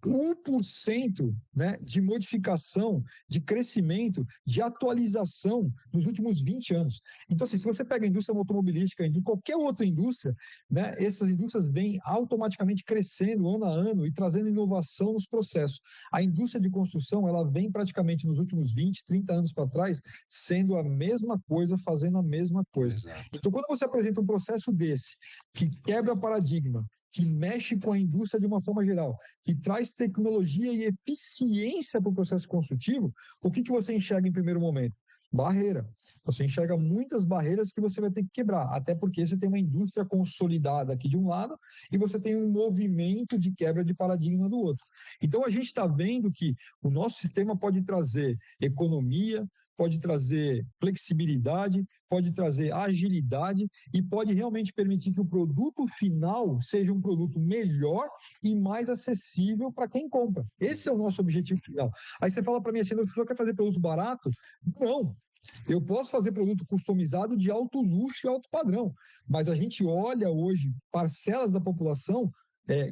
S3: 1%, né, de modificação, de crescimento, de atualização nos últimos 20 anos. Então, assim, se você pega a indústria automobilística, em qualquer outra indústria, né, essas indústrias vêm automaticamente crescendo ano a ano e trazendo inovação nos processos. A indústria de construção, ela vem praticamente nos últimos 20, 30 anos para trás, sendo a mesma coisa, fazendo a mesma coisa.
S2: Exato.
S3: Então, quando você apresenta um processo desse, que quebra paradigma, que mexe com a indústria de uma forma geral, que traz tecnologia e eficiência para o processo construtivo, o que você enxerga em primeiro momento? Barreira. Você enxerga muitas barreiras que você vai ter que quebrar, até porque você tem uma indústria consolidada aqui de um lado e você tem um movimento de quebra de paradigma do outro. Então, a gente está vendo que o nosso sistema pode trazer economia, pode trazer flexibilidade, pode trazer agilidade e pode realmente permitir que o produto final seja um produto melhor e mais acessível para quem compra. Esse é o nosso objetivo final. Aí você fala para mim assim, o senhor quer fazer produto barato? Não. Eu posso fazer produto customizado de alto luxo e alto padrão, mas a gente olha hoje parcelas da população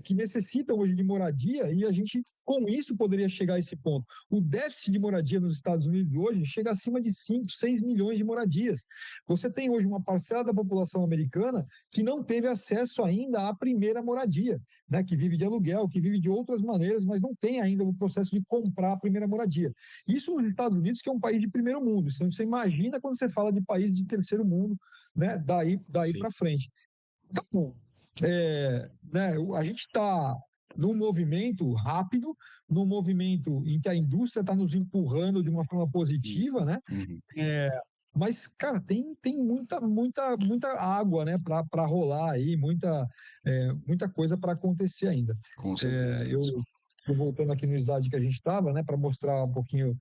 S3: que necessitam hoje de moradia e a gente, com isso, poderia chegar a esse ponto. O déficit de moradia nos Estados Unidos hoje chega acima de 5, 6 milhões de moradias. Você tem hoje uma parcela da população americana que não teve acesso ainda à primeira moradia, né, que vive de aluguel, que vive de outras maneiras, mas não tem ainda o processo de comprar a primeira moradia. Isso nos Estados Unidos, que é um país de primeiro mundo. Então, você imagina quando você fala de país de terceiro mundo, né, daí para frente. Então, né, a gente está num movimento rápido, num movimento em que a indústria está nos empurrando de uma forma positiva, né? Mas, cara, tem muita água, né, para rolar aí, muita coisa para acontecer ainda.
S2: Com certeza.
S3: Eu estou voltando aqui no slide que a gente estava, né, para mostrar um pouquinho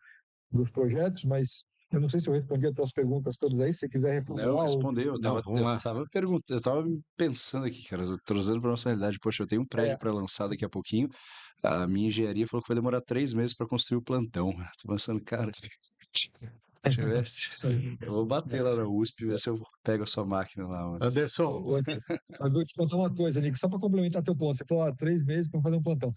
S3: dos projetos, mas eu não sei se eu respondi as tuas perguntas todas aí, se você quiser reformular.
S2: Não, respondeu.
S1: Não, vamos lá.
S2: Eu tava pensando aqui, cara, trazendo para nossa realidade. Poxa, eu tenho um prédio para lançar daqui a pouquinho. A minha engenharia falou que vai demorar 3 meses para construir o plantão. Tô pensando, cara, tivesse. Eu vou bater lá na USP e ver se eu pego a sua máquina lá. Mano.
S1: Anderson,
S3: Eu vou te contar uma coisa, Nico, só para complementar teu ponto. Você falou 3 meses para fazer um plantão.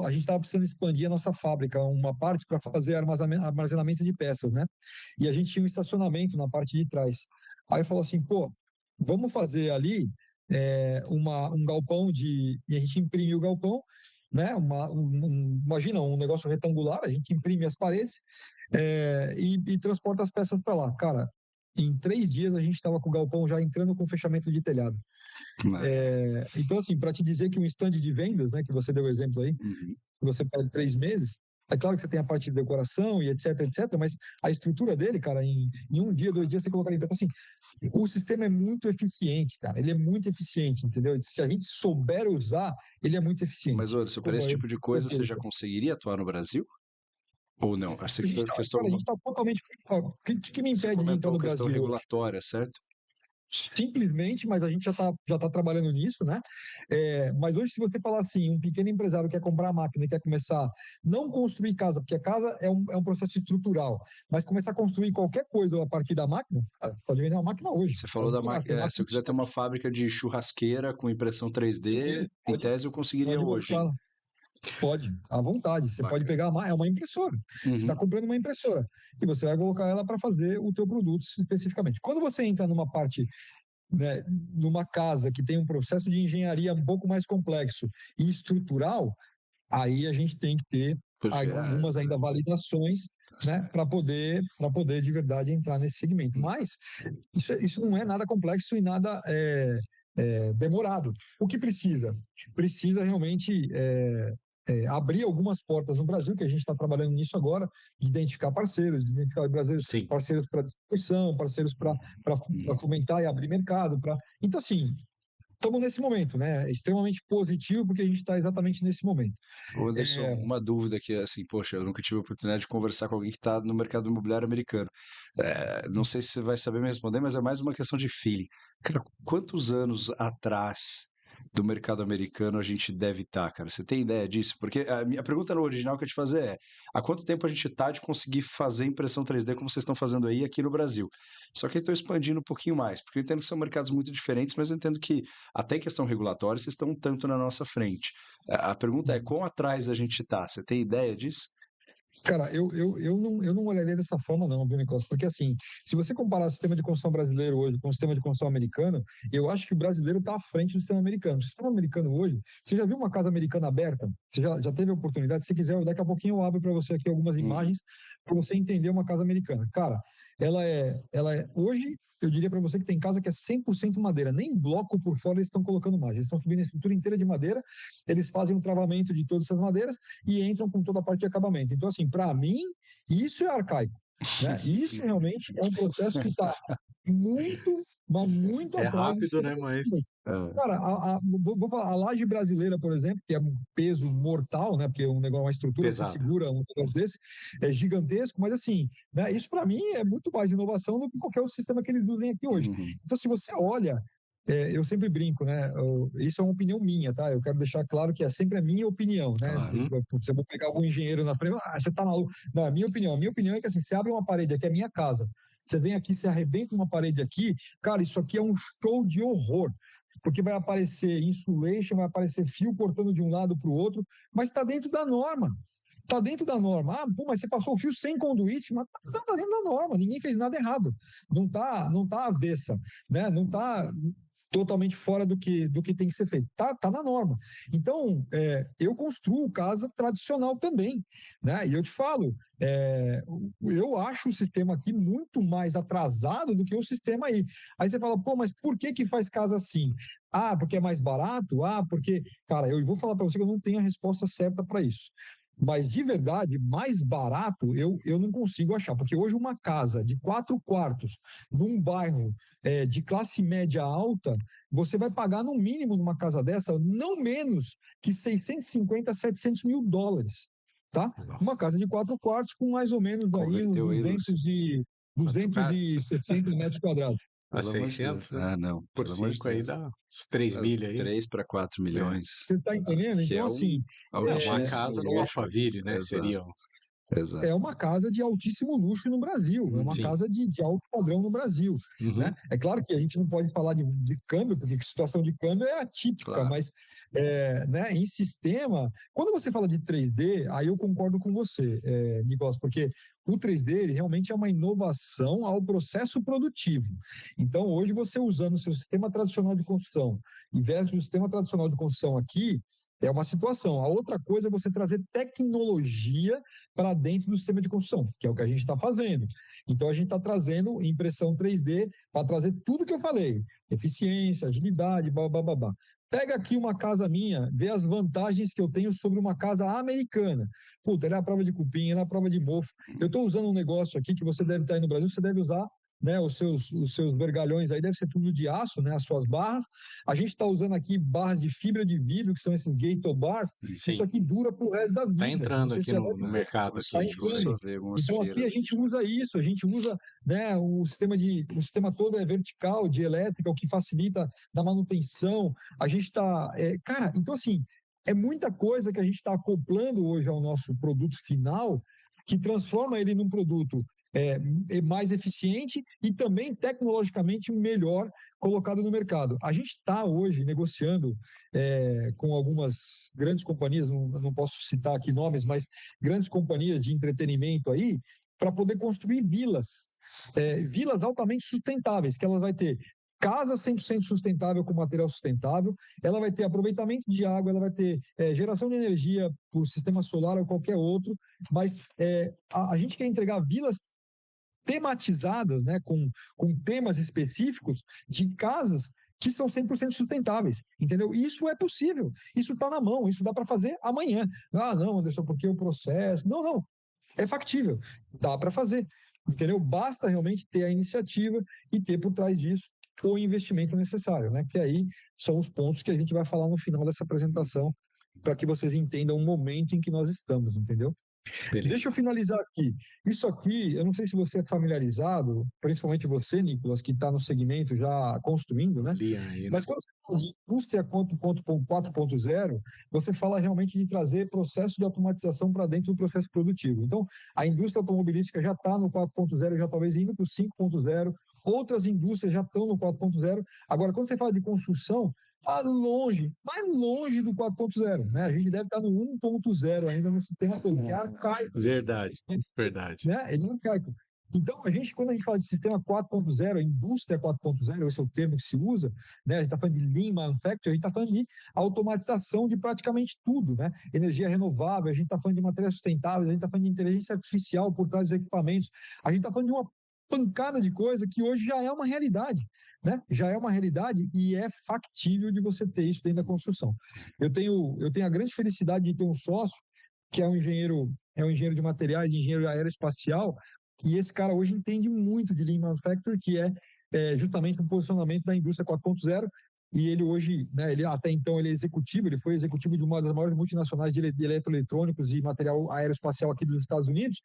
S3: A gente estava precisando expandir a nossa fábrica, uma parte para fazer armazenamento de peças, né? E a gente tinha um estacionamento na parte de trás. Aí falou assim, pô, vamos fazer ali um galpão e a gente imprime o galpão, né? Imagina um negócio retangular, a gente imprime as paredes e transporta as peças para lá. Cara, em 3 dias a gente estava com o galpão já entrando com fechamento de telhado. Então, assim, para te dizer que um stand de vendas, né, que você deu o exemplo aí, você pede 3 meses, é claro que você tem a parte de decoração e etc, mas a estrutura dele, cara, em 1 dia, 2 dias, você colocaria. Então, assim, o sistema é muito eficiente, cara. Ele é muito eficiente, entendeu? Se a gente souber usar, ele é muito eficiente.
S2: Mas, olha, para esse tipo de coisa, você já conseguiria atuar no Brasil? Ou não?
S3: A gente está totalmente... O que me impede de entrar no Brasil?
S2: Questão regulatória, certo?
S3: Simplesmente, mas a gente já tá trabalhando nisso, né? Mas hoje, se você falar assim, um pequeno empresário quer comprar a máquina e quer começar, não construir casa, porque a casa é um processo estrutural, mas começar a construir qualquer coisa a partir da máquina, pode vender uma máquina hoje.
S2: Você falou da máquina, se eu quiser ter uma fábrica de churrasqueira com impressão 3D, em tese eu conseguiria hoje.
S3: Pode, à vontade. Você pode pegar uma impressora. Você está comprando uma impressora e você vai colocar ela para fazer o teu produto especificamente. Quando você entra numa parte, né, numa casa que tem um processo de engenharia um pouco mais complexo e estrutural, aí a gente tem que ter algumas ainda validações, né, para poder de verdade entrar nesse segmento. Mas isso não é nada complexo e nada demorado. O que precisa? Precisa realmente abrir algumas portas no Brasil, que a gente está trabalhando nisso agora, de identificar parceiros, parceiros para distribuição, parceiros para fomentar e abrir mercado. Então, assim, estamos nesse momento, né? Extremamente positivo, porque a gente está exatamente nesse momento.
S2: Anderson, uma dúvida aqui, assim, poxa, eu nunca tive a oportunidade de conversar com alguém que está no mercado imobiliário americano. Não sei se você vai saber me responder, mas é mais uma questão de feeling. Cara, quantos anos atrás do mercado americano a gente deve estar, cara? Você tem ideia disso? Porque a minha pergunta no original que eu ia te fazer é: há quanto tempo a gente está de conseguir fazer impressão 3D como vocês estão fazendo aí aqui no Brasil? Só que eu estou expandindo um pouquinho mais, porque eu entendo que são mercados muito diferentes, mas eu entendo que até em questão regulatória vocês estão um tanto na nossa frente. A pergunta é: quão atrás a gente está? Você tem ideia disso?
S3: Cara, eu não olharia dessa forma, não, viu, Nicolas? Porque, assim, se você comparar o sistema de construção brasileiro hoje com o sistema de construção americano, eu acho que o brasileiro está à frente do sistema americano. O sistema americano hoje, você já viu uma casa americana aberta? Você já teve a oportunidade? Se quiser, daqui a pouquinho eu abro para você aqui algumas imagens para você entender uma casa americana. Cara, hoje, eu diria para você que tem casa que é 100% madeira, nem bloco por fora eles estão colocando mais. Eles estão subindo a estrutura inteira de madeira, eles fazem um travamento de todas essas madeiras e entram com toda a parte de acabamento. Então, assim, para mim, isso é arcaico, né? Isso realmente é um processo que está muito, mas muito
S1: É
S3: atrás do
S1: rápido,
S3: sistema
S1: né? Mas
S3: americano. Cara, vou falar, a laje brasileira, por exemplo, que é um peso mortal, né? Porque é um negócio, uma estrutura que
S1: pesado.
S3: segura um negócio desse, é gigantesco, mas assim, né? Isso para mim é muito mais inovação do que qualquer outro sistema que eles usem aqui hoje. Então, se você olha, eu sempre brinco, né? Isso é uma opinião minha, tá? Eu quero deixar claro que é sempre a minha opinião, né?
S2: Claro.
S3: Se eu vou pegar algum engenheiro na frente, você tá maluco. Não, é a minha opinião. A minha opinião é que assim, você abre uma parede aqui, é minha casa. Você vem aqui, você arrebenta uma parede aqui, cara, isso aqui é um show de horror. Porque vai aparecer insulation, vai aparecer fio cortando de um lado para o outro, mas está dentro da norma. Está dentro da norma. Ah, pô, mas você passou o fio sem conduíte, mas está dentro da norma, ninguém fez nada errado. Não tá avessa, né? Não está totalmente fora do que tem que ser feito. Tá na norma. Então, eu construo casa tradicional também, né? E eu te falo, eu acho o sistema aqui muito mais atrasado do que o sistema aí. Aí você fala, pô, mas por que faz casa assim? Ah, porque é mais barato? Ah, porque... Cara, eu vou falar para você que eu não tenho a resposta certa para isso. Mas, de verdade, mais barato eu não consigo achar. Porque hoje uma casa de 4 quartos, num bairro de classe média alta, você vai pagar no mínimo numa casa dessa, não menos que 650 a 700 mil dólares. Tá? Uma casa de 4 quartos com mais ou menos aí uns
S2: Converteu aí, Lúcio.
S3: 260 metros quadrados.
S1: A
S2: Pelo amor de
S1: 600,
S2: Deus.
S1: né?
S2: Ah, não.
S1: Por
S2: Pelo amor de
S1: 5 aí
S2: Deus.
S1: dá uns 3 milha aí.
S2: 3 para 4 milhões.
S3: Você está entendendo?
S2: Que é
S3: Então, assim,
S1: É uma
S2: altíssimo
S1: casa no
S2: luxo.
S1: Alphaville, né? Seria.
S2: Exato. Exato.
S3: é uma casa de altíssimo luxo no Brasil, é uma
S1: Sim.
S3: casa de alto padrão no Brasil.
S1: Uhum.
S3: Né? É claro que a gente não pode falar de câmbio, porque a situação de câmbio é atípica,
S2: Claro.
S3: mas né, em sistema, quando você fala de 3D, aí eu concordo com você, Nicolas, porque o 3D ele realmente é uma inovação ao processo produtivo. Então, hoje, você usando o seu sistema tradicional de construção versus o sistema tradicional de construção aqui, é uma situação. A outra coisa é você trazer tecnologia para dentro do sistema de construção, que é o que a gente está fazendo. Então, a gente está trazendo impressão 3D para trazer tudo que eu falei: eficiência, agilidade, babá. Pega aqui uma casa minha, vê as vantagens que eu tenho sobre uma casa americana. Puta, ela é a prova de cupim, ela é a prova de mofo. Eu estou usando um negócio aqui que você deve estar aí no Brasil, você deve usar, né, os seus vergalhões aí, deve ser tudo de aço, né, as suas barras. A gente está usando aqui barras de fibra de vidro, que são esses gator bars.
S1: Sim.
S3: Isso aqui dura pro resto da vida.
S1: Tá entrando
S3: Não sei
S1: aqui
S3: se já
S1: no
S3: deve-
S1: mercado.
S2: Começou
S1: Aqui,
S2: a
S3: entrando.
S2: absorver algumas
S3: Então aqui
S2: feiras.
S3: a gente usa isso, a gente usa, né, o sistema todo é vertical, de elétrica, o que facilita na manutenção. A gente está, cara, então assim, é muita coisa que a gente está acoplando hoje ao nosso produto final, que transforma ele num produto mais eficiente e também tecnologicamente melhor colocado no mercado. A gente está hoje negociando com algumas grandes companhias, não posso citar aqui nomes, mas grandes companhias de entretenimento aí, para poder construir vilas altamente sustentáveis, que elas vai ter casa 100% sustentável com material sustentável, ela vai ter aproveitamento de água, ela vai ter geração de energia por sistema solar ou qualquer outro, mas a gente quer entregar vilas tematizadas, né, com temas específicos de casas que são 100% sustentáveis, entendeu? Isso é possível, isso está na mão, isso dá para fazer amanhã. Ah, não, Anderson, porque o processo... Não, é factível, dá para fazer, entendeu? Basta realmente ter a iniciativa e ter por trás disso o investimento necessário, né? Que aí são os pontos que a gente vai falar no final dessa apresentação, para que vocês entendam o momento em que nós estamos, entendeu? Deixa
S1: Beleza.
S3: eu finalizar aqui. Isso aqui, eu não sei se você é familiarizado, principalmente você, Nicolas, que está no segmento já construindo, né?
S1: Liam aí, né?
S3: Mas quando você fala de indústria 4.0, você fala realmente de trazer processo de automatização para dentro do processo produtivo. Então, a indústria automobilística já está no 4.0, já talvez indo para o 5.0, outras indústrias já estão no 4.0. Agora, quando você fala de construção, está longe, mais longe do 4.0, né? A gente deve estar no 1.0 ainda no sistema todo, que é arcaico,
S1: Verdade, verdade.
S3: né? Ele é arcaico. Então, quando a gente fala de sistema 4.0, indústria 4.0, esse é o termo que se usa, né? A gente está falando de Lean Manufacturing, a gente está falando de automatização de praticamente tudo, né? Energia renovável, a gente está falando de materiais sustentáveis, a gente está falando de inteligência artificial por trás dos equipamentos, a gente está falando de uma pancada de coisa que hoje já é uma realidade, né? Já é uma realidade e é factível de você ter isso dentro da construção. Eu tenho a grande felicidade de ter um sócio que é um engenheiro de materiais, engenheiro aeroespacial, e esse cara hoje entende muito de Lean Manufacturing, que é justamente um posicionamento da indústria 4.0, e ele hoje, né, ele até então ele é executivo, ele foi executivo de uma das maiores multinacionais de eletroeletrônicos e material aeroespacial aqui dos Estados Unidos,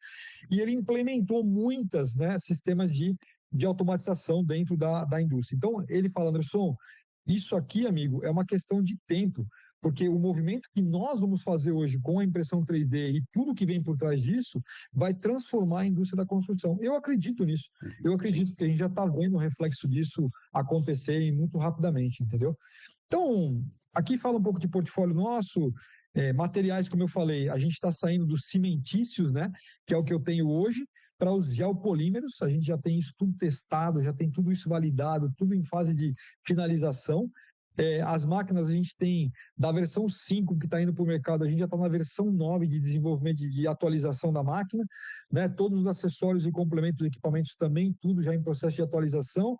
S3: e ele implementou muitas, né, sistemas de automatização dentro da indústria. Então, ele fala, Anderson, isso aqui, amigo, é uma questão de tempo, porque o movimento que nós vamos fazer hoje com a impressão 3D e tudo que vem por trás disso vai transformar a indústria da construção. Eu acredito nisso. Eu acredito que a gente já está vendo o reflexo disso acontecer muito rapidamente, entendeu? Então, aqui fala um pouco de portfólio nosso, materiais, como eu falei, a gente está saindo dos cimentícios, né, que é o que eu tenho hoje, para os geopolímeros, a gente já tem isso tudo testado, já tem tudo isso validado, tudo em fase de finalização. As máquinas a gente tem da versão 5 que está indo para o mercado, a gente já está na versão 9 de desenvolvimento de atualização da máquina, né? Todos os acessórios e complementos dos equipamentos também, tudo já em processo de atualização.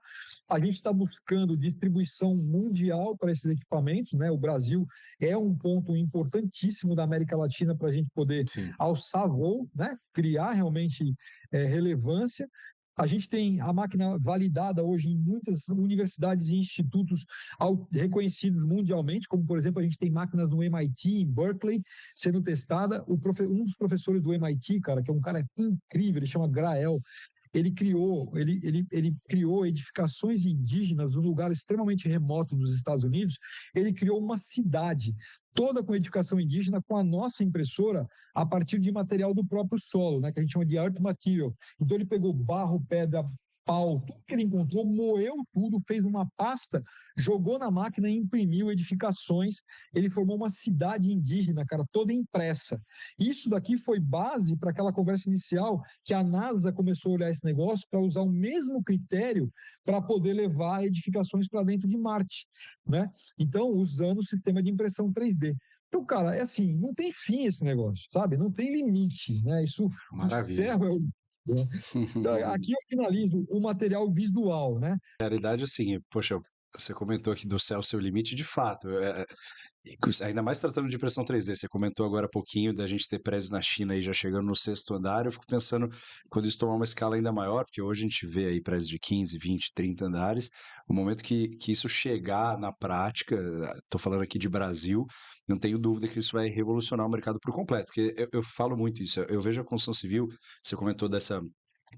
S3: A gente está buscando distribuição mundial para esses equipamentos, né? O Brasil é um ponto importantíssimo da América Latina para a gente poder alçar voo, né? Criar realmente relevância. A gente tem a máquina validada hoje em muitas universidades e institutos reconhecidos mundialmente, como, por exemplo, a gente tem máquinas no MIT, em Berkeley, sendo testada. Um dos professores do MIT, cara, que é um cara incrível, ele chama Grael, ele criou edificações indígenas num lugar extremamente remoto dos Estados Unidos. Ele criou uma cidade toda com edificação indígena, com a nossa impressora, a partir de material do próprio solo, né, que a gente chama de earth material. Então ele pegou barro, pedra, pau, tudo que ele encontrou, moeu tudo, fez uma pasta, jogou na máquina e imprimiu edificações. Ele formou uma cidade indígena, cara, toda impressa. Isso daqui foi base para aquela conversa inicial que a NASA começou a olhar esse negócio para usar o mesmo critério para poder levar edificações para dentro de Marte, né? Então, usando o sistema de impressão 3D. Então, cara, é assim, não tem fim esse negócio, sabe? Não tem limite, né? Isso,
S1: Maravilha.
S3: O céu é o... Aqui eu finalizo o material visual, né?
S2: Na realidade, assim, poxa, você comentou aqui do céu seu limite, de fato, ainda mais tratando de impressão 3D, você comentou agora há pouquinho da gente ter prédios na China aí já chegando no 6º andar, eu fico pensando quando isso tomar uma escala ainda maior, porque hoje a gente vê aí prédios de 15, 20, 30 andares, o momento que isso chegar na prática, estou falando aqui de Brasil, não tenho dúvida que isso vai revolucionar o mercado por completo, porque eu falo muito isso, eu vejo a construção civil, você comentou dessa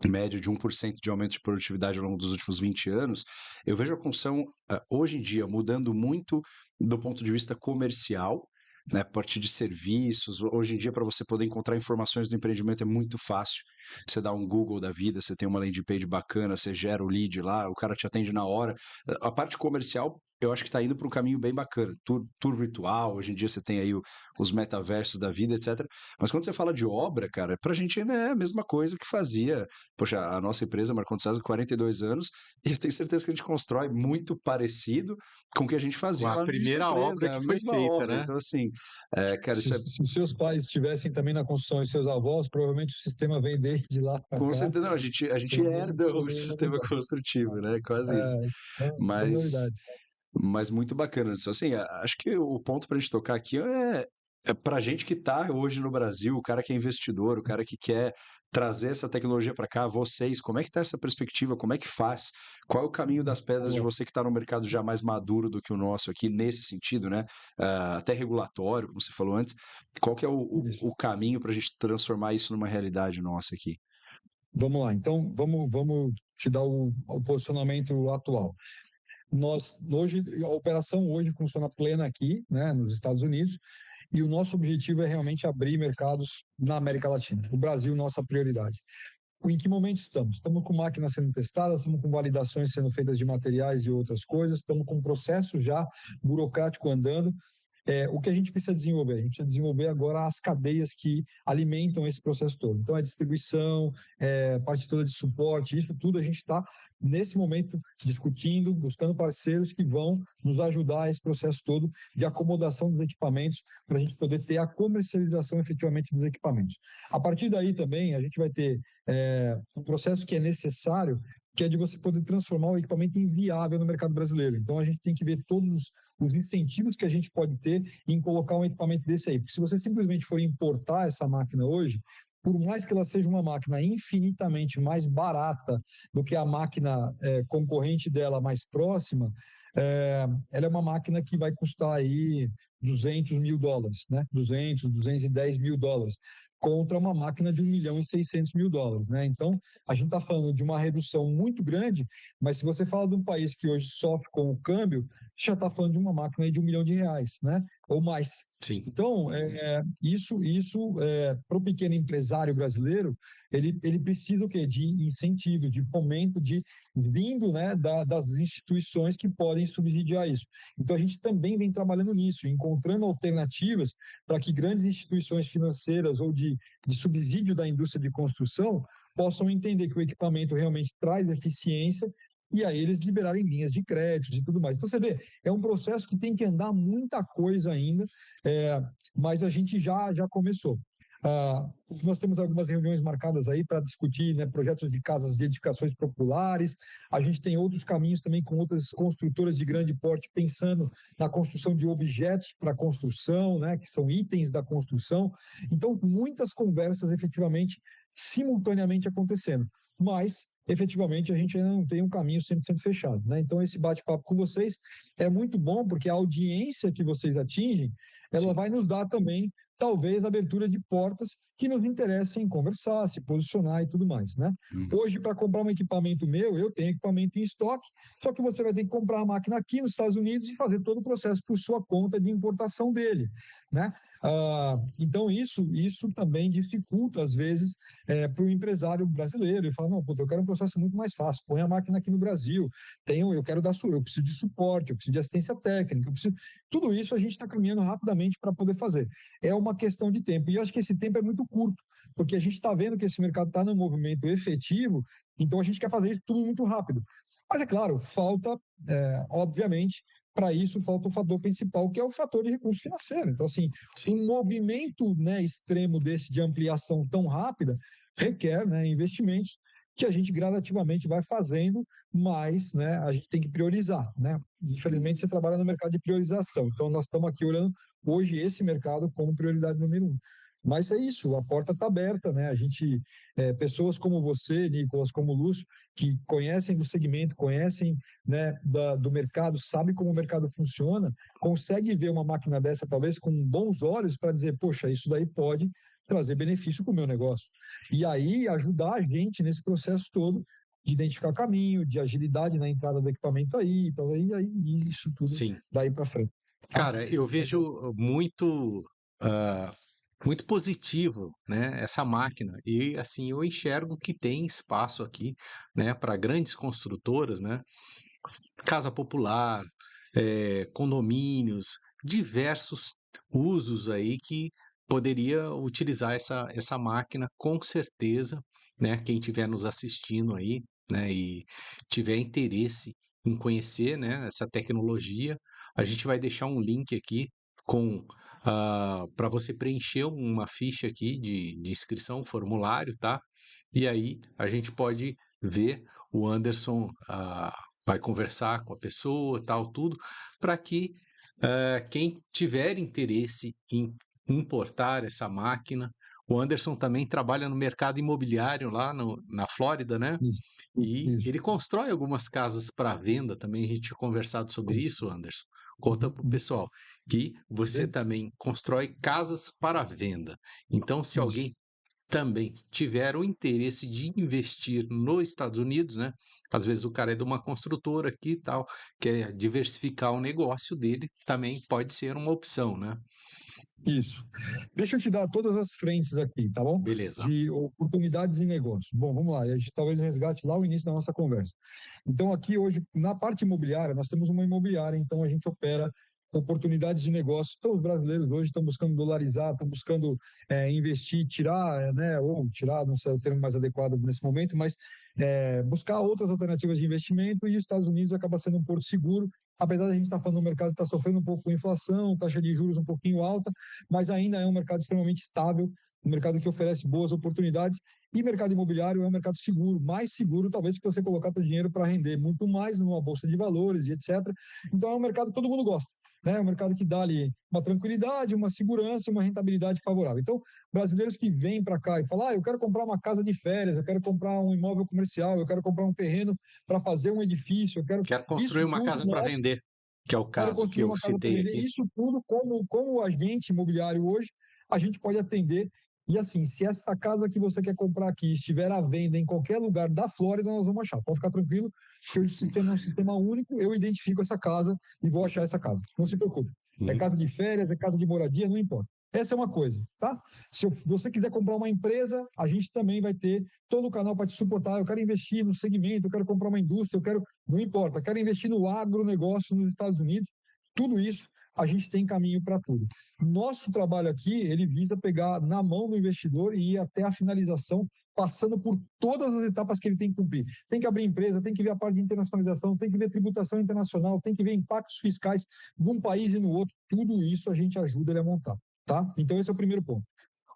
S2: média de 1% de aumento de produtividade ao longo dos últimos 20 anos, eu vejo a construção, hoje em dia, mudando muito do ponto de vista comercial, né, a partir de serviços. Hoje em dia, para você poder encontrar informações do empreendimento é muito fácil. Você dá um Google da vida, você tem uma landing page bacana, você gera o lead lá, o cara te atende na hora. A parte comercial, eu acho que está indo para um caminho bem bacana. Tour virtual, hoje em dia você tem aí os metaversos da vida, etc. Mas quando você fala de obra, cara, pra gente ainda é a mesma coisa que fazia. Poxa, a nossa empresa, Marcondes César, 42 anos, e eu tenho certeza que a gente constrói muito parecido com o que a gente
S1: Com
S2: fazia
S1: a
S2: lá no início da
S1: primeira
S2: empresa,
S1: obra
S2: a
S1: que foi
S2: mesma
S1: feita,
S2: obra.
S1: né?
S2: Então, assim, cara, isso é
S3: Se os seus pais estivessem também na construção e seus avós, provavelmente o sistema vem desde lá para
S2: com
S3: cá.
S2: certeza, não, a gente herda o sistema construtivo, né? Quase isso.
S3: São
S2: Mas,
S3: novidades.
S2: mas muito bacana. Então, assim, acho que o ponto para a gente tocar aqui é Para a gente que está hoje no Brasil, o cara que é investidor, o cara que quer trazer essa tecnologia para cá, vocês, como é que está essa perspectiva? Como é que faz? Qual é o caminho das pedras de
S3: Boa.
S2: você que está no mercado já mais maduro do que o nosso aqui, nesse sentido, né? Até regulatório, como você falou antes. Qual que é
S3: Isso.
S2: o caminho para a gente transformar isso numa realidade nossa aqui?
S3: Vamos lá, então vamos te dar o posicionamento atual. Nós, hoje, a operação hoje funciona plena aqui, né, nos Estados Unidos, e o nosso objetivo é realmente abrir mercados na América Latina. O Brasil, nossa prioridade. Em que momento estamos? Estamos com máquinas sendo testadas, estamos com validações sendo feitas de materiais e outras coisas, estamos com um processo já burocrático andando. O que a gente precisa desenvolver? A gente precisa desenvolver agora as cadeias que alimentam esse processo todo. Então, a distribuição, parte toda de suporte, isso tudo a gente está, nesse momento, discutindo, buscando parceiros que vão nos ajudar a esse processo todo de acomodação dos equipamentos, para a gente poder ter a comercialização efetivamente dos equipamentos. A partir daí também, a gente vai ter um processo que é necessário, que é de você poder transformar o equipamento em viável no mercado brasileiro. Então, a gente tem que ver todos os incentivos que a gente pode ter em colocar um equipamento desse aí. Porque se você simplesmente for importar essa máquina hoje, por mais que ela seja uma máquina infinitamente mais barata do que a máquina concorrente dela mais próxima, ela é uma máquina que vai custar aí $200 mil, né? 210 mil dólares, contra uma máquina de 1.600.000 né? Então, a gente está falando de uma redução muito grande, mas se você fala de um país que hoje sofre com o câmbio, você já está falando de uma máquina de R$ 1 milhão, né? Ou mais.
S1: Sim.
S3: Então, isso para o pequeno empresário brasileiro, ele precisa o quê? De incentivo, de fomento, vindo, né, das instituições que podem subsidiar isso. Então, a gente também vem trabalhando nisso, encontrando alternativas para que grandes instituições financeiras ou de subsídio da indústria de construção possam entender que o equipamento realmente traz eficiência e aí eles liberarem linhas de créditos e tudo mais. Então, você vê, é um processo que tem que andar muita coisa ainda, mas a gente já começou. Nós temos algumas reuniões marcadas aí para discutir, né, projetos de casas de edificações populares. A gente tem outros caminhos também com outras construtoras de grande porte pensando na construção de objetos para construção, né, que são itens da construção. Então, muitas conversas efetivamente simultaneamente acontecendo, mas efetivamente a gente ainda não tem um caminho 100% fechado, né? Então, esse bate-papo com vocês é muito bom, porque a audiência que vocês atingem, ela
S1: Sim.
S3: vai nos dar também talvez abertura de portas que nos interessem conversar, se posicionar e tudo mais, né? Hoje, para comprar um equipamento meu, eu tenho equipamento em estoque, só que você vai ter que comprar a máquina aqui nos Estados Unidos e fazer todo o processo por sua conta de importação dele, né? Então, isso também dificulta, às vezes, para o empresário brasileiro. Ele fala, não, puta, eu quero um processo muito mais fácil, põe a máquina aqui no Brasil, eu quero eu preciso de suporte, eu preciso de assistência técnica, tudo isso a gente está caminhando rapidamente para poder fazer. É uma questão de tempo, e eu acho que esse tempo é muito curto, porque a gente está vendo que esse mercado está no movimento efetivo, então a gente quer fazer isso tudo muito rápido. Mas, é claro, falta, obviamente, para isso falta o fator principal, que é o fator de recurso financeiro. Então, assim, um movimento, né, extremo desse de ampliação tão rápida requer, né, investimentos que a gente gradativamente vai fazendo, mas, né, a gente tem que priorizar, né? Infelizmente, você trabalha no mercado de priorização. Então, nós estamos aqui olhando hoje esse mercado como prioridade número 1. Mas é isso, a porta está aberta, né? A gente, pessoas como você, Nicolas, como o Lúcio, que conhecem do segmento, conhecem, né, do mercado, sabe como o mercado funciona, consegue ver uma máquina dessa talvez com bons olhos para dizer, poxa, isso daí pode trazer benefício para o meu negócio. E aí ajudar a gente nesse processo todo de identificar caminho, de agilidade na entrada do equipamento aí isso tudo
S1: Sim.
S3: daí para frente.
S1: Cara, eu vejo ah, muito positivo, né, essa máquina. E assim, eu enxergo que tem espaço aqui, né, para grandes construtoras, né, casa popular, condomínios, diversos usos aí que poderia utilizar essa máquina com certeza, né? Quem estiver nos assistindo aí, né, e tiver interesse em conhecer, né, essa tecnologia, a gente vai deixar um link aqui com para você preencher uma ficha aqui de inscrição, um formulário, tá? E aí a gente pode ver o Anderson vai conversar com a pessoa, tal, tudo, para que quem tiver interesse em importar essa máquina. O Anderson também trabalha no mercado imobiliário lá na Flórida, né?
S3: Isso,
S1: E
S3: isso,
S1: ele constrói algumas casas para venda também. A gente tinha conversado sobre isso, Anderson. Conta para o
S3: uhum.
S1: pessoal que você também constrói casas para venda. Então, se
S3: Isso.
S1: alguém também tiver o interesse de investir nos Estados Unidos, né? Às vezes o cara é de uma construtora aqui e tal, quer diversificar o negócio dele, também pode ser uma opção, né?
S3: Isso. Deixa eu te dar todas as frentes aqui, tá bom?
S1: Beleza.
S3: De oportunidades em negócio. Bom, vamos lá. A gente talvez resgate lá o início da nossa conversa. Então, aqui hoje, na parte imobiliária, nós temos uma imobiliária, então a gente opera oportunidades de negócio. Então, os brasileiros hoje estão buscando dolarizar, estão buscando investir, tirar, né, ou tirar, não sei o termo mais adequado nesse momento, mas buscar outras alternativas de investimento, e os Estados Unidos acaba sendo um porto seguro, apesar de a gente estar falando do mercado que está sofrendo um pouco com inflação, taxa de juros um pouquinho alta, mas ainda é um mercado extremamente estável, um mercado que oferece boas oportunidades, e mercado imobiliário é um mercado seguro, mais seguro talvez que você colocar seu dinheiro para render muito mais numa bolsa de valores e etc. Então é um mercado que todo mundo gosta, né? É um mercado que dá ali uma tranquilidade, uma segurança e uma rentabilidade favorável. Então, brasileiros que vêm para cá e falam, eu quero comprar uma casa de férias, eu quero comprar um imóvel comercial, eu quero comprar um terreno para fazer um edifício, eu quero
S1: Quero construir
S3: isso
S1: uma
S3: tudo
S1: casa para
S3: nós
S1: vender, que é o
S3: quero
S1: caso que
S3: construir
S1: eu
S3: uma casa para
S1: citei
S3: vender.
S1: aqui.
S3: Isso tudo, como agente imobiliário hoje, a gente pode atender. E assim, se essa casa que você quer comprar aqui estiver à venda em qualquer lugar da Flórida, nós vamos achar. Pode ficar tranquilo, que o sistema é um sistema único, eu identifico essa casa e vou achar essa casa. Não se preocupe. É casa de férias, é casa de moradia, não importa. Essa é uma coisa, tá? Se você quiser comprar uma empresa, a gente também vai ter todo o canal para te suportar. Eu quero investir no segmento, eu quero comprar uma indústria, eu quero, não importa, eu quero investir no agronegócio nos Estados Unidos. Tudo isso, a gente tem caminho para tudo. Nosso trabalho aqui, ele visa pegar na mão do investidor e ir até a finalização, passando por todas as etapas que ele tem que cumprir. Tem que abrir empresa, tem que ver a parte de internacionalização, tem que ver tributação internacional, tem que ver impactos fiscais de um país e no outro. Tudo isso a gente ajuda ele a montar, tá? Então esse é o primeiro ponto.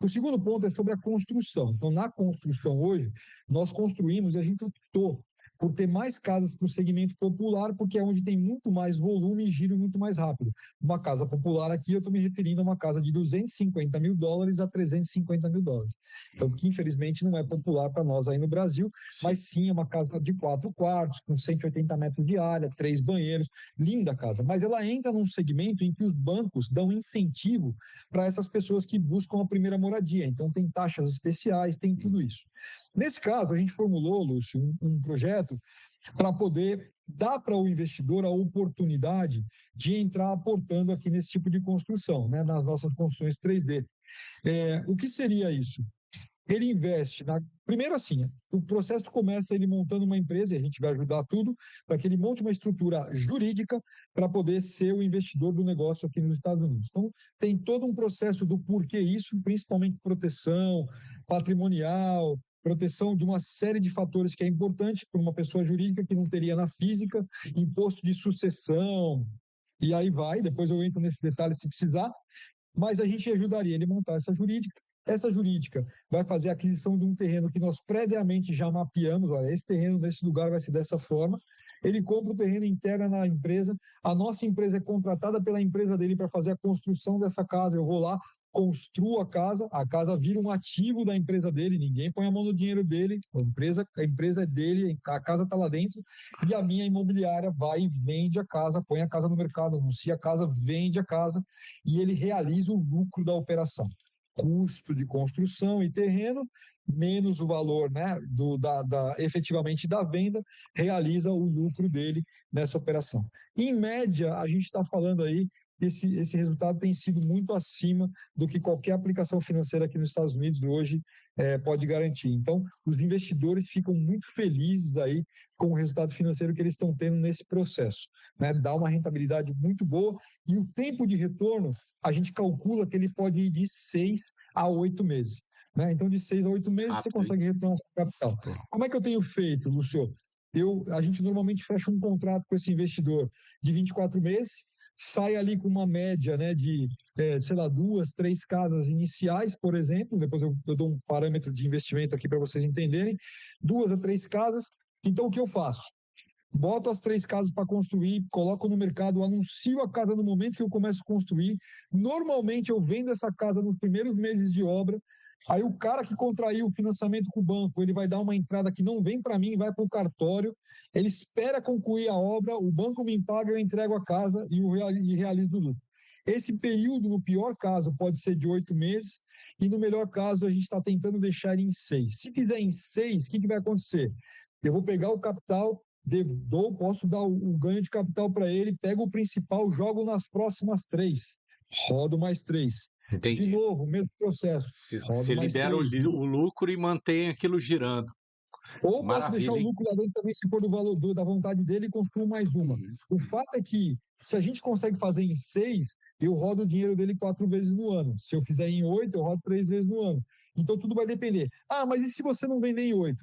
S3: O segundo ponto é sobre a construção. Então, na construção hoje, nós construímos e a gente optou por ter mais casas para o segmento popular, porque é onde tem muito mais volume e giro muito mais rápido. Uma casa popular aqui, eu estou me referindo a uma casa de $250 mil a $350 mil. Então, que infelizmente não é popular para nós aí no Brasil, mas sim é uma casa de 4 quartos, com 180 metros de área, 3 banheiros, linda casa. Mas ela entra num segmento em que os bancos dão incentivo para essas pessoas que buscam a primeira moradia. Então, tem taxas especiais, tem tudo isso. Nesse caso, a gente formulou, Lúcio, um projeto para poder dar para o investidor a oportunidade de entrar aportando aqui nesse tipo de construção, né, nas nossas construções 3D. O que seria isso? Ele investe na. Primeiro, assim, o processo começa ele montando uma empresa, e a gente vai ajudar tudo, para que ele monte uma estrutura jurídica para poder ser o investidor do negócio aqui nos Estados Unidos. Então, tem todo um processo do porquê isso, principalmente proteção patrimonial, proteção de uma série de fatores que é importante para uma pessoa jurídica que não teria na física, imposto de sucessão, e aí vai, depois eu entro nesse detalhe se precisar, mas a gente ajudaria ele a montar essa jurídica. Essa jurídica vai fazer a aquisição de um terreno que nós previamente já mapeamos. Olha, esse terreno nesse lugar vai ser dessa forma. Ele compra o terreno interno na empresa. A nossa empresa é contratada pela empresa dele para fazer a construção dessa casa. Eu vou lá, construo a casa vira um ativo da empresa dele, ninguém põe a mão no dinheiro dele, a empresa é dele, a casa está lá dentro, e a minha imobiliária vai e vende a casa, põe a casa no mercado, anuncia a casa, vende a casa, e ele realiza o lucro da operação. Custo de construção e terreno, menos o valor, né, efetivamente da venda, realiza o lucro dele nessa operação. Em média, a gente está falando aí esse resultado tem sido muito acima do que qualquer aplicação financeira aqui nos Estados Unidos hoje pode garantir. Então, os investidores ficam muito felizes aí com o resultado financeiro que eles estão tendo nesse processo, né? Dá uma rentabilidade muito boa e o tempo de retorno, a gente calcula que ele pode ir de 6 a 8 meses. Né? Então, de 6 a 8 meses,
S1: Rápido,
S3: você consegue retornar o seu capital. Como é que eu tenho feito, Lúcio? A gente normalmente fecha um contrato com esse investidor de 24 meses, sai ali com uma média, né, de, sei lá, 2, 3 casas iniciais, por exemplo, depois eu dou um parâmetro de investimento aqui para vocês entenderem, 2 a 3 casas. Então, o que eu faço? boto as 3 casas para construir, coloco no mercado, anuncio a casa no momento que eu começo a construir. Normalmente eu vendo essa casa nos primeiros meses de obra. Aí o cara que contraiu o financiamento com o banco, ele vai dar uma entrada que não vem para mim, vai para o cartório, ele espera concluir a obra, o banco me paga, eu entrego a casa e realizo o lucro. Esse período, no pior caso, pode ser de 8 meses, e no melhor caso, a gente está tentando deixar ele em 6. Se fizer em 6, o que vai acontecer? Eu vou pegar o capital, posso dar o ganho de capital para ele, pego o principal, jogo nas próximas 3, rodo mais 3.
S1: Entendi.
S3: De novo, mesmo processo.
S1: Você libera o lucro e mantém aquilo girando.
S3: Ou
S1: Maravilha,
S3: posso deixar o lucro lá dentro também, se for do valor da vontade dele, e construo mais uma. O fato é que, se a gente consegue fazer em 6, eu rodo o dinheiro dele 4 vezes no ano. Se eu fizer em 8, eu rodo 3 vezes no ano. Então, tudo vai depender. Mas e se você não vender em 8?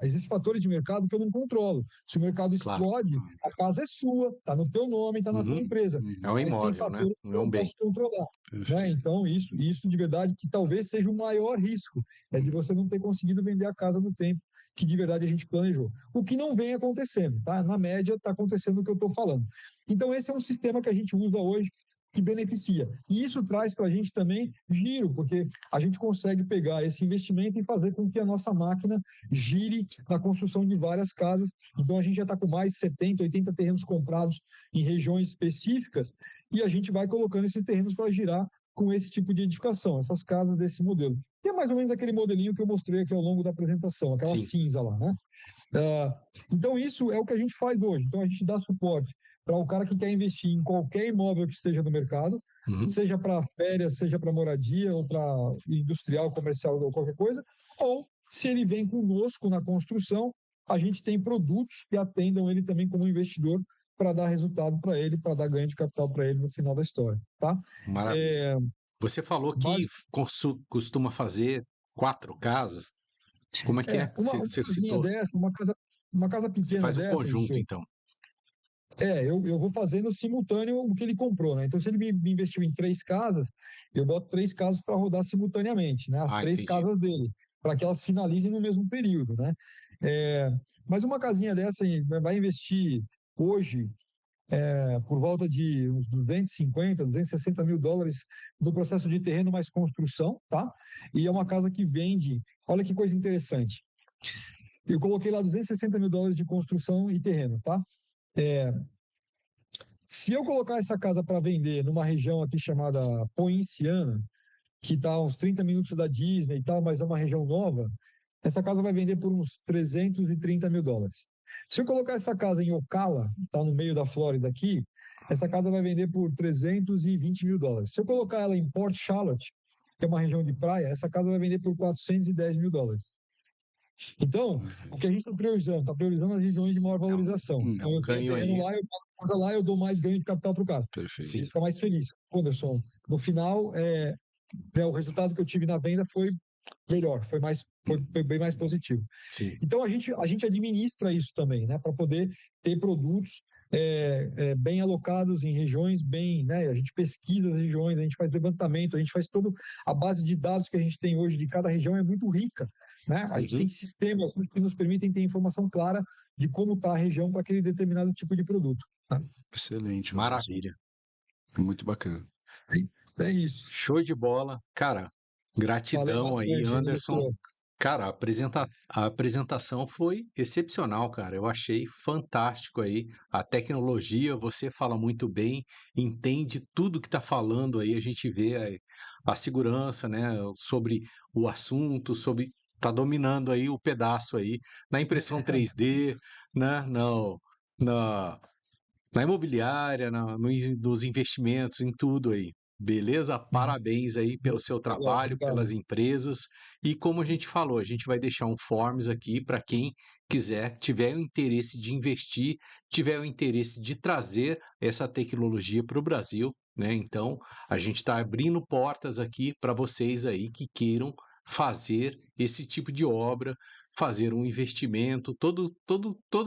S3: Existem fatores de mercado que eu não controlo. Se o mercado explode, a casa é sua, está no teu nome, está na tua empresa.
S1: É um imóvel, né?
S3: Não é um bem. Posso controlar. Né? Então, isso de verdade que talvez seja o maior risco, é de você não ter conseguido vender a casa no tempo que de verdade a gente planejou. O que não vem acontecendo, tá? Na média está acontecendo o que eu estou falando. Então, esse é um sistema que a gente usa hoje que beneficia. E isso traz para a gente também giro, porque a gente consegue pegar esse investimento e fazer com que a nossa máquina gire na construção de várias casas. Então, a gente já está com mais de 70, 80 terrenos comprados em regiões específicas e a gente vai colocando esses terrenos para girar com esse tipo de edificação, essas casas desse modelo. Que é mais ou menos aquele modelinho que eu mostrei aqui ao longo da apresentação, aquela cinza lá, né? Então, isso é o que a gente faz hoje. Então, a gente dá suporte para o cara que quer investir em qualquer imóvel que esteja no mercado, seja para férias, seja para moradia, ou para industrial, comercial, ou qualquer coisa, ou se ele vem conosco na construção, a gente tem produtos que atendam ele também como investidor para dar resultado para ele, para dar ganho de capital para ele no final da história, tá?
S1: Maravilha. Você falou que costuma fazer 4 casas. Como é que é?
S3: Você citou? Uma casa pequena. Você
S1: faz um conjunto, então.
S3: Eu vou fazendo simultâneo o que ele comprou, né? Então, se ele me investiu em 3 casas, eu boto 3 casas para rodar simultaneamente, né? As 3 casas dele, para que elas finalizem no mesmo período, né? Mas uma casinha dessa vai investir hoje por volta de uns 250, 260 mil dólares no processo de terreno mais construção, tá? E é uma casa que vende, olha que coisa interessante. Eu coloquei lá 260 mil dólares de construção e terreno, tá? Se eu colocar essa casa para vender numa região aqui chamada Poinciana, que está a uns 30 minutos da Disney e tal, mas é uma região nova, essa casa vai vender por uns 330 mil dólares. Se eu colocar essa casa em Ocala, está no meio da Flórida aqui, essa casa vai vender por 320 mil dólares. Se eu colocar ela em Port Charlotte, que é uma região de praia, essa casa vai vender por 410 mil dólares. Então, o que a gente está priorizando? Está priorizando as regiões de maior valorização. Então, eu tenho terreno lá, eu boto a casa lá, eu dou mais ganho de capital para o cara.
S2: Perfeito.
S3: Ele fica mais feliz. Anderson, no final, o resultado que eu tive na venda foi melhor, foi bem mais positivo.
S1: Sim.
S3: Então, a gente administra isso também, né, para poder ter produtos bem alocados em regiões bem, né, a gente pesquisa as regiões, a gente faz levantamento, a gente faz toda a base de dados que a gente tem hoje de cada região é muito rica, né? A gente tem sistemas que nos permitem ter informação clara de como está a região para aquele determinado tipo de produto. Tá?
S2: Excelente.
S1: Maravilha.
S2: Muito bacana.
S3: É isso.
S1: Show de bola. Cara, gratidão aí, Anderson. Cara, a apresentação foi excepcional, cara. Eu achei fantástico aí. A tecnologia, você fala muito bem, entende tudo que está falando aí. A gente vê a segurança, né, sobre o assunto, tá dominando aí o pedaço aí na impressão 3D, né, na imobiliária, nos investimentos, em tudo aí. Beleza? Parabéns aí pelo seu trabalho, pelas empresas. E como a gente falou, a gente vai deixar um forms aqui para quem quiser, tiver o interesse de investir, tiver o interesse de trazer essa tecnologia para o Brasil, né? Então, a gente está abrindo portas aqui para vocês aí que queiram fazer esse tipo de obra, fazer um investimento, todo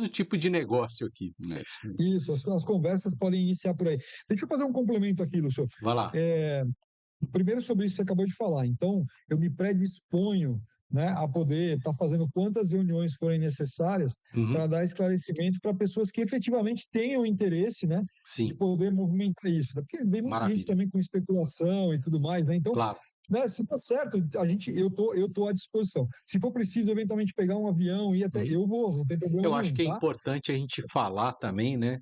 S1: tipo de negócio aqui.
S3: Isso, as conversas podem iniciar por aí. Deixa eu fazer um complemento aqui, Lúcio.
S1: Vai lá.
S3: Primeiro sobre isso que você acabou de falar. Então, eu me predisponho né, a poder estar fazendo quantas reuniões forem necessárias
S1: Uhum.
S3: para dar esclarecimento para pessoas que efetivamente tenham interesse, né, de
S1: Sim,
S3: poder movimentar isso, né? Porque vem muita gente
S1: maravilha.
S3: também com especulação e tudo mais, né? Então,
S1: Claro.
S3: né, se tá certo, eu tô à disposição. Se for preciso eventualmente pegar um avião e até
S1: Uhum.
S3: eu vou, não tem problema
S1: Eu acho
S3: nenhum,
S1: que é
S3: tá?
S1: importante a gente falar também, né?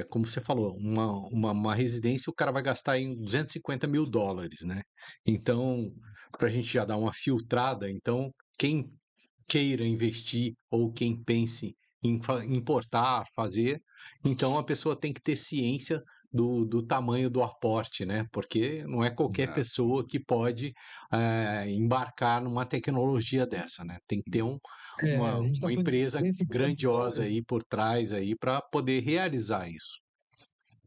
S1: Como você falou, uma residência o cara vai gastar em US$ 250.000, né? Então, para a gente já dar uma filtrada, então, quem queira investir ou quem pense em importar, fazer, então a pessoa tem que ter ciência do tamanho do aporte, né? Porque não é qualquer
S2: É,
S1: pessoa que pode embarcar numa tecnologia dessa, né? Tem que ter
S3: A gente está
S1: uma
S3: falando de
S1: empresa
S3: 250 mil
S1: grandiosa
S3: dólares.
S1: aí por trás aí para poder realizar isso,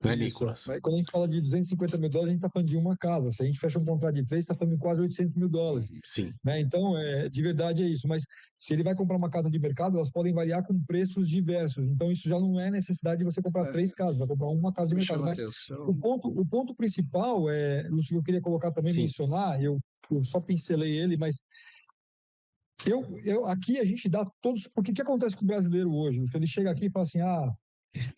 S1: né,
S3: Isso.
S1: Nicolas?
S3: Mas quando a gente fala de 250 mil dólares, a gente está falando de uma casa. Se a gente fecha um contrato de três, está falando de quase 800 mil dólares.
S1: Sim.
S3: Né? Então, de verdade é isso. Mas se ele vai comprar uma casa de mercado, elas podem variar com preços diversos. Então, isso já não é necessidade de você comprar três casas, vai comprar uma casa de
S2: me
S3: mercado.
S2: chama a
S3: Mas
S2: atenção.
S3: o ponto principal, Lúcio, que eu queria colocar também,
S1: Sim.
S3: mencionar, eu só pincelei ele, mas aqui a gente dá todos. Porque o que acontece com o brasileiro hoje? Ele chega aqui e fala assim: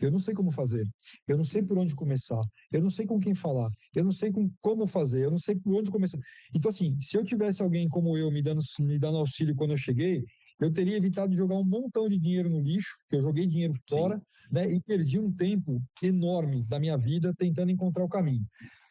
S3: eu não sei como fazer, eu não sei por onde começar, eu não sei com quem falar, eu não sei como fazer, eu não sei por onde começar. Então, assim, se eu tivesse alguém como eu me dando auxílio quando eu cheguei, eu teria evitado de jogar um montão de dinheiro no lixo, que eu joguei dinheiro
S1: Sim.
S3: fora, né, e perdi um tempo enorme da minha vida tentando encontrar o caminho.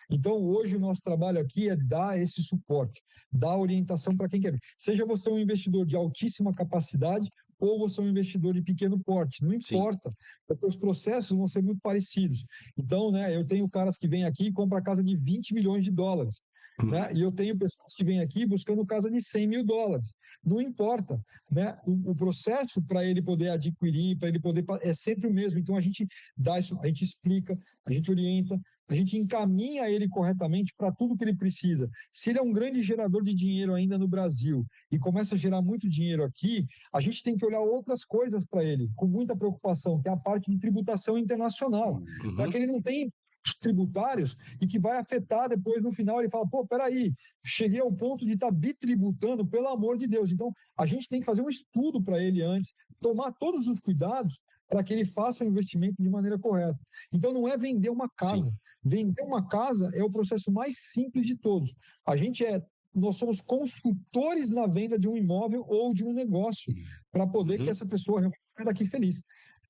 S3: Então, hoje, o nosso trabalho aqui é dar esse suporte, dar orientação para quem quer. Seja você um investidor de altíssima capacidade ou você um investidor de pequeno porte, não
S1: Sim.
S3: importa, porque os processos vão ser muito parecidos. Então, né, eu tenho caras que vêm aqui e compram a casa de 20 milhões de dólares. Né? E eu tenho pessoas que vêm aqui buscando casa de 100 mil dólares. Não importa. Né? O processo para ele poder adquirir, para ele poder. É sempre o mesmo. Então a gente dá isso, a gente explica, a gente orienta, a gente encaminha ele corretamente para tudo que ele precisa. Se ele é um grande gerador de dinheiro ainda no Brasil e começa a gerar muito dinheiro aqui, a gente tem que olhar outras coisas para ele, com muita preocupação, que é a parte de tributação internacional, para
S1: Uhum.
S3: que ele não tenha tributários e que vai afetar depois no final ele fala, pô, peraí, cheguei ao ponto de estar bitributando, pelo amor de Deus. Então, a gente tem que fazer um estudo para ele antes, tomar todos os cuidados para que ele faça o investimento de maneira correta. Então, não é vender uma casa.
S1: Sim.
S3: Vender uma casa é o processo mais simples de todos. Nós somos consultores na venda de um imóvel ou de um negócio, para poder que essa pessoa realmente saia daqui feliz.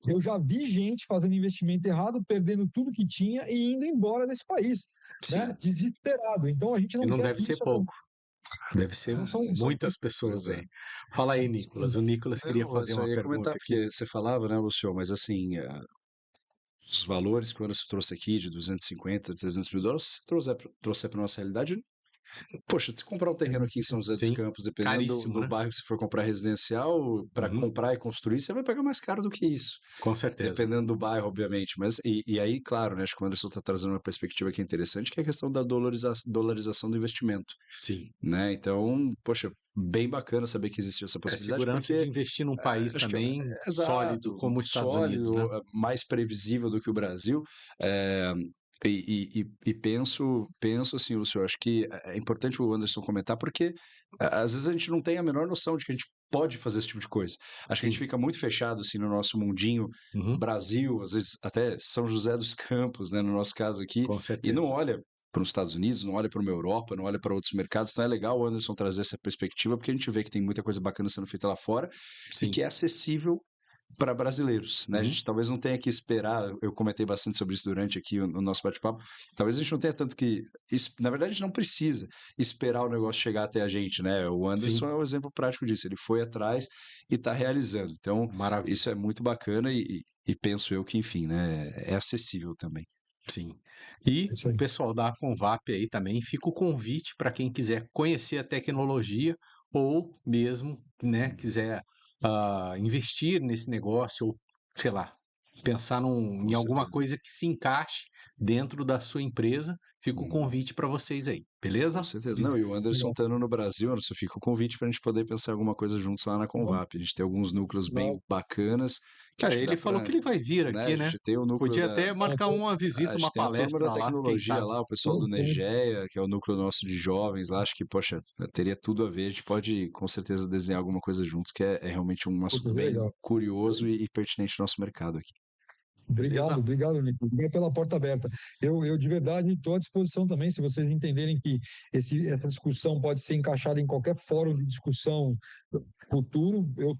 S3: Eu já vi gente fazendo investimento errado, perdendo tudo que tinha e indo embora desse país, né? Desesperado. Então a gente
S1: E
S3: não
S1: não
S3: quer
S1: deve
S3: que
S1: ser
S3: isso
S1: pouco.
S3: aconteça.
S1: Deve ser
S3: Então, são
S1: muitas pessoas
S2: Pois
S1: aí.
S2: é.
S1: Fala aí, Nicolas. O Nicolas queria
S2: Eu
S1: fazer
S2: só
S1: uma
S2: ia comentar,
S1: pergunta aqui.
S2: porque você falava, né, Lucio, mas assim, os valores que o Anderson trouxe aqui de 250, 300 mil dólares, se você trouxer para nossa realidade, poxa, se comprar um terreno aqui em São José dos
S1: Sim.
S2: Campos, dependendo
S1: Caríssimo,
S2: do
S1: né?
S2: bairro que você for comprar residencial, para
S1: Uhum.
S2: comprar e construir, você vai pagar mais caro do que isso.
S1: Com certeza.
S2: Dependendo do bairro, obviamente. Mas, e aí, claro, né, acho que o Anderson está trazendo uma perspectiva que é interessante, que é a questão da dolarização do investimento.
S1: Sim.
S2: Né? Então, poxa, bem bacana saber que existe essa
S1: É
S2: possibilidade,
S1: segurança de
S2: porque
S1: investir num país
S2: acho que
S1: também sólido
S2: exato,
S1: como os Estados Unidos, né?
S2: sólido, mais previsível do que o Brasil. eh, e penso assim, Lúcio, acho que é importante o Anderson comentar, porque às vezes a gente não tem a menor noção de que a gente pode fazer esse tipo de coisa. Acho que a gente
S1: Sim.
S2: fica muito fechado assim no nosso mundinho
S1: Uhum.
S2: Brasil, às vezes até São José dos Campos, né, no nosso caso aqui,
S1: Com
S2: e não
S1: certeza.
S2: olha para os Estados Unidos, não olha para uma Europa, não olha para outros mercados. Então é legal o Anderson trazer essa perspectiva, porque a gente vê que tem muita coisa bacana sendo feita lá fora e
S1: Sim.
S2: que é acessível para brasileiros, né? A
S1: Uhum.
S2: gente talvez não tenha que esperar, eu comentei bastante sobre isso durante aqui o nosso bate-papo, talvez a gente não tenha tanto que, na verdade a gente não precisa esperar o negócio chegar até a gente, né? O
S1: Sim.
S2: Anderson é um exemplo prático disso, ele foi atrás e está realizando, então
S1: Maravilha.
S2: isso é muito bacana e penso eu que, enfim, né, é acessível também.
S1: Sim. E
S3: Isso
S1: o
S3: aí.
S1: pessoal da Convap aí também fica o convite para quem quiser conhecer a tecnologia ou mesmo, né, quiser investir nesse negócio ou, sei lá, pensar em
S2: Com
S1: alguma
S2: certeza.
S1: coisa que se encaixe dentro da sua empresa, fica o convite para vocês aí. Beleza?
S2: Com certeza. Não, e o Anderson
S3: Legal.
S2: estando no Brasil, Anderson, fica o convite para a gente poder pensar em alguma coisa juntos lá na Convap. A gente tem alguns núcleos bem
S3: Claro.
S2: bacanas que
S1: Cara,
S2: acho que
S1: ele
S2: dá
S1: falou
S2: para,
S1: que ele vai vir
S2: né?
S1: aqui,
S2: A
S1: né?
S2: gente tem o núcleo
S1: Podia
S2: da.
S1: até marcar uma
S2: A
S1: visita,
S2: gente
S1: uma
S2: tem a turma da
S1: palestra lá, quem
S2: tecnologia
S1: sabe?
S2: lá, o pessoal do
S3: Pô, muito
S2: Negeia, que é o núcleo nosso de jovens lá. Acho que, poxa, teria tudo a ver. A gente pode com certeza desenhar alguma coisa juntos, que é realmente um assunto bem
S3: legal.
S2: curioso e pertinente ao nosso mercado aqui.
S3: Obrigado,
S1: Beleza?
S3: obrigado, Nico. Obrigado pela porta aberta. Eu de verdade estou à disposição também, se vocês entenderem que essa discussão pode ser encaixada em qualquer fórum de discussão futuro, eu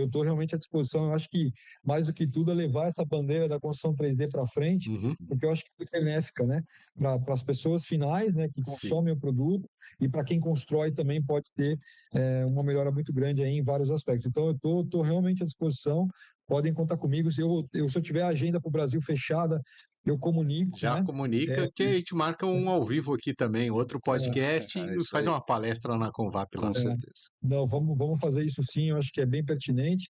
S3: tô realmente à disposição. Eu acho que, mais do que tudo, é levar essa bandeira da construção 3D para frente,
S1: Uhum.
S3: porque eu acho que é benéfica, né? Para as pessoas finais, né, que
S1: Sim.
S3: consomem o produto, e para quem constrói também pode ter uma melhora muito grande aí em vários aspectos. Então, eu tô realmente à disposição. Podem contar comigo. Se eu tiver a agenda para o Brasil fechada, eu comunico,
S1: Já
S3: né?
S1: comunica que a gente marca um ao vivo aqui também, outro podcast
S2: É
S1: e
S2: isso
S1: faz
S2: aí,
S1: uma palestra na Convap lá.
S2: com certeza.
S3: Não, vamos fazer isso sim, eu acho que é bem pertinente.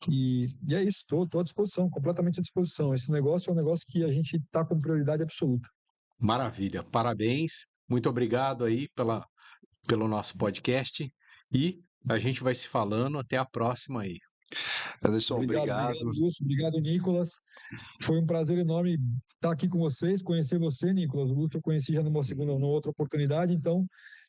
S3: E é isso, estou à disposição, completamente à disposição. Esse negócio é um negócio que a gente está com prioridade absoluta.
S1: Maravilha, parabéns, muito obrigado aí pelo nosso podcast e a gente vai se falando, até a próxima aí.
S2: Anderson,
S3: Obrigado,
S2: obrigado.
S3: Lúcio, obrigado, Nicolas. Foi um prazer enorme estar aqui com vocês, conhecer você, Nicolas. O Lúcio eu conheci já numa outra oportunidade, então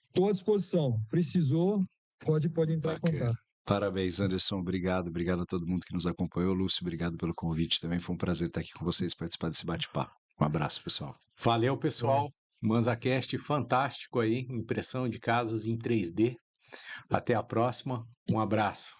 S3: estou à disposição. Precisou, pode entrar em
S2: Bacana.
S3: contato.
S2: Parabéns, Anderson. Obrigado. Obrigado a todo mundo que nos acompanhou. Lúcio, obrigado pelo convite. Também foi um prazer estar aqui com vocês e participar desse bate-papo. Um abraço, pessoal.
S1: Valeu, pessoal. ManzaCast fantástico aí, impressão de casas em 3D. Até a próxima. Um abraço.